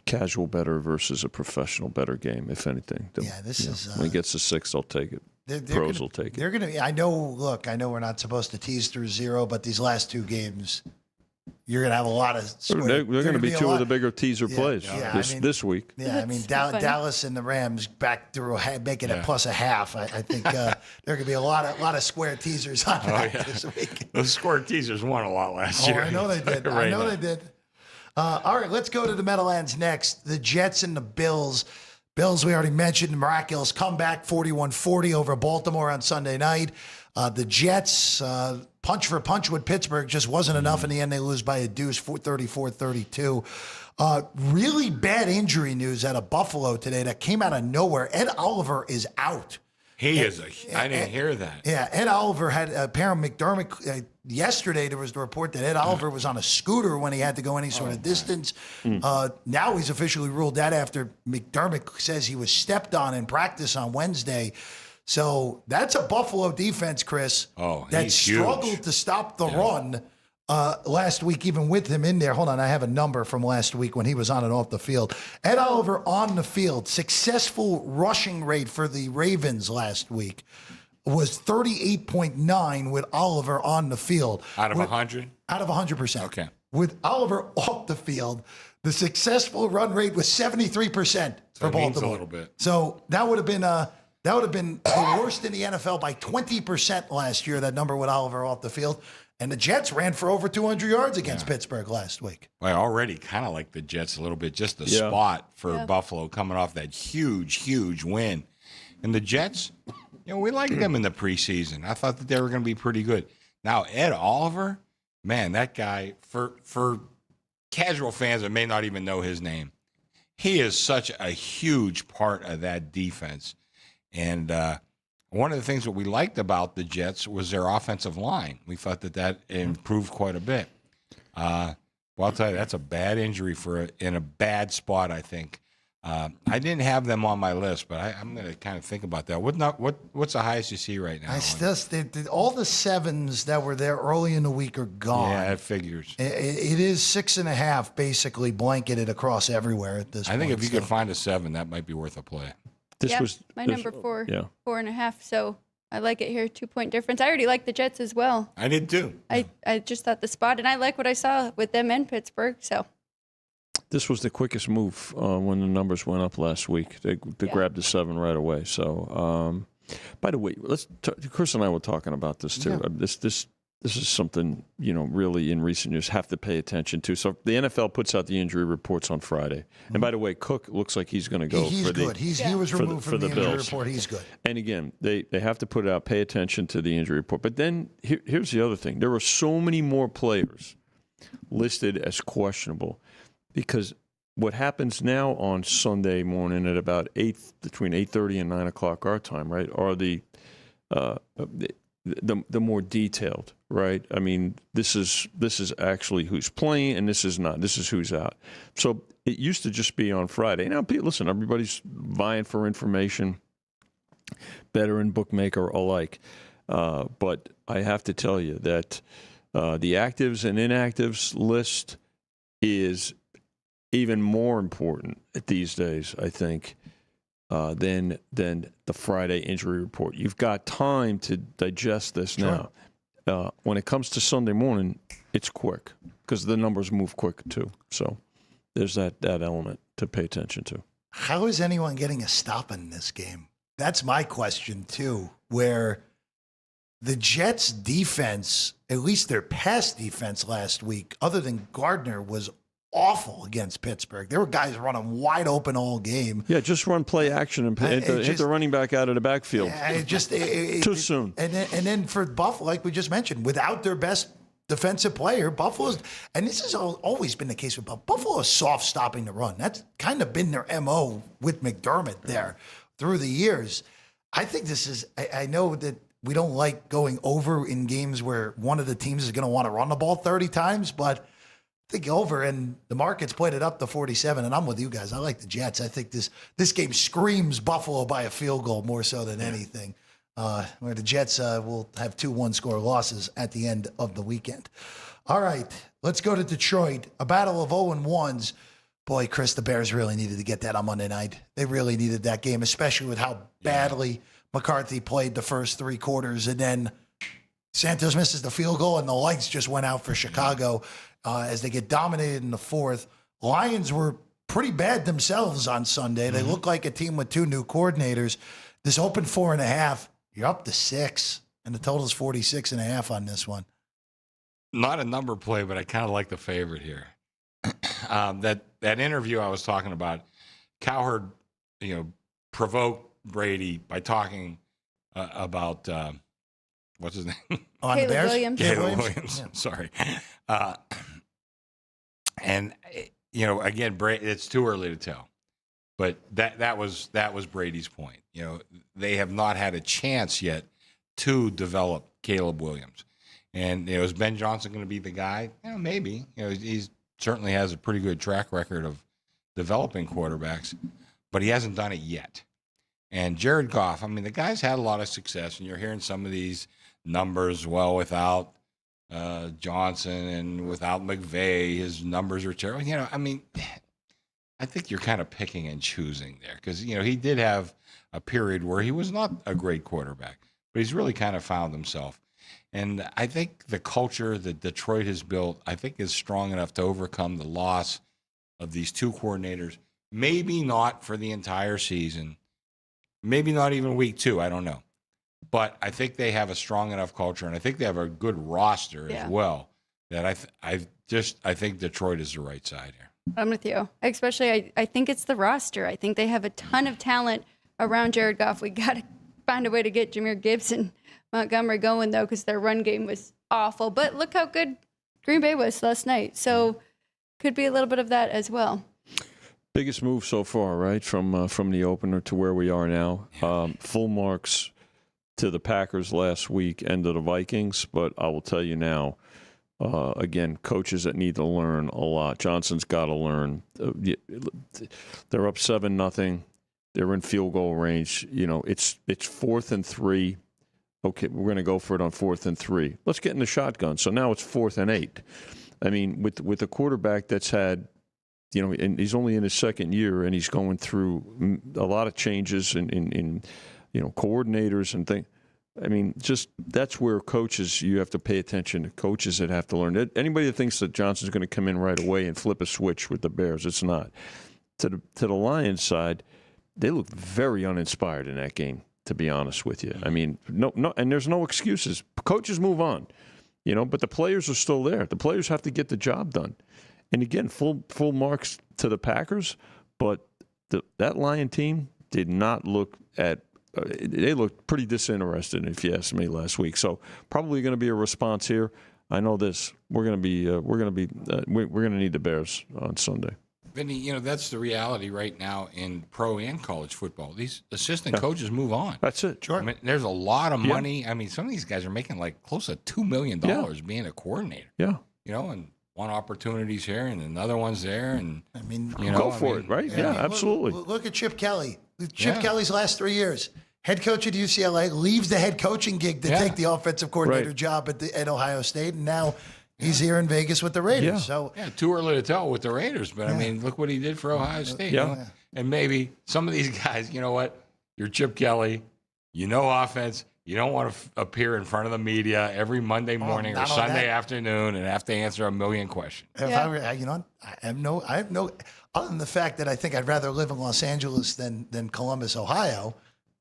[SPEAKER 6] casual better versus a professional better game, if anything. When it gets to 6, they'll take it. Pros will take it.
[SPEAKER 4] They're going to. I know. Look, I know we're not supposed to tease through 0, but these last 2 games, you're going to have a lot of.
[SPEAKER 6] They're going to be two of the bigger teaser plays this week.
[SPEAKER 4] Yeah, I mean, Dallas and the Rams back through making it plus a half. I think there could be a lot of square teasers on this week.
[SPEAKER 5] Those square teasers won a lot last year.
[SPEAKER 4] I know they did. They did. All right, let's go to the Meadowlands next. The Jets and the Bills. Bills, we already mentioned, miraculous comeback, 41-40 over Baltimore on Sunday night. The Jets, punch for punch with Pittsburgh, just wasn't enough. In the end, they lose by a deuce, 34-32. Really bad injury news out of Buffalo today that came out of nowhere. Ed Oliver is out.
[SPEAKER 5] I didn't hear that.
[SPEAKER 4] Yeah, Ed Oliver had apparently McDermott. Yesterday, there was the report that Ed Oliver was on a scooter when he had to go any sort of distance. Now he's officially ruled that after McDermott says he was stepped on in practice on Wednesday. So that's a Buffalo defense, Chris, that struggled to stop the run last week, even with him in there. Hold on, I have a number from last week when he was on and off the field. Ed Oliver on the field, successful rushing rate for the Ravens last week was 38.9 with Oliver on the field.
[SPEAKER 5] Out of 100? Out of
[SPEAKER 4] 100%.
[SPEAKER 5] Okay.
[SPEAKER 4] With Oliver off the field, the successful run rate was 73% for Baltimore.
[SPEAKER 5] Means a little bit.
[SPEAKER 4] So that would have been the worst in the NFL by 20% last year, that number with Oliver off the field. And the Jets ran for over 200 yards against Pittsburgh last week.
[SPEAKER 5] Well, I already kind of like the Jets a little bit, just the spot for Buffalo coming off that huge win. And the Jets, we liked them in the preseason. I thought that they were going to be pretty good. Now, Ed Oliver, man, that guy, for casual fans that may not even know his name, he is such a huge part of that defense. And one of the things that we liked about the Jets was their offensive line. We thought that improved quite a bit. Well, I'll tell you, that's a bad injury in a bad spot, I think. I didn't have them on my list, but I'm going to kind of think about that. What's the highest you see right now?
[SPEAKER 4] All the sevens that were there early in the week are gone.
[SPEAKER 5] Yeah, that figures.
[SPEAKER 4] It is 6.5 basically blanketed across everywhere at this point.
[SPEAKER 5] I think if you could find a 7, that might be worth a play.
[SPEAKER 3] My number 4, 4.5. So I like it here. 2-point difference. I already like the Jets as well.
[SPEAKER 5] I did too.
[SPEAKER 3] I just thought the spot, and I like what I saw with them and Pittsburgh. So
[SPEAKER 6] this was the quickest move when the numbers went up last week. They grabbed the 7 right away. So, by the way, Chris and I were talking about this too. Yeah. This is something, really in recent years have to pay attention to. So the NFL puts out the injury reports on Friday. And by the way, Cook looks like he's going to go
[SPEAKER 4] he's
[SPEAKER 6] for
[SPEAKER 4] good. He was removed from the injury
[SPEAKER 6] Bills.
[SPEAKER 4] report. He's good.
[SPEAKER 6] And again, they have to put it out, pay attention to the injury report. But then here's the other thing. There are so many more players listed as questionable because what happens now on Sunday morning at about between 8:30 and 9 o'clock our time, right, are the more detailed, right? I mean, this is actually who's playing, and this is not. This is who's out. So it used to just be on Friday. Now, listen, everybody's vying for information, better and bookmaker alike. But I have to tell you that the actives and inactives list is even more important these days, I think, than the Friday injury report. You've got time to digest this now. When it comes to Sunday morning, it's quick because the numbers move quick too. So there's that element to pay attention to.
[SPEAKER 4] How is anyone getting a stop in this game? That's my question too, where the Jets defense, at least their pass defense last week, other than Gardner, was awful against Pittsburgh. There were guys running wide open all game.
[SPEAKER 6] Yeah, just run play action and hit the running back out of the backfield.
[SPEAKER 4] Too
[SPEAKER 6] soon.
[SPEAKER 4] And then for Buffalo, like we just mentioned, without their best defensive player, Buffalo's, and this has always been the case with Buffalo. Buffalo is soft stopping the run. That's kind of been their MO with McDermott there through the years. I think this is, I know that we don't like going over in games where one of the teams is going to want to run the ball 30 times, but I think over, and the market's played it up to 47, and I'm with you guys. I like the Jets. I think this game screams Buffalo by a field goal more so than anything, where the Jets will have 2 one-score losses at the end of the weekend. All right, let's go to Detroit, a battle of 0-1s. Boy, Chris, the Bears really needed to get that on Monday night. They really needed that game, especially with how badly McCarthy played the first 3 quarters, and then Santos misses the field goal, and the lights just went out for Chicago as they get dominated in the fourth. Lions were pretty bad themselves on Sunday. They look like a team with 2 new coordinators. This open 4.5, you're up to 6, and the total is 46.5 on this one.
[SPEAKER 5] Not a number play, but I kind of like the favorite here. That interview I was talking about, Cowherd, provoked Brady by talking about what's his name?
[SPEAKER 4] On the Bears?
[SPEAKER 3] Williams.
[SPEAKER 5] Caleb Williams. Yeah. Sorry. And again, it's too early to tell. But that was Brady's point. They have not had a chance yet to develop Caleb Williams. And is Ben Johnson going to be the guy? Maybe. He certainly has a pretty good track record of developing quarterbacks, but he hasn't done it yet. And Jared Goff, the guy's had a lot of success, and you're hearing some of these numbers. Well, without Johnson and without McVay, his numbers are terrible. I think you're kind of picking and choosing there because, he did have a period where he was not a great quarterback, but he's really kind of found himself. And I think the culture that Detroit has built, I think, is strong enough to overcome the loss of these 2 coordinators. Maybe not for the entire season. Maybe not even week 2. I don't know. But I think they have a strong enough culture, and I think they have a good roster as well, that I think Detroit is the right side here.
[SPEAKER 3] I'm with you. Especially, I think it's the roster. I think they have a ton of talent around Jared Goff. We got to find a way to get Jahmyr Gibbs and Montgomery going, though, because their run game was awful. But look how good Green Bay was last night. So could be a little bit of that as well.
[SPEAKER 6] Biggest move so far, right, from the opener to where we are now. Full marks to the Packers last week and to the Vikings. But I will tell you now, again, coaches that need to learn a lot. Johnson's got to learn. They're up 7-0. They're in field goal range. It's 4th and 3. Okay, we're going to go for it on 4th and 3. Let's get in the shotgun. So now it's 4th and 8. With a quarterback that's had, and he's only in his 2nd year, and he's going through a lot of changes in coordinators and things. Just that's where coaches, you have to pay attention to coaches that have to learn. Anybody that thinks that Johnson's going to come in right away and flip a switch with the Bears, it's not. To the Lions side, they look very uninspired in that game, to be honest with you. No, and there's no excuses. Coaches move on, but the players are still there. The players have to get the job done. And again, full marks to the Packers, but that Lion team did not look at. They looked pretty disinterested, if you ask me, last week. So probably going to be a response here. I know this. We're going to need the Bears on Sunday.
[SPEAKER 5] Vinny, that's the reality right now in pro and college football. These assistant coaches move on.
[SPEAKER 6] That's it.
[SPEAKER 5] Sure. There's a lot of money. Some of these guys are making like close to $2 million being a coordinator.
[SPEAKER 6] Yeah.
[SPEAKER 5] And one opportunity's here and another one's there. And
[SPEAKER 6] go for it, right? Yeah, absolutely.
[SPEAKER 4] Look at Chip Kelly. Chip Kelly's last 3 years. Head coach at UCLA, leaves the head coaching gig to take the offensive coordinator job at Ohio State, and now he's here in Vegas with the Raiders.
[SPEAKER 6] Yeah.
[SPEAKER 4] So
[SPEAKER 5] too early to tell with the Raiders, but look what he did for Ohio State. And maybe some of these guys, you know what? You're Chip Kelly. Offense. You don't want to appear in front of the media every Monday morning or Sunday afternoon and have to answer a million questions.
[SPEAKER 4] If I were, I have no, other than the fact that I think I'd rather live in Los Angeles than Columbus, Ohio.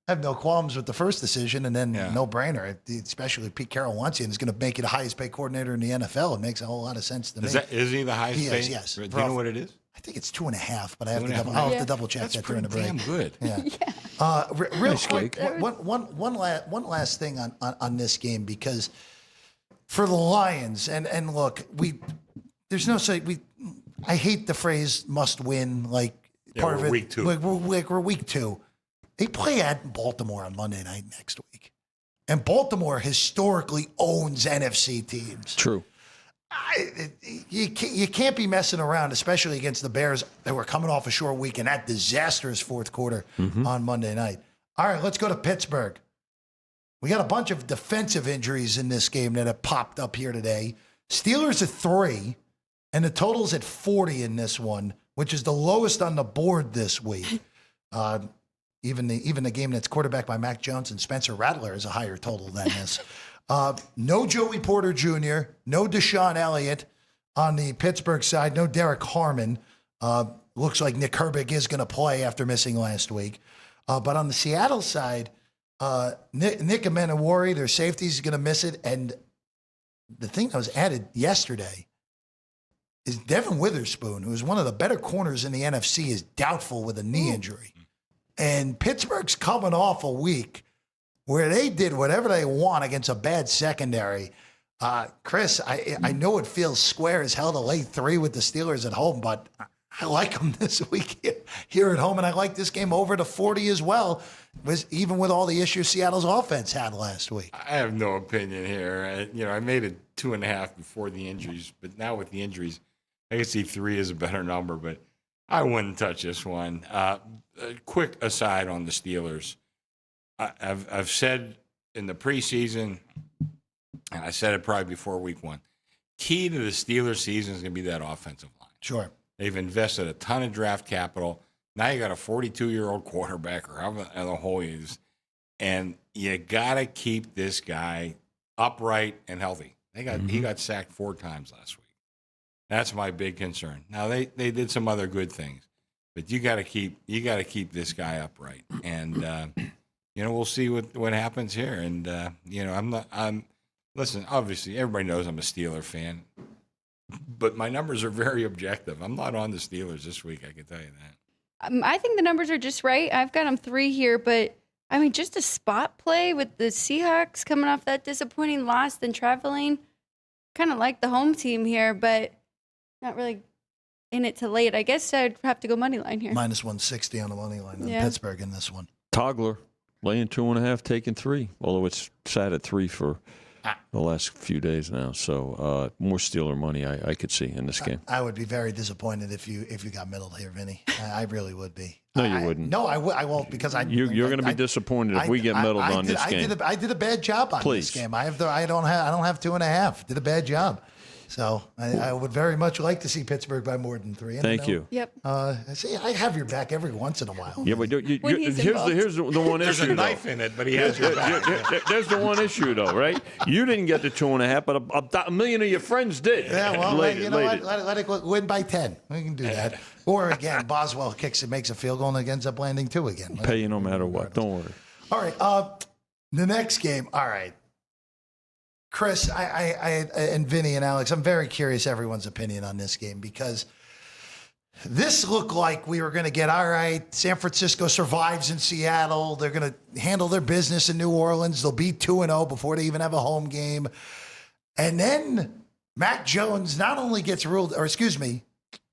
[SPEAKER 4] I have no qualms with the first decision, and then no brainer. Especially if Pete Carroll wants you and is going to make you the highest paid coordinator in the NFL. It makes a whole lot of sense to me.
[SPEAKER 5] Is he the highest paid?
[SPEAKER 4] Yes.
[SPEAKER 5] Do you know what it is?
[SPEAKER 4] I think it's 2.5, but I'll have to double check that during the break.
[SPEAKER 5] Damn good.
[SPEAKER 4] Yeah. Real quick, one last thing on this game, because for the Lions, and look, I hate the phrase "must win." Like part of it,
[SPEAKER 5] week 2.
[SPEAKER 4] We're week 2. They play at Baltimore on Monday night next week, and Baltimore historically owns NFC teams.
[SPEAKER 6] True.
[SPEAKER 4] You can't be messing around, especially against the Bears that were coming off a short week and that disastrous fourth quarter on Monday night. All right, let's go to Pittsburgh. We got a bunch of defensive injuries in this game that have popped up here today. Steelers at 3, and the total's at 40 in this one, which is the lowest on the board this week. Even the game that's quarterbacked by Mac Jones and Spencer Rattler is a higher total than this. No Joey Porter Jr., no Deshaun Elliott on the Pittsburgh side, no Derek Harmon. Looks like Nick Herbig is going to play after missing last week. But on the Seattle side, Nick Amenawari, their safety, is going to miss it. And the thing that was added yesterday is Devin Witherspoon, who is one of the better corners in the NFC, is doubtful with a knee injury. And Pittsburgh's coming off a week where they did whatever they want against a bad secondary. Chris, I know it feels square as hell to lay 3 with the Steelers at home, but I like them this week here at home, and I like this game over to 40 as well, even with all the issues Seattle's offense had last week.
[SPEAKER 5] I have no opinion here. I made it 2.5 before the injuries, but now with the injuries, I can see 3 is a better number, but I wouldn't touch this one. A quick aside on the Steelers. I've said in the preseason, and I said it probably before week 1, key to the Steelers season is going to be that offensive line.
[SPEAKER 4] Sure.
[SPEAKER 5] They've invested a ton of draft capital. Now you got a 42-year-old quarterback or however the whole is, and you got to keep this guy upright and healthy. He got sacked 4 times last week. That's my big concern. Now they did some other good things, but you got to keep this guy upright, and we'll see what happens here. And listen. Obviously, everybody knows I'm a Steeler fan. But my numbers are very objective. I'm not on the Steelers this week, I can tell you that.
[SPEAKER 3] I think the numbers are just right. I've got them 3 here, but I mean, just a spot play with the Seahawks coming off that disappointing loss, then traveling. Kind of like the home team here, but not really in it to late. I guess I'd have to go money line here.
[SPEAKER 4] Minus 160 on the money line on Pittsburgh in this one.
[SPEAKER 6] Toggler, laying 2.5, taking 3, although it's sat at 3 for the last few days now. So more Steeler money I could see in this game.
[SPEAKER 4] I would be very disappointed if you got middled here, Vinny. I really would be.
[SPEAKER 6] No, you wouldn't.
[SPEAKER 4] No, I won't, because
[SPEAKER 6] you're going to be disappointed if we get middled on this game.
[SPEAKER 4] I did a bad job on this game. I don't have 2.5. Did a bad job. So I would very much like to see Pittsburgh by more than 3.
[SPEAKER 6] Thank you.
[SPEAKER 3] Yep.
[SPEAKER 4] See, I have your back every once in a while.
[SPEAKER 6] Yeah, but here's the one
[SPEAKER 5] There's
[SPEAKER 6] issue.
[SPEAKER 5] a knife in it, but he has your back.
[SPEAKER 6] There's the one issue, though, right? You didn't get the 2.5, but a million of your friends did.
[SPEAKER 4] Yeah, well, you know what? Let it win by 10. We can do that. Or again, Boswell kicks and makes a field goal and ends up landing 2 again.
[SPEAKER 6] Pay you no matter what. Don't worry.
[SPEAKER 4] All right. The next game. All right. Chris, I and Vinny and Alex, I'm very curious everyone's opinion on this game, because this looked like we were going to get, all right, San Francisco survives in Seattle. They're going to handle their business in New Orleans. They'll be 2-0 before they even have a home game. And then Mac Jones not only gets ruled,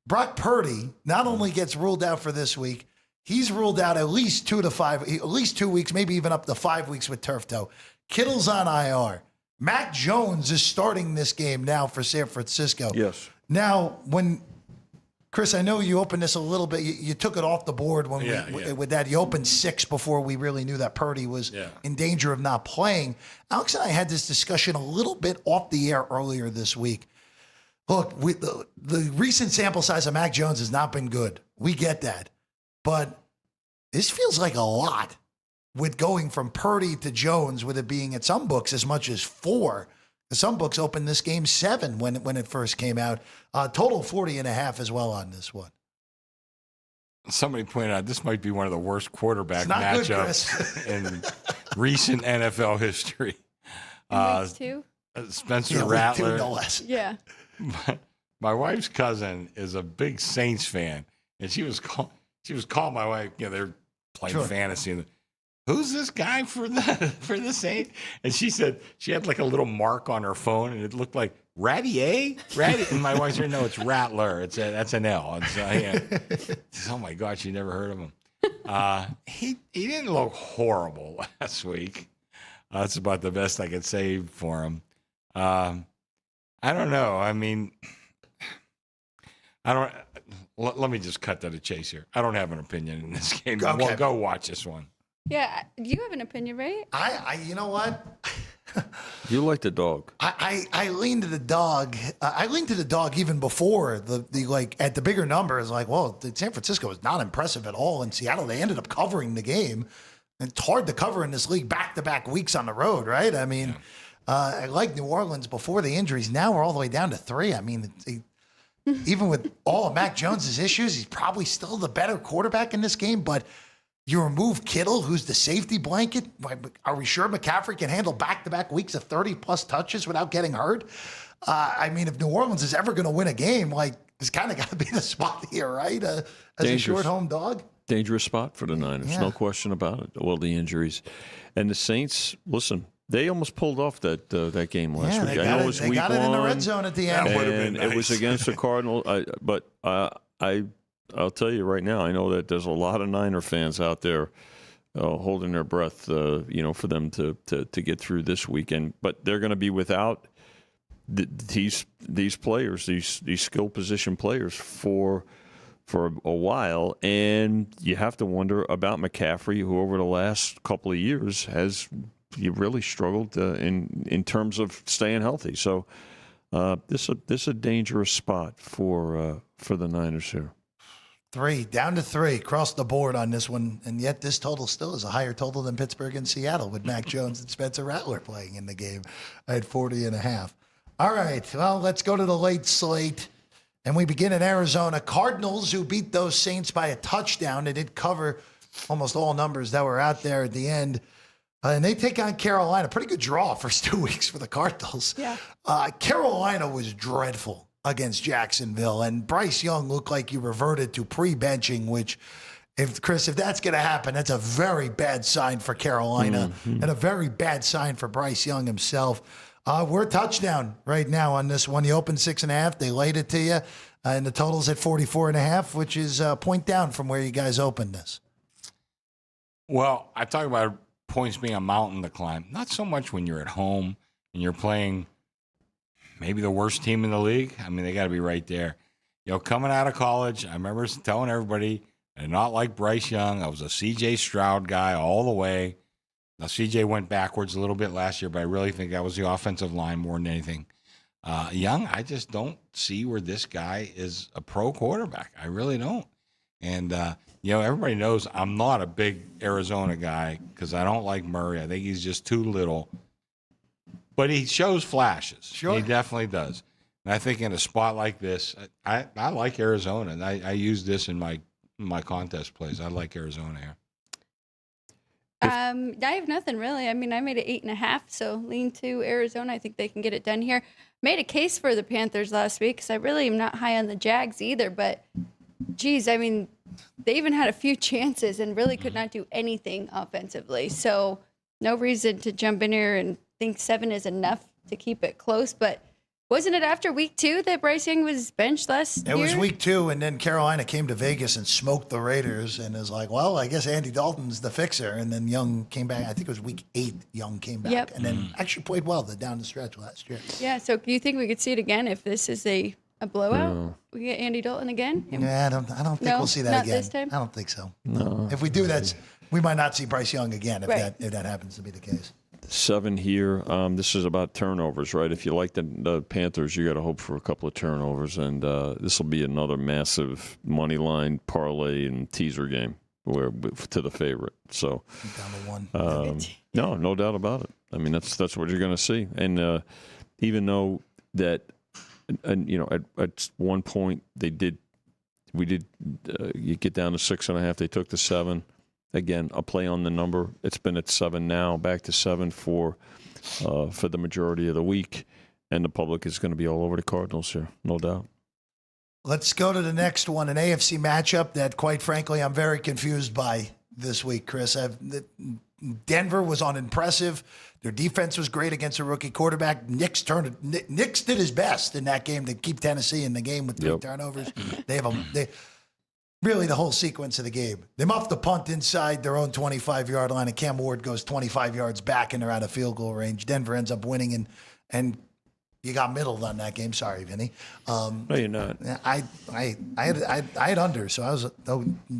[SPEAKER 4] Brock Purdy not only gets ruled out for this week, he's ruled out at least 2 weeks, maybe even up to 5 weeks with turf toe. Kittle's on IR. Mac Jones is starting this game now for San Francisco.
[SPEAKER 6] Yes.
[SPEAKER 4] Now, Chris, I know you opened this a little bit. You took it off the board with that. You opened 6 before we really knew that Purdy was in danger of not playing. Alex and I had this discussion a little bit off the air earlier this week. Look, the recent sample size of Mac Jones has not been good. We get that. But this feels like a lot, with going from Purdy to Jones, with it being at some books as much as 4. Some books opened this game 7 when it first came out. Total 40.5 as well on this one.
[SPEAKER 5] Somebody pointed out this might be one of the worst quarterback matchups in recent NFL history.
[SPEAKER 3] Week 2?
[SPEAKER 5] Spencer Rattler.
[SPEAKER 4] 2, no less.
[SPEAKER 3] Yeah.
[SPEAKER 5] My wife's cousin is a big Saints fan, and she was calling my wife. They're playing fantasy. And who's this guy for the Saints? And she said she had like a little mark on her phone, and it looked like Rattier. And my wife said, "No, it's Rattler. That's an L." Oh my gosh, you never heard of him. He didn't look horrible last week. That's about the best I could say for him. I don't know. I mean, let me just cut to the chase here. I don't have an opinion in this game.
[SPEAKER 4] Okay.
[SPEAKER 5] Go watch this one.
[SPEAKER 3] Yeah, you have an opinion, right?
[SPEAKER 4] You know what?
[SPEAKER 6] You like the dog.
[SPEAKER 4] I lean to the dog. I lean to the dog even before the at the bigger numbers. Like, well, San Francisco was not impressive at all in Seattle. They ended up covering the game. And it's hard to cover in this league back-to-back weeks on the road, right? I mean, I like New Orleans before the injuries. Now we're all the way down to 3. I mean, even with all of Mac Jones's issues, he's probably still the better quarterback in this game. But you remove Kittle, who's the safety blanket. Are we sure McCaffrey can handle back-to-back weeks of 30-plus touches without getting hurt? I mean, if New Orleans is ever going to win a game, it's kind of got to be the spot here, right? As a short home dog.
[SPEAKER 6] Dangerous spot for the Niners, no question about it. All the injuries. And the Saints, listen, they almost pulled off that game last week. I know it was week 1. They got it in the red zone at the end.
[SPEAKER 5] And
[SPEAKER 6] it was against the Cardinals. But I'll tell you right now, I know that there's a lot of Niner fans out there holding their breath, for them to get through this weekend. But they're going to be without these players, these skill position players for a while, and you have to wonder about McCaffrey, who over the last couple of years has really struggled in terms of staying healthy. So this is a dangerous spot for the Niners here.
[SPEAKER 4] 3, down to 3, across the board on this one, and yet this total still is a higher total than Pittsburgh and Seattle with Mac Jones and Spencer Rattler playing in the game at 40.5. All right, well, let's go to the late slate. And we begin in Arizona. Cardinals, who beat those Saints by a touchdown. They did cover almost all numbers that were out there at the end. And they take on Carolina. Pretty good draw first 2 weeks for the Cardinals.
[SPEAKER 3] Yeah.
[SPEAKER 4] Carolina was dreadful against Jacksonville. And Bryce Young looked like he reverted to pre-benching, which, if that's going to happen, that's a very bad sign for Carolina and a very bad sign for Bryce Young himself. We're a touchdown right now on this one. You opened 6.5. They laid it to you. And the total's at 44.5, which is a point down from where you guys opened this.
[SPEAKER 5] Well, I talk about points being a mountain to climb. Not so much when you're at home and you're playing maybe the worst team in the league. I mean, they got to be right there. Coming out of college, I remember telling everybody I did not like Bryce Young. I was a C.J. Stroud guy all the way. Now, CJ went backwards a little bit last year, but I really think that was the offensive line more than anything. Young, I just don't see where this guy is a pro quarterback. I really don't. And, everybody knows I'm not a big Arizona guy because I don't like Murray. I think he's just too little. But he shows flashes.
[SPEAKER 4] Sure.
[SPEAKER 5] He definitely does. And I think in a spot like this, I like Arizona. And I use this in my contest plays. I like Arizona here.
[SPEAKER 3] I have nothing really. I mean, I made it 8.5, so lean to Arizona. I think they can get it done here. Made a case for the Panthers last week because I really am not high on the Jags either. But, geez, I mean, they even had a few chances and really could not do anything offensively. So no reason to jump in here and think 7 is enough to keep it close. But wasn't it after week 2 that Bryce Young was benched last year?
[SPEAKER 4] It was week 2, and then Carolina came to Vegas and smoked the Raiders and is like, well, I guess Andy Dalton's the fixer. And then Young came back. I think it was week 8 Young came back and then actually played well down the stretch last year.
[SPEAKER 3] Yeah, so do you think we could see it again if this is a blowout?
[SPEAKER 6] No.
[SPEAKER 3] We get Andy Dalton again?
[SPEAKER 4] Yeah, I don't think we'll see that
[SPEAKER 3] not
[SPEAKER 4] again.
[SPEAKER 3] this time?
[SPEAKER 4] I don't think so.
[SPEAKER 6] No.
[SPEAKER 4] If we do that, we might not see Bryce Young again if that happens to be the case.
[SPEAKER 6] 7 here. This is about turnovers, right? If you like the Panthers, you got to hope for a couple of turnovers, and this will be another massive money line parlay and teaser game to the favorite. So
[SPEAKER 4] Down to 1.
[SPEAKER 6] no doubt about it. I mean, that's what you're going to see, and even though that, at one point you get down to 6.5. They took the 7. Again, a play on the number. It's been at 7 now, back to 7 for the majority of the week, and the public is going to be all over the Cardinals here, no doubt.
[SPEAKER 4] Let's go to the next one, an AFC matchup that, quite frankly, I'm very confused by this week, Chris. Denver was unimpressive. Their defense was great against a rookie quarterback. Nix did his best in that game to keep Tennessee in the game with 3 turnovers. Really, the whole sequence of the game. They muffed the punt inside their own 25-yard line, and Cam Ward goes 25 yards back, and they're out of field goal range. Denver ends up winning, and you got middled on that game. Sorry, Vinny.
[SPEAKER 6] No, you're not.
[SPEAKER 4] I had under, so I was.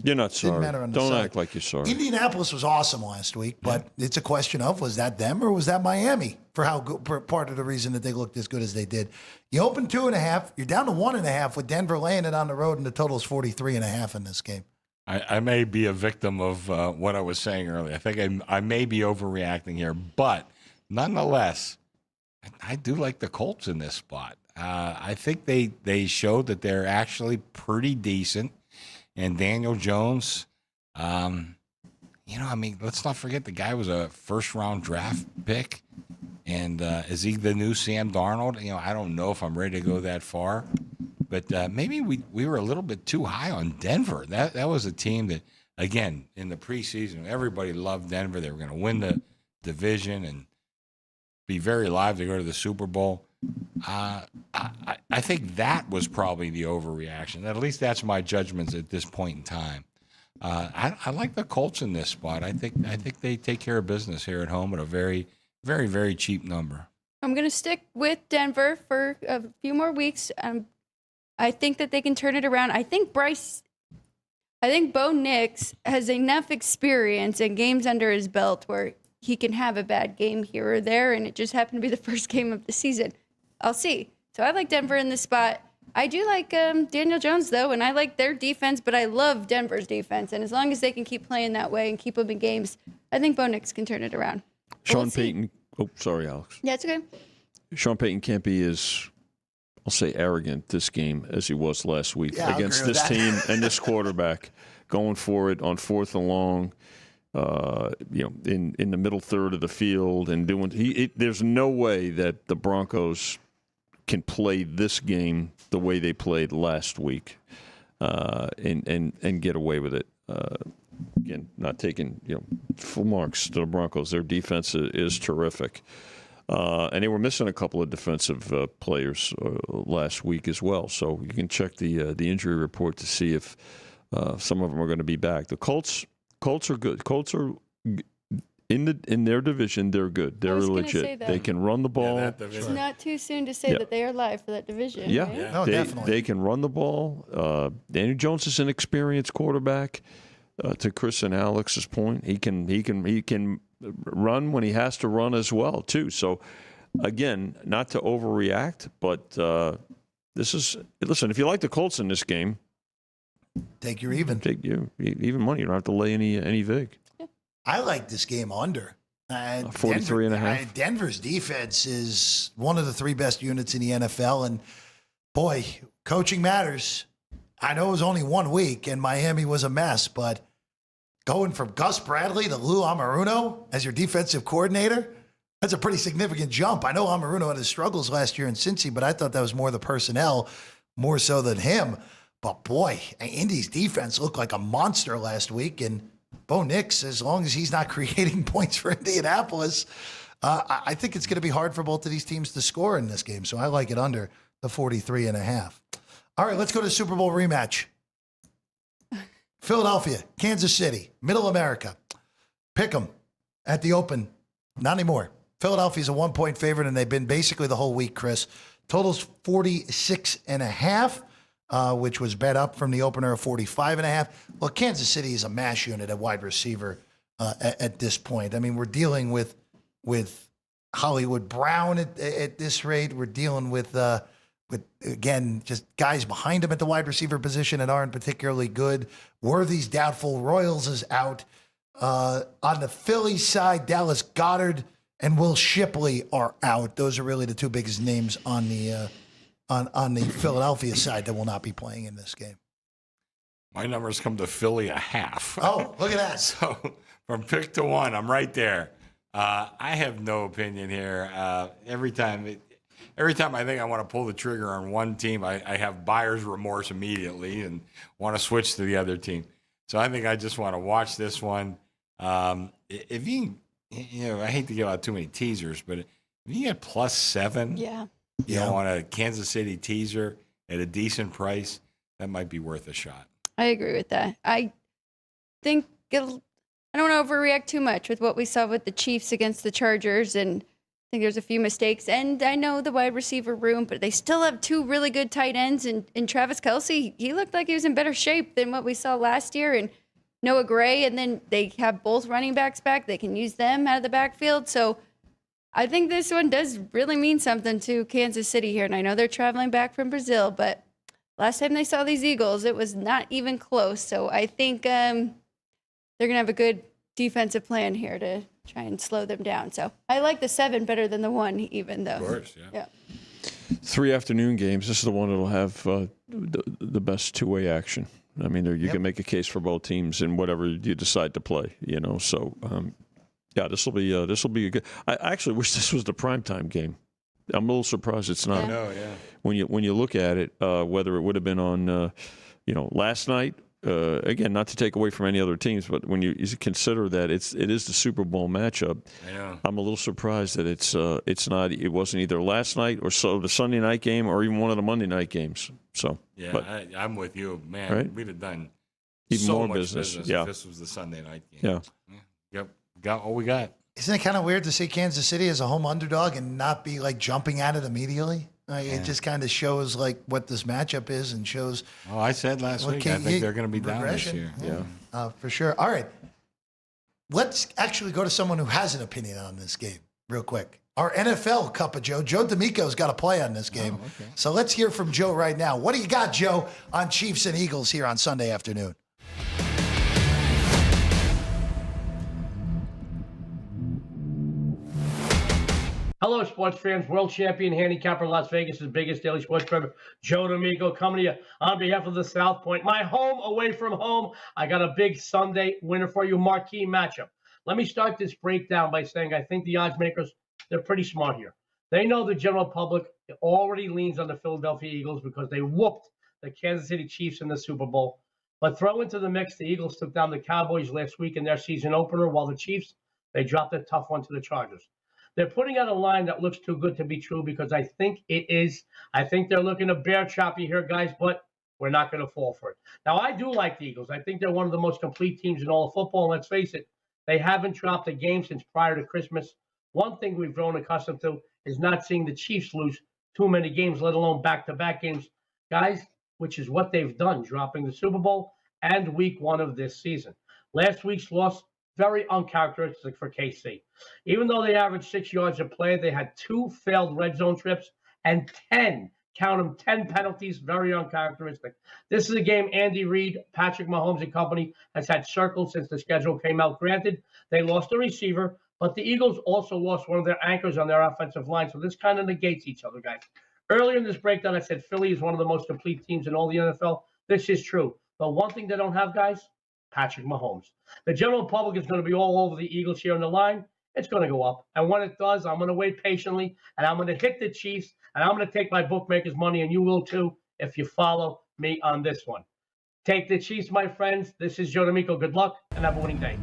[SPEAKER 6] You're not sorry. Don't act like you're sorry.
[SPEAKER 4] Indianapolis was awesome last week, but it's a question of, was that them or was that Miami for how good, for part of the reason that they looked as good as they did? You opened 2.5. You're down to 1.5 with Denver laying it on the road, and the total is 43.5 in this game.
[SPEAKER 5] I may be a victim of what I was saying earlier. I think I may be overreacting here, but nonetheless, I do like the Colts in this spot. I think they showed that they're actually pretty decent. And Daniel Jones, let's not forget the guy was a first-round draft pick. And is he the new Sam Darnold? I don't know if I'm ready to go that far. But maybe we were a little bit too high on Denver. That was a team that, again, in the preseason, everybody loved Denver. They were going to win the division and be very live to go to the Super Bowl. I think that was probably the overreaction. At least that's my judgments at this point in time. I like the Colts in this spot. I think they take care of business here at home at a very, very, very cheap number.
[SPEAKER 3] I'm going to stick with Denver for a few more weeks. I think that they can turn it around. I think Bo Nix has enough experience and games under his belt where he can have a bad game here or there, and it just happened to be the first game of the season. I'll see. So I like Denver in this spot. I do like Daniel Jones, though, and I like their defense, but I love Denver's defense. And as long as they can keep playing that way and keep them in games, I think Bo Nix can turn it around.
[SPEAKER 6] Sean Payton. Oh, sorry, Alex.
[SPEAKER 3] Yeah, it's okay.
[SPEAKER 6] Sean Payton can't be as, I'll say, arrogant this game as he was last week against this team and this quarterback, going for it on 4th and long, in the middle third of the field and doing. There's no way that the Broncos can play this game the way they played last week, and get away with it. Again, not taking full marks to the Broncos. Their defense is terrific. And they were missing a couple of defensive players last week as well. So you can check the injury report to see if some of them are going to be back. The Colts are good. Colts are in their division. They're good. They're legit. They can run the ball.
[SPEAKER 3] It's not too soon to say that they are live for that division.
[SPEAKER 6] Yeah,
[SPEAKER 3] right?
[SPEAKER 4] No, definitely.
[SPEAKER 6] They can run the ball. Daniel Jones is an experienced quarterback. To Chris and Alex's point, he can run when he has to run as well too. So again, not to overreact, but listen. If you like the Colts in this game,
[SPEAKER 4] take your even.
[SPEAKER 6] Take even money. You don't have to lay any vig.
[SPEAKER 4] I like this game under
[SPEAKER 6] 43.5.
[SPEAKER 4] Denver's defense is one of the 3 best units in the NFL, and boy, coaching matters. I know it was only 1 week, and Miami was a mess, but going from Gus Bradley to Lou Amaruno as your defensive coordinator, that's a pretty significant jump. I know Amaruno had his struggles last year in Cincy, but I thought that was more the personnel, more so than him. But boy, Indy's defense looked like a monster last week, and Bo Nix, as long as he's not creating points for Indianapolis, I think it's going to be hard for both of these teams to score in this game. So I like it under the 43.5. All right, let's go to the Super Bowl rematch. Philadelphia, Kansas City, Middle America. Pick 'em at the open. Not anymore. Philadelphia's a 1-point favorite, and they've been basically the whole week, Chris. Total's 46.5, which was bet up from the opener of 45.5. Well, Kansas City is a mash unit at wide receiver at this point. I mean, we're dealing with Hollywood Brown at this rate. We're dealing with again, just guys behind him at the wide receiver position that aren't particularly good. Worthy's doubtful. Royals is out. On the Philly side, Dallas Goedert and Will Shipley are out. Those are really the 2 biggest names on the Philadelphia side that will not be playing in this game.
[SPEAKER 5] My numbers come to Philly a half.
[SPEAKER 4] Oh, look at that.
[SPEAKER 5] So from pick to 1, I'm right there. I have no opinion here. Every time I think I want to pull the trigger on one team, I have buyer's remorse immediately and want to switch to the other team. So I think I just want to watch this one. If you I hate to give out too many teasers, but if you get +7, on a Kansas City teaser at a decent price, that might be worth a shot.
[SPEAKER 3] I agree with that. I think I don't want to overreact too much with what we saw with the Chiefs against the Chargers, and I think there's a few mistakes. And I know the wide receiver room, but they still have 2 really good tight ends. And Travis Kelce, he looked like he was in better shape than what we saw last year. And Noah Gray, and then they have both running backs back. They can use them out of the backfield. So I think this one does really mean something to Kansas City here. And I know they're traveling back from Brazil, but last time they saw these Eagles, it was not even close. So I think they're going to have a good defensive plan here to try and slow them down. So I like the 7 better than the 1, even though.
[SPEAKER 5] Of course, yeah.
[SPEAKER 6] 3 afternoon games. This is the one that'll have the best two-way action. I mean, you can make a case for both teams in whatever you decide to play. So this will be a good. I actually wish this was the primetime game. I'm a little surprised it's not.
[SPEAKER 5] No, yeah.
[SPEAKER 6] When you look at it, whether it would have been on, last night. Again, not to take away from any other teams, but when you consider that it is the Super Bowl matchup,
[SPEAKER 5] I know.
[SPEAKER 6] I'm a little surprised that it's not. It wasn't either last night or the Sunday night game or even one of the Monday night games. So
[SPEAKER 5] Yeah,
[SPEAKER 6] but,
[SPEAKER 5] I'm with you, man.
[SPEAKER 6] Right?
[SPEAKER 5] We'd have done
[SPEAKER 6] Even
[SPEAKER 5] so
[SPEAKER 6] more
[SPEAKER 5] much
[SPEAKER 6] business,
[SPEAKER 5] if
[SPEAKER 6] yeah.
[SPEAKER 5] this was the Sunday night game.
[SPEAKER 6] Yeah.
[SPEAKER 5] Yep. Got all we got.
[SPEAKER 4] Isn't it kind of weird to see Kansas City as a home underdog and not be like jumping at it immediately? It just kind of shows like what this matchup is and shows.
[SPEAKER 5] Oh, I said last week, I think they're going to be down this year.
[SPEAKER 6] Yeah.
[SPEAKER 4] For sure. All right. Let's actually go to someone who has an opinion on this game real quick. Our NFL Cup of Joe. Joe D'Amico's got to play on this game.
[SPEAKER 5] Oh, okay.
[SPEAKER 4] So let's hear from Joe right now. What do you got, Joe, on Chiefs and Eagles here on Sunday afternoon?
[SPEAKER 7] Hello, sports fans. World champion handicapper, Las Vegas' biggest daily sports bettor, Joe D'Amico, coming to you on behalf of the South Point. My home away from home. I got a big Sunday winner for you, marquee matchup. Let me start this breakdown by saying I think the odds makers, they're pretty smart here. They know the general public already leans on the Philadelphia Eagles because they whooped the Kansas City Chiefs in the Super Bowl. But throw into the mix, the Eagles took down the Cowboys last week in their season opener, while the Chiefs, they dropped a tough one to the Chargers. They're putting out a line that looks too good to be true because I think it is. I think they're looking to bear chop you here, guys, but we're not going to fall for it. Now, I do like the Eagles. I think they're one of the most complete teams in all of football. And let's face it, they haven't dropped a game since prior to Christmas. One thing we've grown accustomed to is not seeing the Chiefs lose too many games, let alone back-to-back games, guys, which is what they've done, dropping the Super Bowl and week 1 of this season. Last week's loss, very uncharacteristic for KC. Even though they averaged 6 yards a play, they had 2 failed red zone trips and 10, count them, 10 penalties, very uncharacteristic. This is a game Andy Reid, Patrick Mahomes and company has had circled since the schedule came out. Granted, they lost a receiver, but the Eagles also lost one of their anchors on their offensive line, so this kind of negates each other, guys. Earlier in this breakdown, I said Philly is one of the most complete teams in all the NFL. This is true. But one thing they don't have, guys, Patrick Mahomes. The general public is going to be all over the Eagles here on the line. It's going to go up. And when it does, I'm going to wait patiently, and I'm going to hit the Chiefs, and I'm going to take my bookmakers' money, and you will too if you follow me on this one. Take the Chiefs, my friends. This is Joe D'Amico. Good luck, and have a winning day.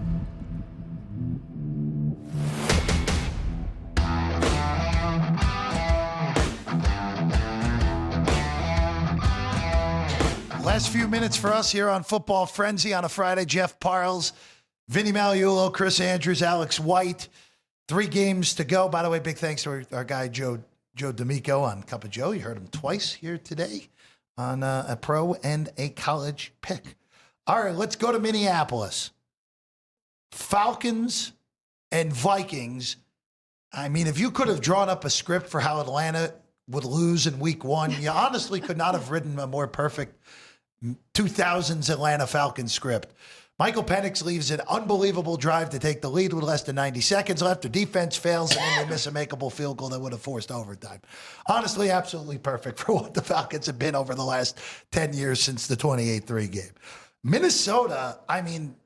[SPEAKER 4] Last few minutes for us here on Football Frenzy on a Friday. Jeff Parles, Vinny Magliulo, Chris Andrews, Alex White. 3 games to go. By the way, big thanks to our guy Joe D'Amico on Cup of Joe. You heard him twice here today on a pro and a college pick. All right, let's go to Minneapolis. Falcons and Vikings. I mean, if you could have drawn up a script for how Atlanta would lose in week 1, you honestly could not have written a more perfect 2000s Atlanta Falcons script. Michael Penix leaves an unbelievable drive to take the lead with less than 90 seconds left. The defense fails, and then they miss a makeable field goal that would have forced overtime. Honestly, absolutely perfect for what the Falcons have been over the last 10 years since the 28-3 game. Minnesota, I mean,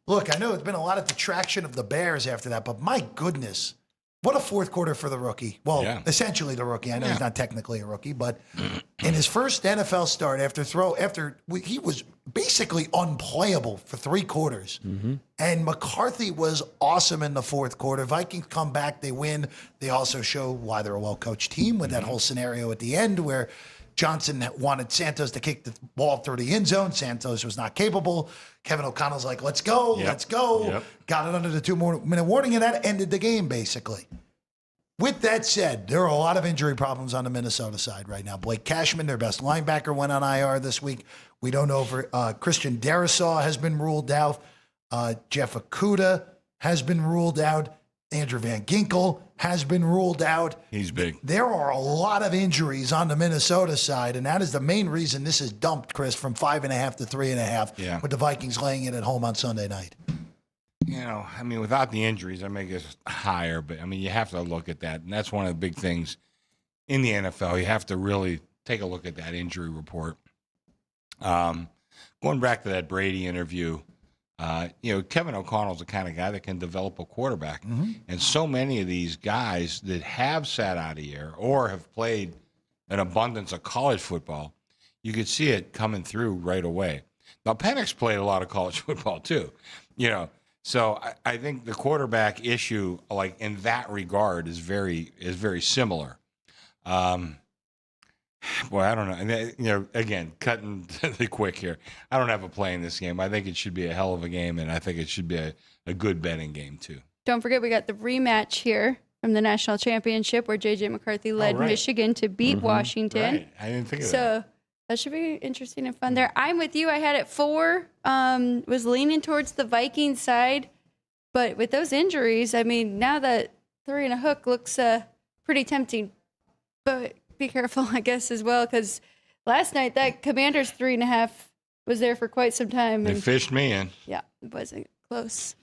[SPEAKER 4] look, I know it's been a lot of detraction of the Bears after that, but my goodness, what a fourth quarter for the rookie. Well, essentially the rookie. I know he's not technically a rookie, but in his first NFL start he was basically unplayable for 3 quarters. Mm-hmm. And McCarthy was awesome in the fourth quarter. Vikings come back, they win. They also show why they're a well-coached team with that whole scenario at the end where Johnson wanted Santos to kick the ball through the end zone. Santos was not capable. Kevin O'Connell's like, let's go, let's go. Yep. Got it under the 2-minute warning, and that ended the game, basically. With that said, there are a lot of injury problems on the Minnesota side right now. Blake Cashman, their best linebacker, went on IR this week. We don't know if Christian Darrisaw has been ruled out. Jeff Okudah has been ruled out. Andrew Van Ginkel has been ruled out.
[SPEAKER 5] He's big.
[SPEAKER 4] There are a lot of injuries on the Minnesota side, and that is the main reason this is dumped, Chris, from 5.5 to 3.5 with the Vikings laying it at home on Sunday night.
[SPEAKER 5] I mean, without the injuries, I make it higher. But, I mean, you have to look at that. And that's one of the big things in the NFL. You have to really take a look at that injury report. Going back to that Brady interview, Kevin O'Connell's the kind of guy that can develop a quarterback. Mm-hmm. And so many of these guys that have sat out a year or have played an abundance of college football, you could see it coming through right away. Now, Penix played a lot of college football too, So I think the quarterback issue, like in that regard, is very similar. Boy, I don't know. Again, cutting the quick here. I don't have a play in this game. I think it should be a hell of a game, and I think it should be a good betting game too. Don't
[SPEAKER 3] forget, we got the rematch here from the national championship where J.J. McCarthy led Michigan to beat Washington.
[SPEAKER 5] Right. I didn't think of that.
[SPEAKER 3] So that should be interesting and fun there. I'm with you. I had it 4. Was leaning towards the Vikings side. But with those injuries, I mean, now that 3 and a hook looks pretty tempting. But be careful, I guess, as well, because last night that Commanders 3.5 was there for quite some time.
[SPEAKER 5] They fished me in.
[SPEAKER 3] Yeah, it wasn't close.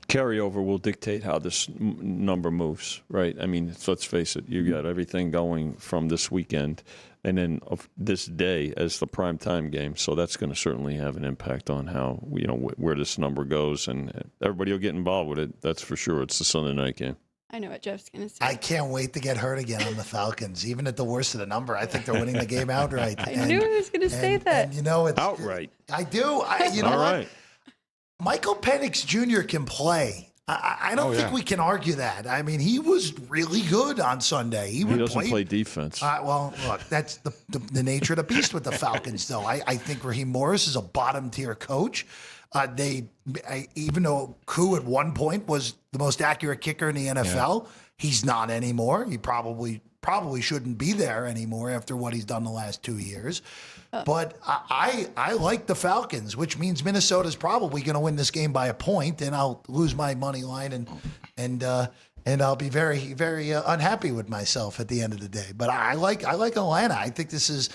[SPEAKER 6] Carryover will dictate how this number moves, right? I mean, let's face it, you got everything going from this weekend and then of this day as the primetime game. So that's going to certainly have an impact on how, where this number goes. And everybody will get involved with it. That's for sure. It's the Sunday night game.
[SPEAKER 3] I know what Jeff's going to say.
[SPEAKER 4] I can't wait to get hurt again on the Falcons. Even at the worst of the number, I think they're winning the game outright.
[SPEAKER 3] I knew he was going to say that.
[SPEAKER 4] And, it's
[SPEAKER 6] outright.
[SPEAKER 4] I do. You know what? Michael Penix Jr. can play. I don't think we can argue that. I mean, he was really good on Sunday.
[SPEAKER 6] He doesn't play defense.
[SPEAKER 4] Well, look, that's the nature of the beast with the Falcons, though. I think Raheem Morris is a bottom-tier coach. Even though Koo at one point was the most accurate kicker in the NFL, he's not anymore. He probably shouldn't be there anymore after what he's done the last 2 years. But I like the Falcons, which means Minnesota's probably going to win this game by a point, and I'll lose my money line and I'll be very, very unhappy with myself at the end of the day. But I like Atlanta. I think this is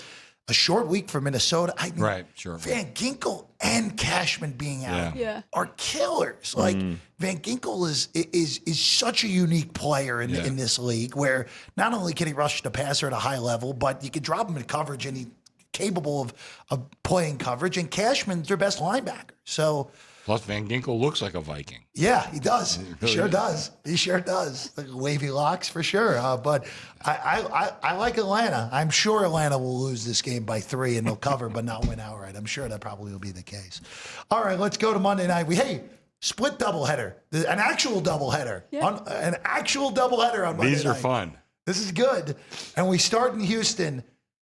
[SPEAKER 4] a short week for Minnesota. I mean,
[SPEAKER 5] right, sure.
[SPEAKER 4] Van Ginkel and Cashman being out are killers. Like Van Ginkel is such a unique player in this league, where not only can he rush the passer at a high level, but you can drop him in coverage and he's capable of playing coverage. And Cashman's their best linebacker. So.
[SPEAKER 5] Plus, Van Ginkel looks like a Viking.
[SPEAKER 4] Yeah, he does. He sure does. He sure does. Like wavy locks for sure. But I like Atlanta. I'm sure Atlanta will lose this game by 3 and they'll cover but not win outright. I'm sure that probably will be the case. All right, let's go to Monday night. Split doubleheader. An actual doubleheader. Yeah. An actual doubleheader on Monday night.
[SPEAKER 5] These are fun.
[SPEAKER 4] This is good. And we start in Houston.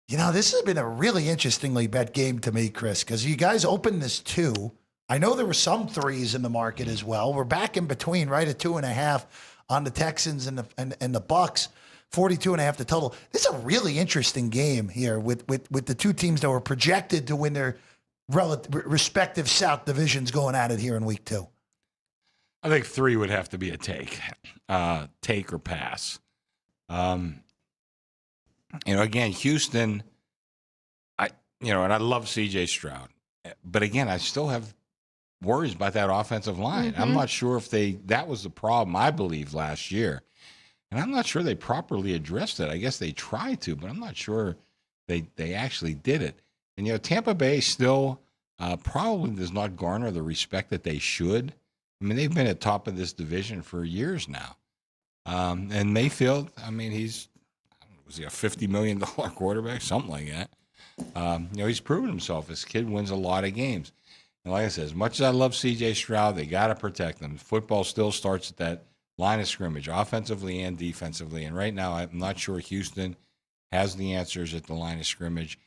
[SPEAKER 4] This has been a really interestingly bet game to me, Chris, because you guys opened this 2. I know there were some 3s in the market as well. We're back in between, right at 2.5 on the Texans and the Bucks, 42.5 the total. This is a really interesting game here with the two teams that were projected to win their respective South divisions going at it here in week 2.
[SPEAKER 5] I think 3 would have to be a take or pass. Again, Houston. And I love C.J. Stroud, but again, I still have worries about that offensive line. I'm not sure if that was the problem, I believe, last year. And I'm not sure they properly addressed it. I guess they tried to, but I'm not sure they actually did it. And, Tampa Bay still probably does not garner the respect that they should. I mean, they've been at top of this division for years now. And Mayfield, I mean, was he a $50 million quarterback? Something like that. He's proven himself. This kid wins a lot of games. And like I said, as much as I love C.J. Stroud, they got to protect him. Football still starts at that line of scrimmage, offensively and defensively. And right now, I'm not sure Houston has the answers at the line of scrimmage.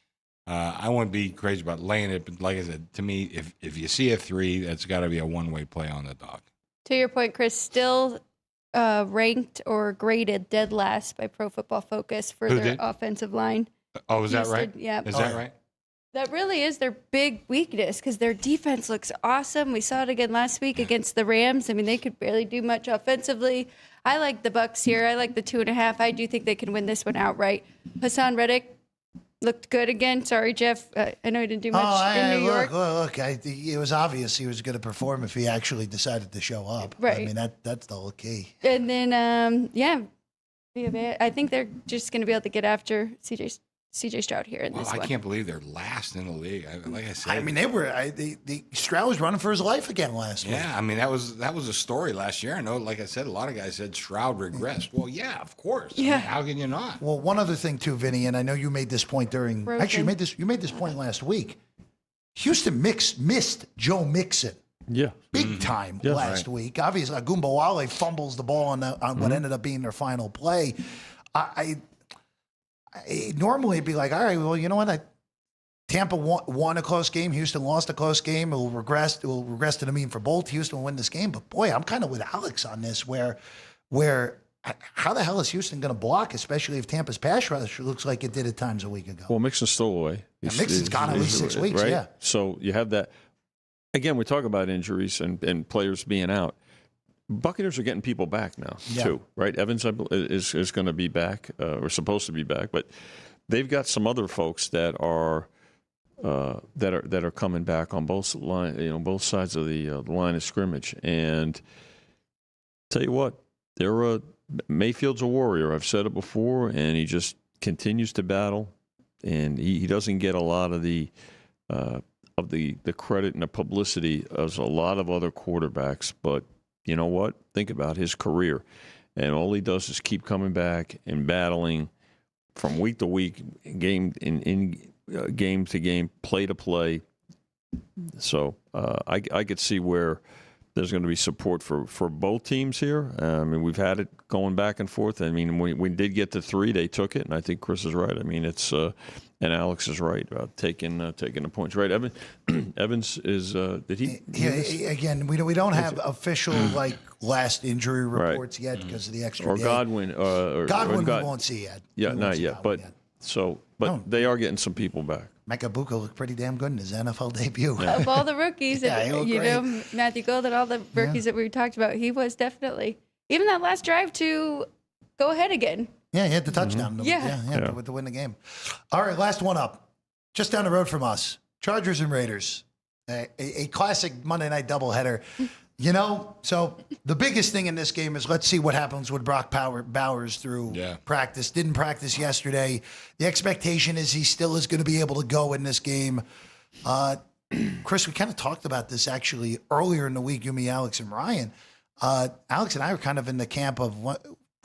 [SPEAKER 5] I wouldn't be crazy about laying it, but like I said, to me, if you see a 3, that's got to be a one-way play on the dog.
[SPEAKER 3] To your point, Chris, still ranked or graded dead last by Pro Football Focus for their offensive line.
[SPEAKER 5] Oh, is
[SPEAKER 3] Houston,
[SPEAKER 5] that right?
[SPEAKER 3] Yeah.
[SPEAKER 5] Is that right?
[SPEAKER 3] That really is their big weakness because their defense looks awesome. We saw it again last week against the Rams. I mean, they could barely do much offensively. I like the Bucks here. I like the 2.5. I do think they can win this one outright. Hassan Reddick, looked good again. Sorry, Jeff. I know he didn't do much in New York.
[SPEAKER 4] Look, it was obvious he was going to perform if he actually decided to show up.
[SPEAKER 3] Right.
[SPEAKER 4] I mean, that's the whole key.
[SPEAKER 3] And then, I think they're just going to be able to get after CJ Stroud here in this one.
[SPEAKER 5] I can't believe they're last in the league. Like I said,
[SPEAKER 4] I mean, Stroud was running for his life again last week.
[SPEAKER 5] Yeah, I mean, that was a story last year. I know, like I said, a lot of guys said Stroud regressed. Well, yeah, of course.
[SPEAKER 3] Yeah.
[SPEAKER 5] I mean, how can you not?
[SPEAKER 4] Well, one other thing too, Vinny, and I know you made this point during.
[SPEAKER 3] Rosen.
[SPEAKER 4] Actually, you made this point last week. Houston missed Joe Mixon big time last week. Obviously, Agumbawale fumbles the ball on what ended up being their final play. I normally it'd be like, all right, well, you know what? Tampa won a close game. Houston lost a close game. It will regress to the mean for both. Houston will win this game. But boy, I'm kind of with Alex on this where how the hell is Houston going to block, especially if Tampa's pass rush looks like it did at times a week ago?
[SPEAKER 6] Well, Mixon's still away.
[SPEAKER 4] Mixon's gone at least 6 weeks,
[SPEAKER 6] right?
[SPEAKER 4] yeah.
[SPEAKER 6] So you have that. Again, we talk about injuries and players being out. Buccaneers are getting people back now, too, right? Evans is going to be back, or supposed to be back, but they've got some other folks that are coming back on both sides of the line of scrimmage. And tell you what, Mayfield's a warrior. I've said it before, and he just continues to battle, and he doesn't get a lot of the credit and the publicity as a lot of other quarterbacks, but you know what? Think about his career. And all he does is keep coming back and battling from week to week, game to game, play to play. So I could see where there's going to be support for both teams here. I mean, we've had it going back and forth. I mean, we did get to 3. They took it, and I think Chris is right. I mean, it's and Alex is right about taking the points. Right, Evans is did he?
[SPEAKER 4] Again, we don't have official last injury reports yet because of the extra.
[SPEAKER 6] Or
[SPEAKER 4] day.
[SPEAKER 6] Godwin.
[SPEAKER 4] Godwin we won't see yet.
[SPEAKER 6] Yeah, not yet. But they are getting some people back.
[SPEAKER 4] Mekabuka looked pretty damn good in his NFL debut.
[SPEAKER 3] Of all the rookies,
[SPEAKER 4] great.
[SPEAKER 3] Matthew Golden, all the rookies that we talked about, he was definitely, even that last drive to go ahead again.
[SPEAKER 4] Yeah, he had the touchdown.
[SPEAKER 3] Mm-hmm.
[SPEAKER 4] To win the game. All right, last one up. Just down the road from us, Chargers and Raiders. A classic Monday night doubleheader. So the biggest thing in this game is let's see what happens with Brock Bowers through practice. Didn't practice yesterday. The expectation is he still is going to be able to go in this game. Chris, we kind of talked about this actually earlier in the week, you, me, Alex, and Ryan. Alex and I were kind of in the camp of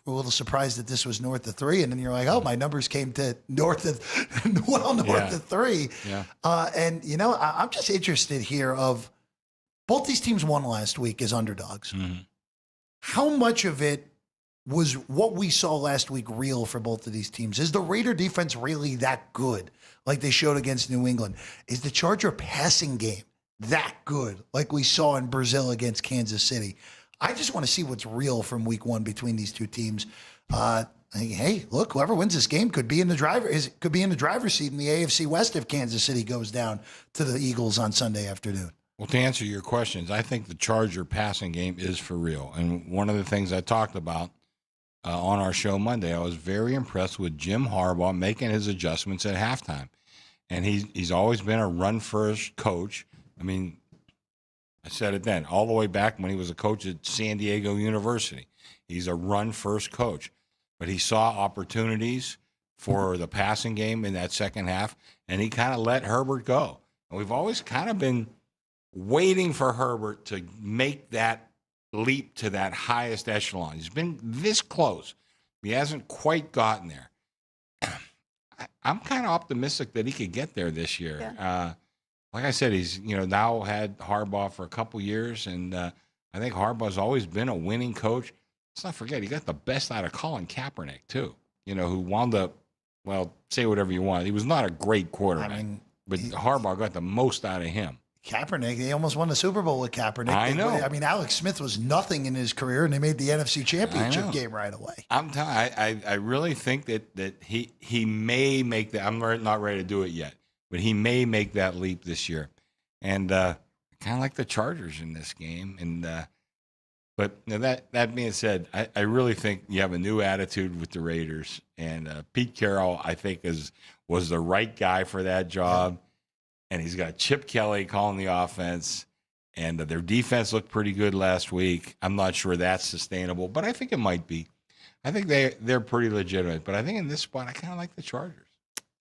[SPEAKER 4] we're a little surprised that this was north of 3. And then you're like, oh, my numbers came to north of 3.
[SPEAKER 5] Yeah.
[SPEAKER 4] And, I'm just interested here of both these teams won last week as underdogs.
[SPEAKER 5] Mm-hmm.
[SPEAKER 4] How much of it was what we saw last week real for both of these teams? Is the Raider defense really that good like they showed against New England? Is the Charger passing game that good like we saw in Brazil against Kansas City? I just want to see what's real from week 1 between these two teams. Hey, look, whoever wins this game could be in the driver's seat in the AFC West if Kansas City goes down to the Eagles on Sunday afternoon.
[SPEAKER 5] Well, to answer your questions, I think the Charger passing game is for real. And one of the things I talked about on our show Monday, I was very impressed with Jim Harbaugh making his adjustments at halftime. And he's always been a run-first coach. I mean, I said it then, all the way back when he was a coach at San Diego University. He's a run-first coach. But he saw opportunities for the passing game in that second half, and he kind of let Herbert go. And we've always kind of been waiting for Herbert to make that leap to that highest echelon. He's been this close. He hasn't quite gotten there. I'm kind of optimistic that he could get there this year.
[SPEAKER 3] Yeah.
[SPEAKER 5] Like I said, he's now had Harbaugh for a couple years, and I think Harbaugh's always been a winning coach. Let's not forget, he got the best out of Colin Kaepernick, too, who wound up, well, say whatever you want. He was not a great quarterback, but Harbaugh got the most out of him.
[SPEAKER 4] Kaepernick, they almost won the Super Bowl with Kaepernick.
[SPEAKER 5] I know.
[SPEAKER 4] I mean, Alex Smith was nothing in his career, and they made the NFC Championship game right away.
[SPEAKER 5] I'm telling you, I really think that he may make that. I'm not ready to do it yet, but he may make that leap this year. And kind of like the Chargers in this game. And But that being said, I really think you have a new attitude with the Raiders, and Pete Carroll, I think, was the right guy for that job, and he's got Chip Kelly calling the offense, and their defense looked pretty good last week. I'm not sure that's sustainable, but I think it might be. I think they're pretty legitimate, but I think in this spot, I kind of like the Chargers.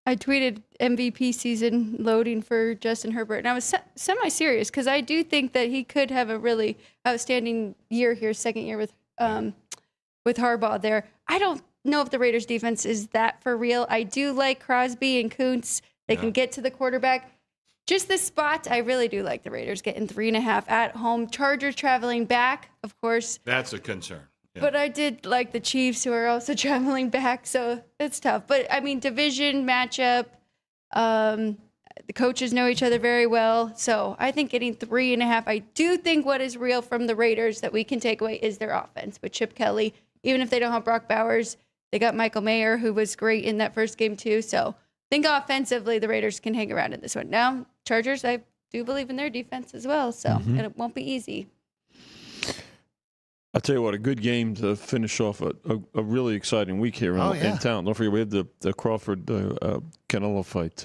[SPEAKER 3] I tweeted MVP season loading for Justin Herbert, and I was semi-serious because I do think that he could have a really outstanding year here, second year with Harbaugh there. I don't know if the Raiders defense is that for real. I do like Crosby and Kuntz. They can get to the quarterback. Just this spot, I really do like the Raiders getting 3.5 at home. Chargers traveling back, of course.
[SPEAKER 5] That's a concern. Yeah.
[SPEAKER 3] But I did like the Chiefs, who are also traveling back, so it's tough. But, I mean, division matchup, the coaches know each other very well. So I think getting 3.5, I do think what is real from the Raiders that we can take away is their offense. With Chip Kelly, even if they don't have Brock Bowers, they got Michael Mayer, who was great in that first game too. So I think offensively the Raiders can hang around in this one. Now, Chargers, I do believe in their defense as well, so and it won't be easy.
[SPEAKER 6] I'll tell you what, a good game to finish off a really exciting week here in town. Don't forget, we have the Crawford Canelo fight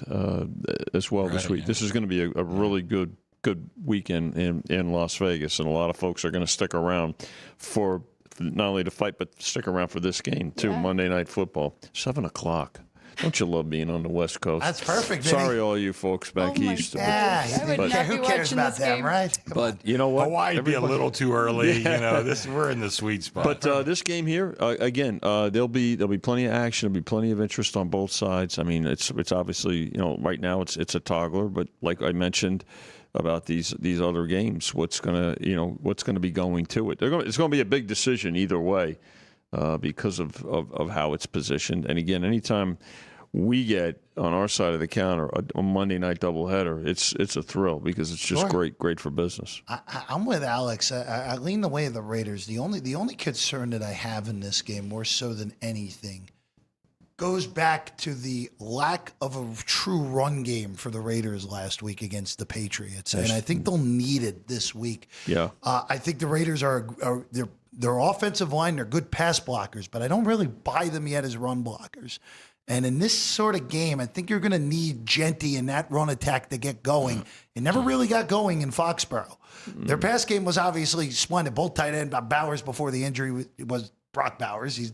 [SPEAKER 6] as well this week. Yeah. This is going to be a really good weekend in Las Vegas, and a lot of folks are going to stick around for not only the fight, but stick around for this game, too. Yeah. Monday Night Football, 7 o'clock. Don't you love being on the West Coast?
[SPEAKER 4] That's perfect, Vinny.
[SPEAKER 6] Sorry, all you folks back east.
[SPEAKER 4] Yeah, who cares about them, right?
[SPEAKER 6] But you know what?
[SPEAKER 5] Hawaii would be a little too early. Yeah. We're in the sweet spot.
[SPEAKER 6] But this game here, again, there'll be plenty of action. There'll be plenty of interest on both sides. I mean, it's obviously, right now it's a toggler. But like I mentioned about these other games, what's gonna be going to it? It's going to be a big decision either way because of how it's positioned. And again, anytime we get on our side of the counter a Monday night doubleheader, it's a thrill because it's just great for business.
[SPEAKER 4] I'm with Alex. I lean the way of the Raiders. The only concern that I have in this game, more so than anything, goes back to the lack of a true run game for the Raiders last week against the Patriots, and I think they'll need it this week.
[SPEAKER 6] Yeah,
[SPEAKER 4] I think the Raiders are their offensive line. They're good pass blockers, but I don't really buy them yet as run blockers. And in this sort of game, I think you're going to need Genty and that run attack to get going. It never really got going in Foxborough. Their pass game was obviously splendid. Both tight end Bowers before the injury was Brock Bowers. He's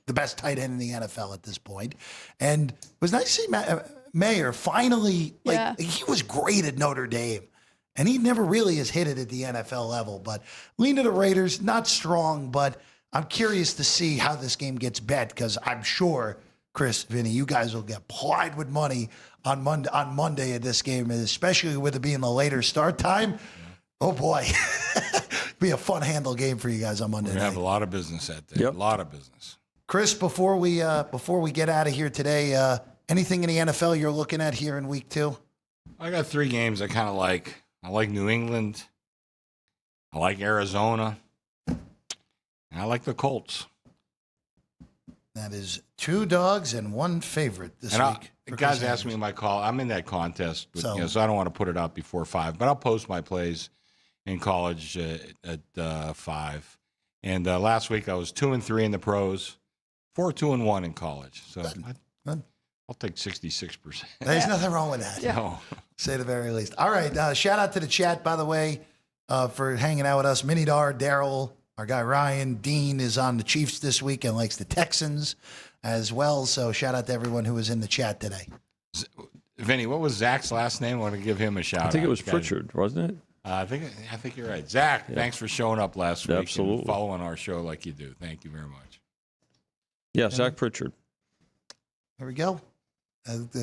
[SPEAKER 4] the best tight end in the NFL at this point. And it was nice to see Mayer finally, he was great at Notre Dame. And he never really has hit it at the NFL level. But lean to the Raiders, not strong, but I'm curious to see how this game gets bet because I'm sure – Chris, Vinny, you guys will get plied with money on Monday at this game, especially with it being the later start time. Oh boy, be a fun handle game for you guys on Monday.
[SPEAKER 5] We have a lot of business that day. Yep. A lot of business.
[SPEAKER 4] Chris, before we get out of here today, anything in the NFL you're looking at here in week 2?
[SPEAKER 5] I got 3 games I kind of like. I like New England. I like Arizona. And I like the Colts.
[SPEAKER 4] That is 2 dogs and 1 favorite this week.
[SPEAKER 5] Guys asked me in my call. I'm in that contest, so I don't want to put it out before 5. But I'll post my plays in college at 5. And last week I was 2-3 in the pros, 4-2-1 in college. So I'll take 66%.
[SPEAKER 4] There's nothing wrong with that.
[SPEAKER 5] Yeah. No.
[SPEAKER 4] Say the very least. All right. Shout out to the chat, by the way, for hanging out with us. Minidar, Daryl. Our guy Ryan Dean is on the Chiefs this week and likes the Texans as well. So shout out to everyone who was in the chat today.
[SPEAKER 5] Vinny, what was Zach's last name? I want to give him a shout out.
[SPEAKER 6] I think it was Pritchard, wasn't it?
[SPEAKER 5] I think you're right. Zach, thanks for showing up last week and following our show like you do. Thank you very much.
[SPEAKER 6] Yeah, Zach Pritchard.
[SPEAKER 4] There we go.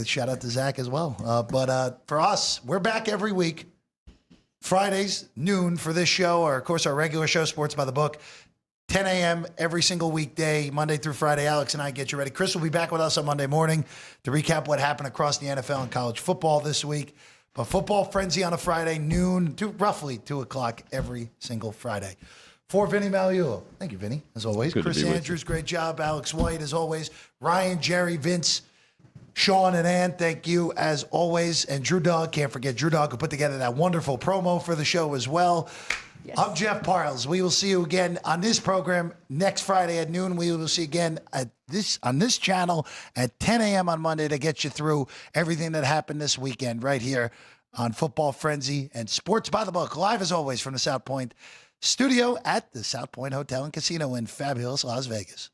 [SPEAKER 4] Shout out to Zach as well. But for us, we're back every week. Fridays, noon for this show, or of course our regular show, Sports by the Book, 10 a.m. every single weekday, Monday through Friday. Alex and I get you ready. Chris will be back with us on Monday morning to recap what happened across the NFL and college football this week. But Football Frenzy on a Friday, noon to roughly 2 o'clock every single Friday. For Vinny Magliulo. Thank you, Vinny, as always. Chris Andrews, great job. Alex White, as always. Ryan, Jerry, Vince, Sean and Ann, thank you as always. And Drew Dog, can't forget Drew Dog, who put together that wonderful promo for the show as well.
[SPEAKER 3] Yes.
[SPEAKER 4] I'm Jeff Parles. We will see you again on this program next Friday at noon. We will see you again on this channel at 10 a.m. on Monday to get you through everything that happened this weekend right here on Football Frenzy and Sports by the Book. Live as always from the South Point studio at the South Point Hotel and Casino in fabulous Las Vegas.